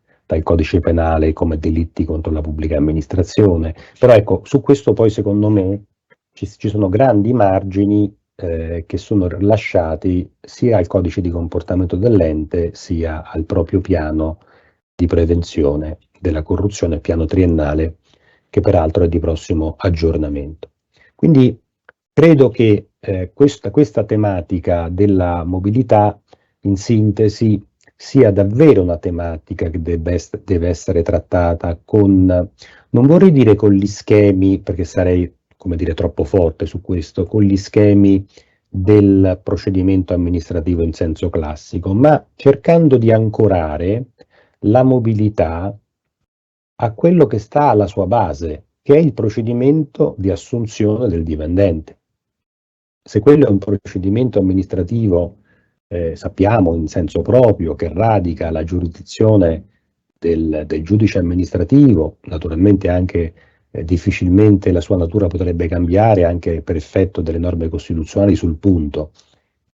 codice penale come delitti contro la pubblica amministrazione. Però ecco, su questo poi secondo me ci sono grandi margini che sono rilasciati sia al codice di comportamento dell'ente sia al proprio piano di prevenzione della corruzione, piano triennale, che peraltro è di prossimo aggiornamento. Quindi credo che questa tematica della mobilità, in sintesi, sia davvero una tematica che deve essere trattata con, non vorrei dire con gli schemi, perché sarei, come dire, troppo forte su questo, con gli schemi del procedimento amministrativo in senso classico, ma cercando di ancorare la mobilità a quello che sta alla sua base, che è il procedimento di assunzione del dipendente. Se quello è un procedimento amministrativo, sappiamo in senso proprio che radica la giurisdizione del giudice amministrativo, naturalmente anche difficilmente la sua natura potrebbe cambiare anche per effetto delle norme costituzionali sul punto.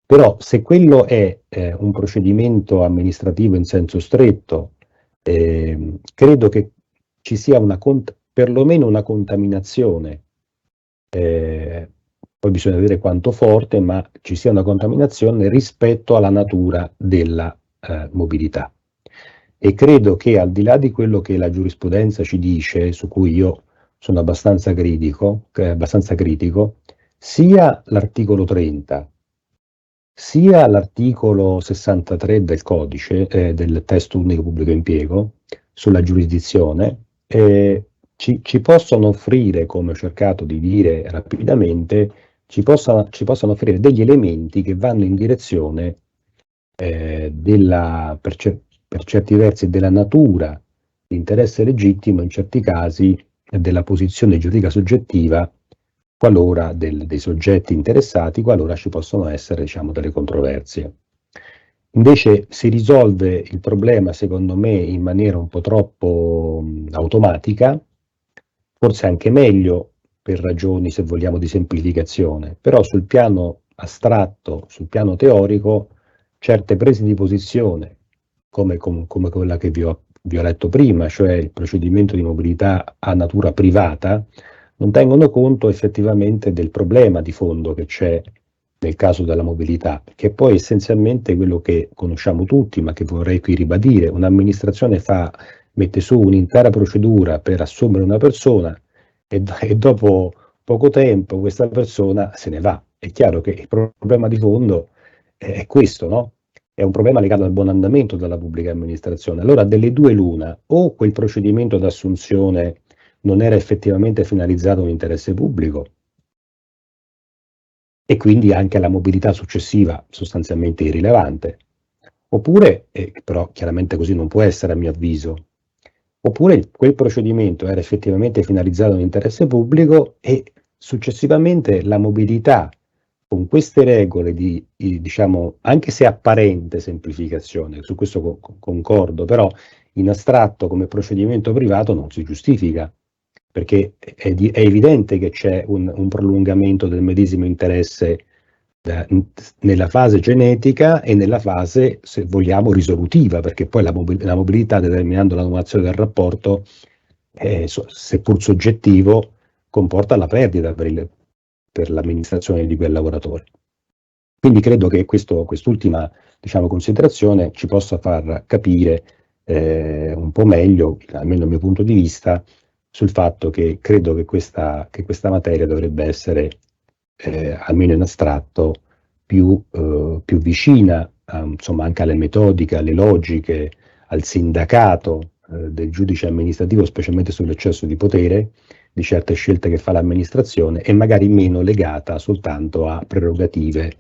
Però se quello è un procedimento amministrativo in senso stretto, credo che ci sia perlomeno una contaminazione, poi bisogna vedere quanto forte, ma ci sia una contaminazione rispetto alla natura della mobilità. E credo che al di là di quello che la giurisprudenza ci dice, su cui io sono abbastanza critico, sia l'articolo 30, sia l'articolo 63 del codice, del testo unico pubblico impiego, sulla giurisdizione, ci possono offrire, come ho cercato di dire rapidamente, ci possono offrire degli elementi che vanno in direzione per certi versi della natura di interesse legittimo, in certi casi della posizione giuridica soggettiva qualora dei soggetti interessati, qualora ci possono essere, diciamo, delle controversie. Invece si risolve il problema, secondo me, in maniera un po' troppo automatica, forse anche meglio per ragioni, se vogliamo, di semplificazione, però sul piano astratto, sul piano teorico, certe prese di posizione, come quella che vi ho letto prima, cioè il procedimento di mobilità a natura privata, non tengono conto effettivamente del problema di fondo che c'è nel caso della mobilità, che è poi essenzialmente quello che conosciamo tutti, ma che vorrei qui ribadire. Un'amministrazione mette su un'intera procedura per assumere una persona e dopo poco tempo questa persona se ne va. È chiaro che il problema di fondo è questo, no? È un problema legato al buon andamento della pubblica amministrazione. Allora, delle due l'una, o quel procedimento d'assunzione non era effettivamente finalizzato a un interesse pubblico e quindi anche la mobilità successiva sostanzialmente irrilevante, oppure, però chiaramente così non può essere a mio avviso, oppure quel procedimento era effettivamente finalizzato a un interesse pubblico e successivamente la mobilità con queste regole diciamo, anche se apparente semplificazione, su questo concordo, però in astratto come procedimento privato non si giustifica, perché è evidente che c'è un prolungamento del medesimo interesse nella fase genetica e nella fase, se vogliamo, risolutiva, perché poi la mobilità, determinando l'annullazione del rapporto, seppur soggettivo, comporta la perdita per l'amministrazione di quel lavoratore. Quindi credo che quest'ultima, diciamo, considerazione ci possa far capire un po' meglio, almeno dal mio punto di vista, sul fatto che credo che questa materia dovrebbe essere, almeno in astratto, più vicina insomma, anche alle metodiche, alle logiche, al sindacato del giudice amministrativo, specialmente sull'eccesso di potere, di certe scelte che fa l'amministrazione, e magari meno legata soltanto a prerogative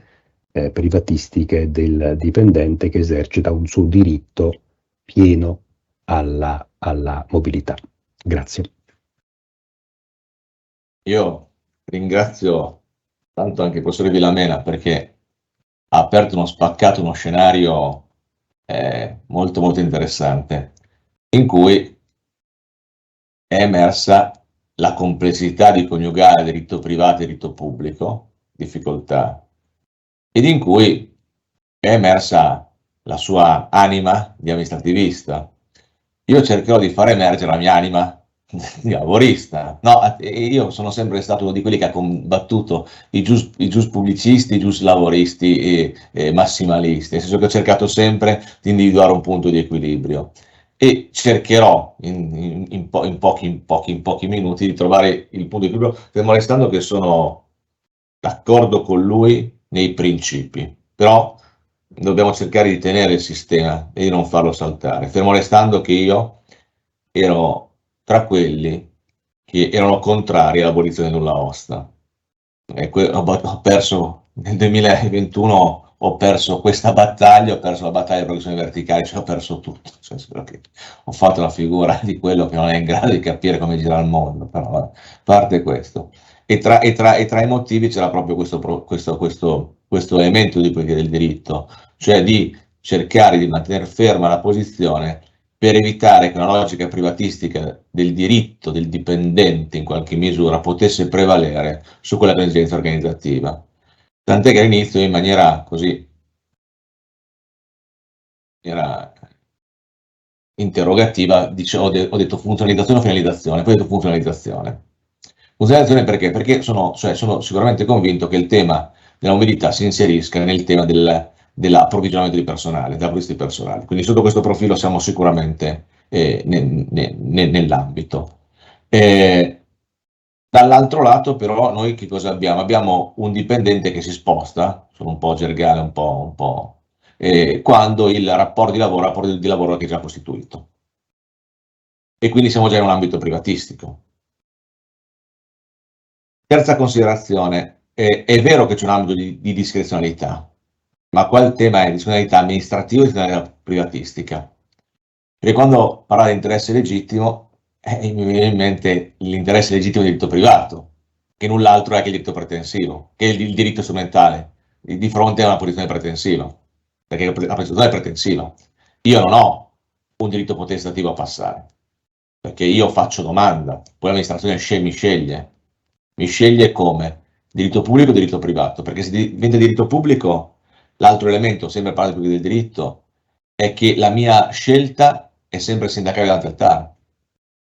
privatistiche del dipendente che esercita un suo diritto pieno alla mobilità. Grazie. Io ringrazio tanto anche il professore Villamena perché ha aperto uno scenario molto molto interessante, in cui è emersa la complessità di coniugare diritto privato e diritto pubblico, difficoltà, ed in cui è emersa la sua anima di amministrativista. Io cercherò di far emergere la mia anima di lavorista. No, io sono sempre stato uno di quelli che ha combattuto i gius pubblicisti, i gius lavoristi e massimalisti, nel senso che ho cercato sempre di individuare un punto di equilibrio e cercherò in pochi minuti di trovare il punto di equilibrio, fermo restando che sono d'accordo con lui nei principi, però dobbiamo cercare di tenere il sistema e di non farlo saltare, fermo restando che io ero tra quelli che erano contrari all'abolizione del nulla osta. Ho perso nel 2021, ho perso questa battaglia, ho perso la battaglia della progressione verticale, cioè ho perso tutto. Cioè, spero che ho fatto la figura di quello che non è in grado di capire come gira il mondo, però a parte questo. E tra i motivi c'era proprio questo elemento del diritto, cioè di cercare di mantenere ferma la posizione per evitare che una logica privatistica del diritto del dipendente in qualche misura potesse prevalere su quella presenza organizzativa. Tant'è che all'inizio in maniera così era interrogativa, ho detto funzionalizzazione o finalizzazione, poi ho detto funzionalizzazione. Funzionalizzazione perché? Perché sono sicuramente convinto che il tema della mobilità si inserisca nel tema dell'approvvigionamento di personale, della politica di personale. Quindi sotto questo profilo siamo sicuramente nell'ambito. Dall'altro lato però noi che cosa abbiamo? Abbiamo un dipendente che si sposta, sono un po' gergale, un po', quando il rapporto di lavoro che è già costituito. E quindi siamo già in un ambito privatistico. Terza considerazione, è vero che c'è un ambito di discrezionalità, ma qua il tema è discrezionalità amministrativa e discrezionalità privatistica. Perché quando parla di interesse legittimo, mi viene in mente l'interesse legittimo del diritto privato, che null'altro è che il diritto pretensivo, che è il diritto strumentale, di fronte a una posizione pretensiva, perché la posizione è pretensiva. Io non ho un diritto potestativo a passare, perché io faccio domanda, poi l'amministrazione mi sceglie come diritto pubblico o diritto privato, perché se diventa diritto pubblico, l'altro elemento, sempre parlando del diritto, è che la mia scelta è sempre sindacale davanti al TAR.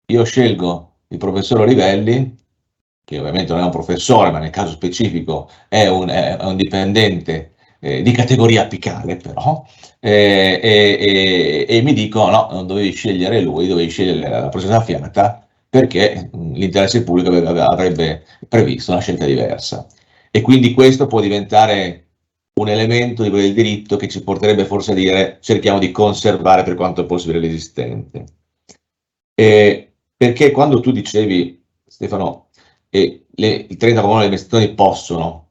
Io scelgo il professor Olivelli, che ovviamente non è un professore, ma nel caso specifico è un dipendente di categoria apicale, però, e mi dico no, non dovevi scegliere lui, dovevi scegliere la professoressa Fiata, perché l'interesse pubblico avrebbe previsto una scelta diversa. E quindi questo può diventare un elemento di quel diritto che ci porterebbe forse a dire cerchiamo di conservare per quanto è possibile l'esistente. Perché quando tu dicevi, Stefano, il 30 comune delle amministrazioni possono,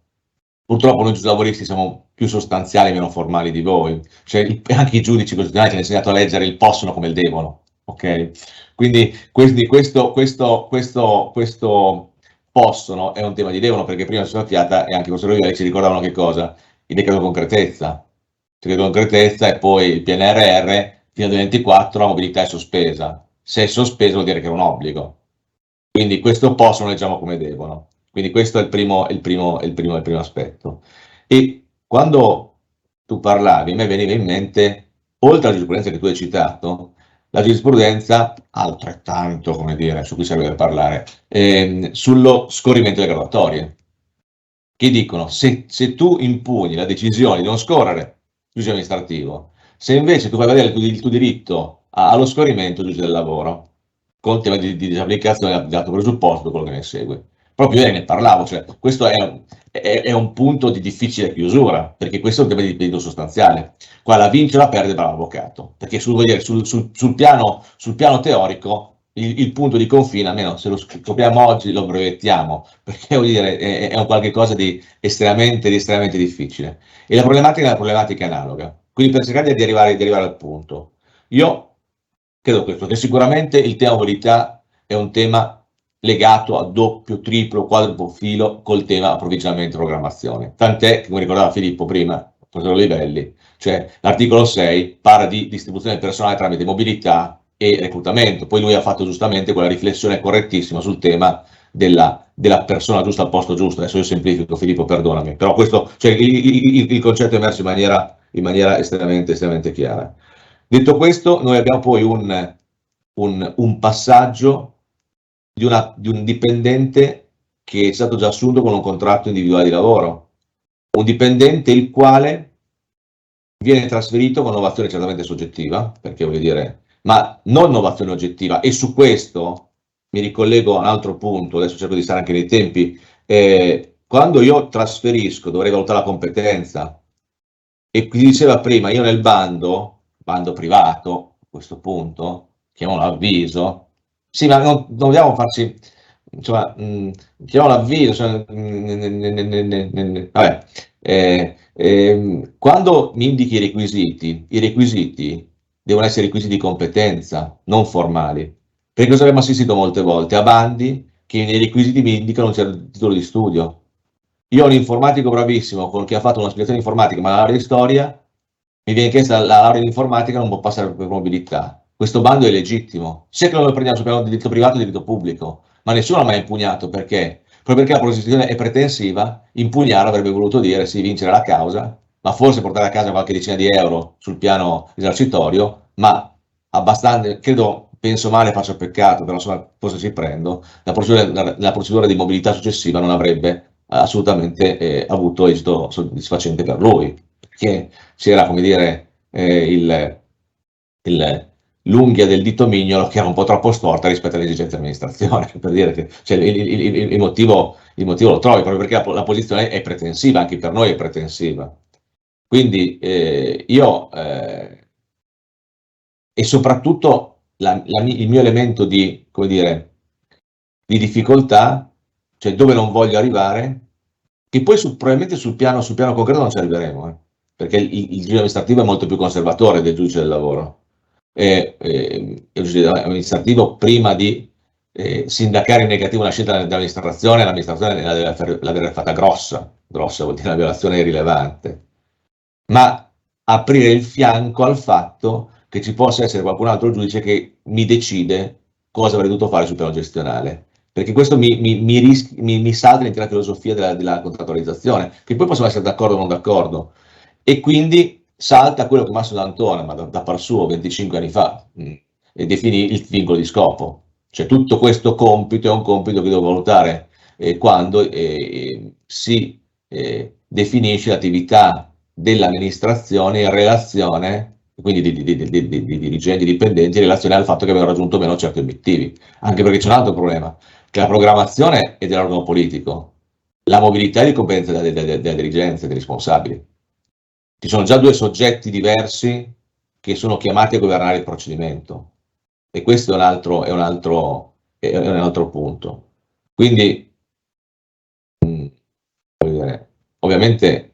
purtroppo noi giuslavoristi siamo più sostanziali e meno formali di voi, cioè anche i giudici costituzionali ci hanno insegnato a leggere il possono come il devono, ok? Quindi questo possono è un tema di devono, perché prima sulla Fiata e anche i professori Olivelli ci ricordavano che cosa? Il decreto concretezza. Il decreto concretezza e poi il PNRR fino al 2024 la mobilità è sospesa. Se è sospeso vuol dire che è un obbligo. Quindi questo possono leggiamo come devono. Quindi questo è il primo aspetto. E quando tu parlavi, a me veniva in mente, oltre alla giurisprudenza che tu hai citato, la giurisprudenza altrettanto, come dire, su cui serve parlare, sullo scorrimento delle graduatorie, che dicono se tu impugni la decisione di non scorrere, giudice amministrativo, se invece tu fai vedere il tuo diritto allo scorrimento, giudice del lavoro, con il tema di disapplicazione del dato presupposto, quello che ne segue. Proprio ieri ne parlavo, cioè questo è un punto di difficile chiusura, perché questo è un tema di diritto sostanziale. Qua la vince o la perde bravo avvocato, perché sul piano teorico il punto di confine, almeno se lo scopriamo oggi, lo brevettiamo, perché vuol dire è un qualche cosa di estremamente difficile. E la problematica è una problematica analoga. Quindi per cercare di arrivare al punto, io credo questo, che sicuramente il tema mobilità è un tema legato a doppio, triplo, quadruplo filo col tema approvvigionamento e programmazione. Tant'è che, come ricordava Filippo prima, professor Olivelli, cioè l'articolo 6 parla di distribuzione del personale tramite mobilità e reclutamento. Poi lui ha fatto giustamente quella riflessione correttissima sul tema della persona giusta al posto giusto. Adesso io semplifico, Filippo, perdonami, però questo, cioè, il concetto è emerso in maniera estremamente chiara. Detto questo, noi abbiamo poi un passaggio di un dipendente che è stato già assunto con un contratto individuale di lavoro, un dipendente il quale viene trasferito con innovazione certamente soggettiva, perché voglio dire, ma non innovazione oggettiva, e su questo mi ricollego a un altro punto, adesso cerco di stare anche nei tempi, quando io trasferisco dovrei valutare la competenza, e qui diceva prima, io nel bando privato, a questo punto, chiamiamolo avviso, sì, ma non dobbiamo farci, insomma, chiamiamolo avviso, cioè, vabbè, quando mi indichi i requisiti devono essere requisiti di competenza, non formali, perché cosa abbiamo assistito molte volte? A bandi che nei requisiti mi indicano un certo titolo di studio. Io ho un informatico bravissimo che ha fatto una spiegazione informatica, ma la laurea di storia, mi viene chiesta la laurea in informatica, non può passare per mobilità. Questo bando è legittimo, sia che lo prendiamo sul piano di diritto privato e diritto pubblico, ma nessuno l'ha mai impugnato, perché? Proprio perché la posizione è pretensiva, impugnare avrebbe voluto dire sì, vincere la causa, ma forse portare a casa qualche decina di euro sul piano risarcitorio, ma abbastanza, penso male, faccio peccato, però insomma forse ci prendo, la procedura di mobilità successiva non avrebbe assolutamente avuto esito soddisfacente per lui, perché c'era, come dire, l'unghia del dito mignolo che era un po' troppo storta rispetto alle esigenze dell'amministrazione, per dire che cioè, il motivo lo trovi, proprio perché la posizione è pretensiva, anche per noi è pretensiva. Quindi io, e soprattutto il mio elemento di, come dire, di difficoltà, cioè dove non voglio arrivare, che poi probabilmente sul piano concreto non ci arriveremo, perché il giudice amministrativo è molto più conservatore del giudice del lavoro. Il giudice amministrativo, prima di sindacare in negativo una scelta dell'amministrazione, l'amministrazione l'avrebbe fatta grossa vuol dire una violazione rilevante, ma aprire il fianco al fatto che ci possa essere qualcun altro giudice che mi decide cosa avrei dovuto fare sul piano gestionale, perché questo mi salta l'intera filosofia della contrattualizzazione, che poi possiamo essere d'accordo o non d'accordo, e quindi salta quello che Massimo D'Antona, ma da par suo 25 anni fa, e definì il vincolo di scopo. Cioè tutto questo compito è un compito che devo valutare quando si definisce l'attività dell'amministrazione in relazione, quindi di dirigenti, dipendenti, in relazione al fatto che abbiamo raggiunto meno certi obiettivi. Anche perché c'è un altro problema, che la programmazione è dell'organo politico, la mobilità è di competenza della dirigenza, dei responsabili. Ci sono già due soggetti diversi che sono chiamati a governare il procedimento, e questo è un altro punto. Quindi, ovviamente,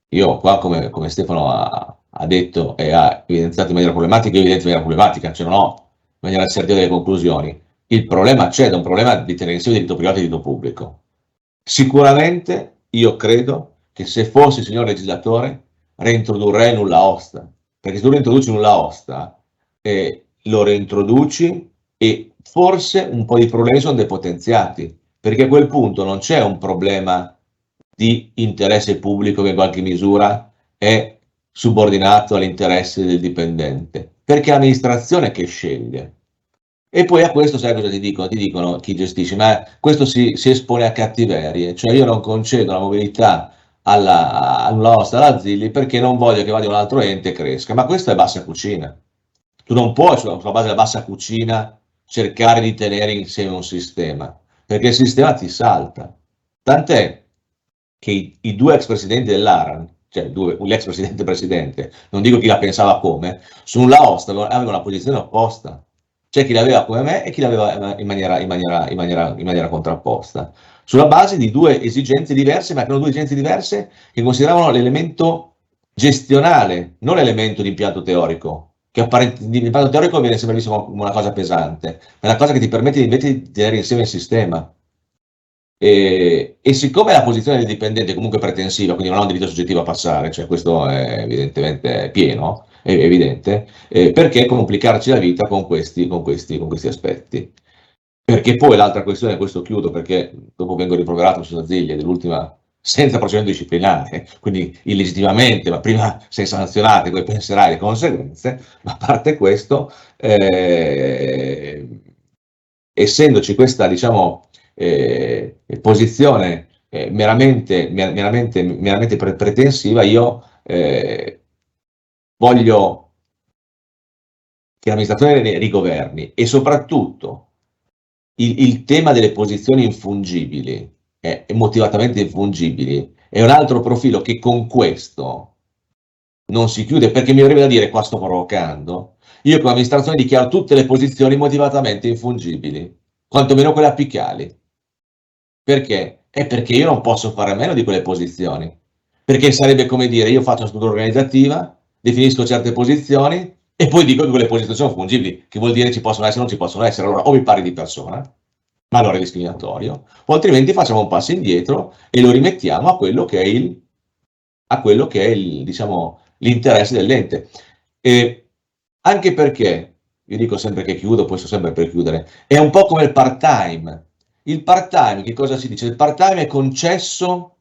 io qua, come Stefano ha detto e ha evidenziato in maniera problematica, io evidenzio in maniera problematica, cioè non ho in maniera assertiva delle conclusioni. Il problema c'è, è un problema di tenere insieme diritto privato e diritto pubblico. Sicuramente io credo che se fossi il signor legislatore reintrodurrei nulla osta, perché se tu reintroduci nulla osta, lo reintroduci e forse un po' di problemi sono depotenziati, perché a quel punto non c'è un problema di interesse pubblico che in qualche misura è subordinato all'interesse del dipendente, perché è l'amministrazione che sceglie. E poi a questo sai cosa ti dicono? Ti dicono chi gestisce, ma questo si espone a cattiverie, cioè io non concedo la mobilità alla osta, alla Zilli, perché non voglio che vada un altro ente e cresca, ma questo è bassa cucina. Tu non puoi sulla base della bassa cucina cercare di tenere insieme un sistema, perché il sistema ti salta. Tant'è che i due ex presidenti dell'ARAN, cioè l'ex presidente, non dico chi la pensava come, su nulla osta avevano una posizione opposta. C'è chi l'aveva come me e chi l'aveva in maniera contrapposta, sulla base di due esigenze diverse, ma che erano due esigenze diverse che consideravano l'elemento gestionale, non l'elemento di impianto teorico, che l'impianto teorico viene sempre visto come una cosa pesante, ma è una cosa che ti permette invece di tenere insieme il sistema. E siccome la posizione del dipendente è comunque pretensiva, quindi non ha un diritto soggettivo a passare, cioè questo è evidentemente pieno, è evidente, perché complicarci la vita con questi aspetti? Perché poi l'altra questione, questo chiudo perché dopo vengo rimproverato sulla Ziglia dell'ultima, senza procedimento disciplinare, quindi illegittimamente, ma prima sei sanzionato e poi penserai alle conseguenze, ma a parte questo, essendoci questa, diciamo, posizione meramente pretensiva, io voglio che l'amministrazione ne rigoverni, e soprattutto il tema delle posizioni infungibili, motivatamente infungibili, è un altro profilo che con questo non si chiude, perché mi verrebbe da dire: qua sto provocando. Io come amministrazione dichiaro tutte le posizioni motivatamente infungibili, quantomeno quelle apicali. Perché? È perché io non posso fare a meno di quelle posizioni. Perché sarebbe come dire: io faccio una struttura organizzativa, definisco certe posizioni e poi dico che quelle posizioni sono fungibili, che vuol dire ci possono essere o non ci possono essere. Allora o mi parli di persona, ma allora è discriminatorio, o altrimenti facciamo un passo indietro e lo rimettiamo a quello che è diciamo, l'interesse dell'ente. Anche perché, io dico sempre che chiudo, poi sto sempre per chiudere, è un po' come il part-time. Il part-time, che cosa si dice? Il part-time è concesso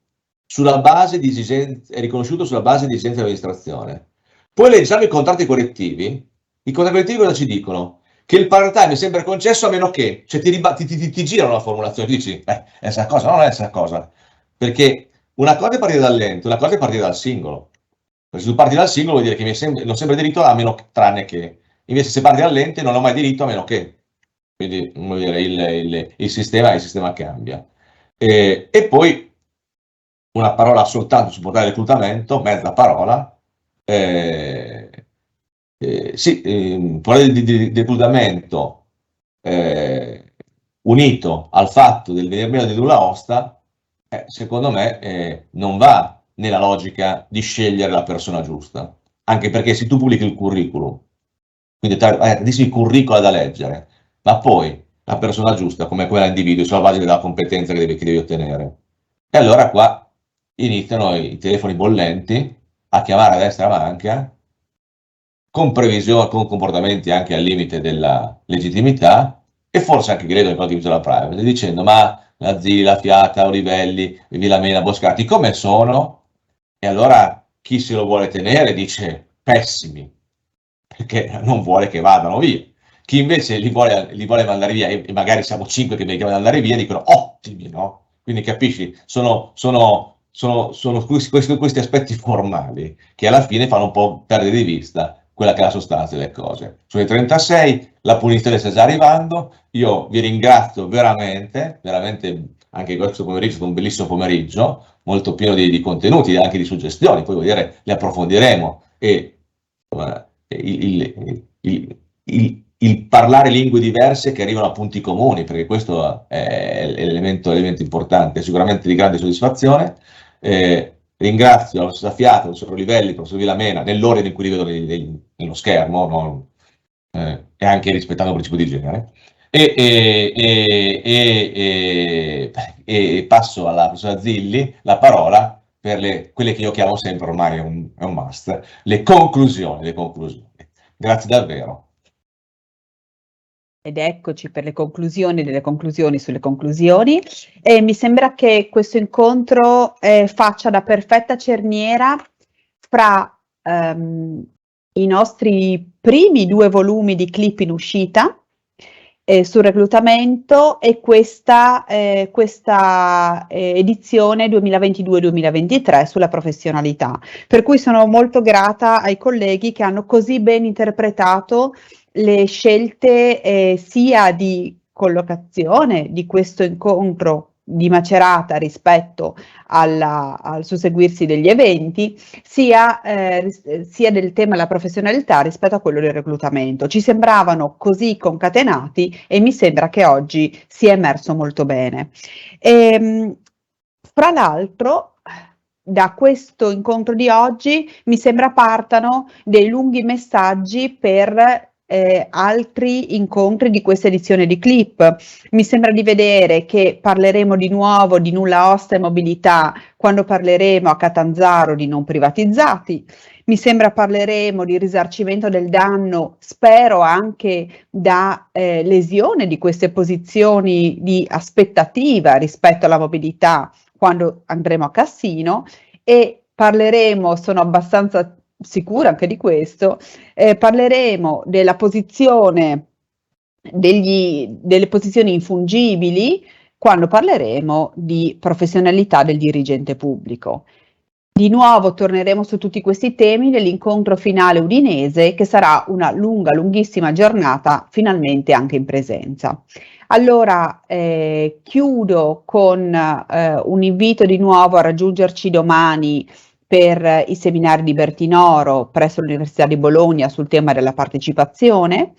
sulla base di esigenze, è riconosciuto sulla base di esigenze dell'amministrazione. Poi leggiamo i contratti collettivi. I contratti collettivi cosa ci dicono? Che il part-time è sempre concesso a meno che, cioè ti girano la formulazione, ti dici, è questa cosa, non è questa cosa. Perché una cosa è partire dall'ente, una cosa è partire dal singolo. Perché se tu parti dal singolo vuol dire che non ho sempre diritto a meno tranne che. Invece se parti dall'ente non ho mai diritto a meno che. Quindi vuol dire, il sistema cambia. E poi una parola soltanto sul portale del reclutamento, mezza parola. Sì, il portale di reclutamento unito al fatto del venir meno di nulla osta, secondo me non va nella logica di scegliere la persona giusta, anche perché se tu pubblichi il curriculum, quindi tantissimi curricula da leggere, ma poi la persona giusta come quella individuo sulla base della competenza che devi ottenere, e allora qua iniziano i telefoni bollenti a chiamare a destra manca, con previsioni, con comportamenti anche al limite della legittimità, e forse anche credo nel codice della privacy, dicendo: ma la Zilla, Fiata, Olivelli, Vilamena, Boscati come sono? E allora chi se lo vuole tenere dice pessimi, perché non vuole che vadano via. Chi invece li vuole mandare via, e magari siamo 5 che vogliono andare via, dicono ottimi, no? Quindi capisci, sono questi aspetti formali che alla fine fanno un po' perdere di vista quella che è la sostanza delle cose. Sono le 36, la punizione sta già arrivando, io vi ringrazio veramente, anche questo pomeriggio è stato un bellissimo pomeriggio, molto pieno di contenuti e anche di suggestioni, poi voglio dire, le approfondiremo, e il parlare lingue diverse che arrivano a punti comuni, perché questo è l'elemento importante, sicuramente di grande soddisfazione. Ringrazio la professora Fiata, il professor Olivelli, il professor Vilamena, nell'ordine in cui li vedo nello schermo, no? E anche rispettando il principio di genere. E passo alla professora Zilli la parola per quelle che io chiamo sempre, ormai è un must, le conclusioni. Grazie davvero. Ed eccoci per le conclusioni delle conclusioni sulle conclusioni, e mi sembra che questo incontro faccia da perfetta cerniera fra i nostri primi 2 volumi di clip in uscita sul reclutamento e questa edizione 2022-2023 sulla professionalità, per cui sono molto grata ai colleghi che hanno così ben interpretato le scelte sia di collocazione di questo incontro di Macerata rispetto al susseguirsi degli eventi, sia del tema della professionalità rispetto a quello del reclutamento. Ci sembravano così concatenati e mi sembra che oggi sia emerso molto bene. Fra l'altro, da questo incontro di oggi mi sembra partano dei lunghi messaggi per altri incontri di questa edizione di Clip. Mi sembra di vedere che parleremo di nuovo di nulla osta e mobilità quando parleremo a Catanzaro di non privatizzati. Mi sembra parleremo di risarcimento del danno, spero anche da lesione di queste posizioni di aspettativa rispetto alla mobilità quando andremo a Cassino, e parleremo, sono abbastanza sicura anche di questo, parleremo della posizione delle posizioni infungibili quando parleremo di professionalità del dirigente pubblico. Di nuovo torneremo su tutti questi temi nell'incontro finale udinese, che sarà una lunghissima giornata, finalmente anche in presenza. Allora chiudo con un invito di nuovo a raggiungerci domani per i seminari di Bertinoro presso l'Università di Bologna sul tema della partecipazione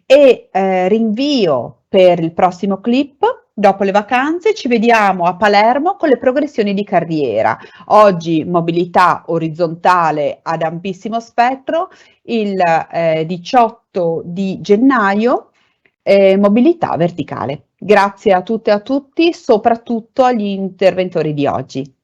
e rinvio per il prossimo clip. Dopo le vacanze ci vediamo a Palermo con le progressioni di carriera. Oggi mobilità orizzontale ad ampissimo spettro, il 18 di gennaio mobilità verticale. Grazie a tutte e a tutti, soprattutto agli interventori di oggi.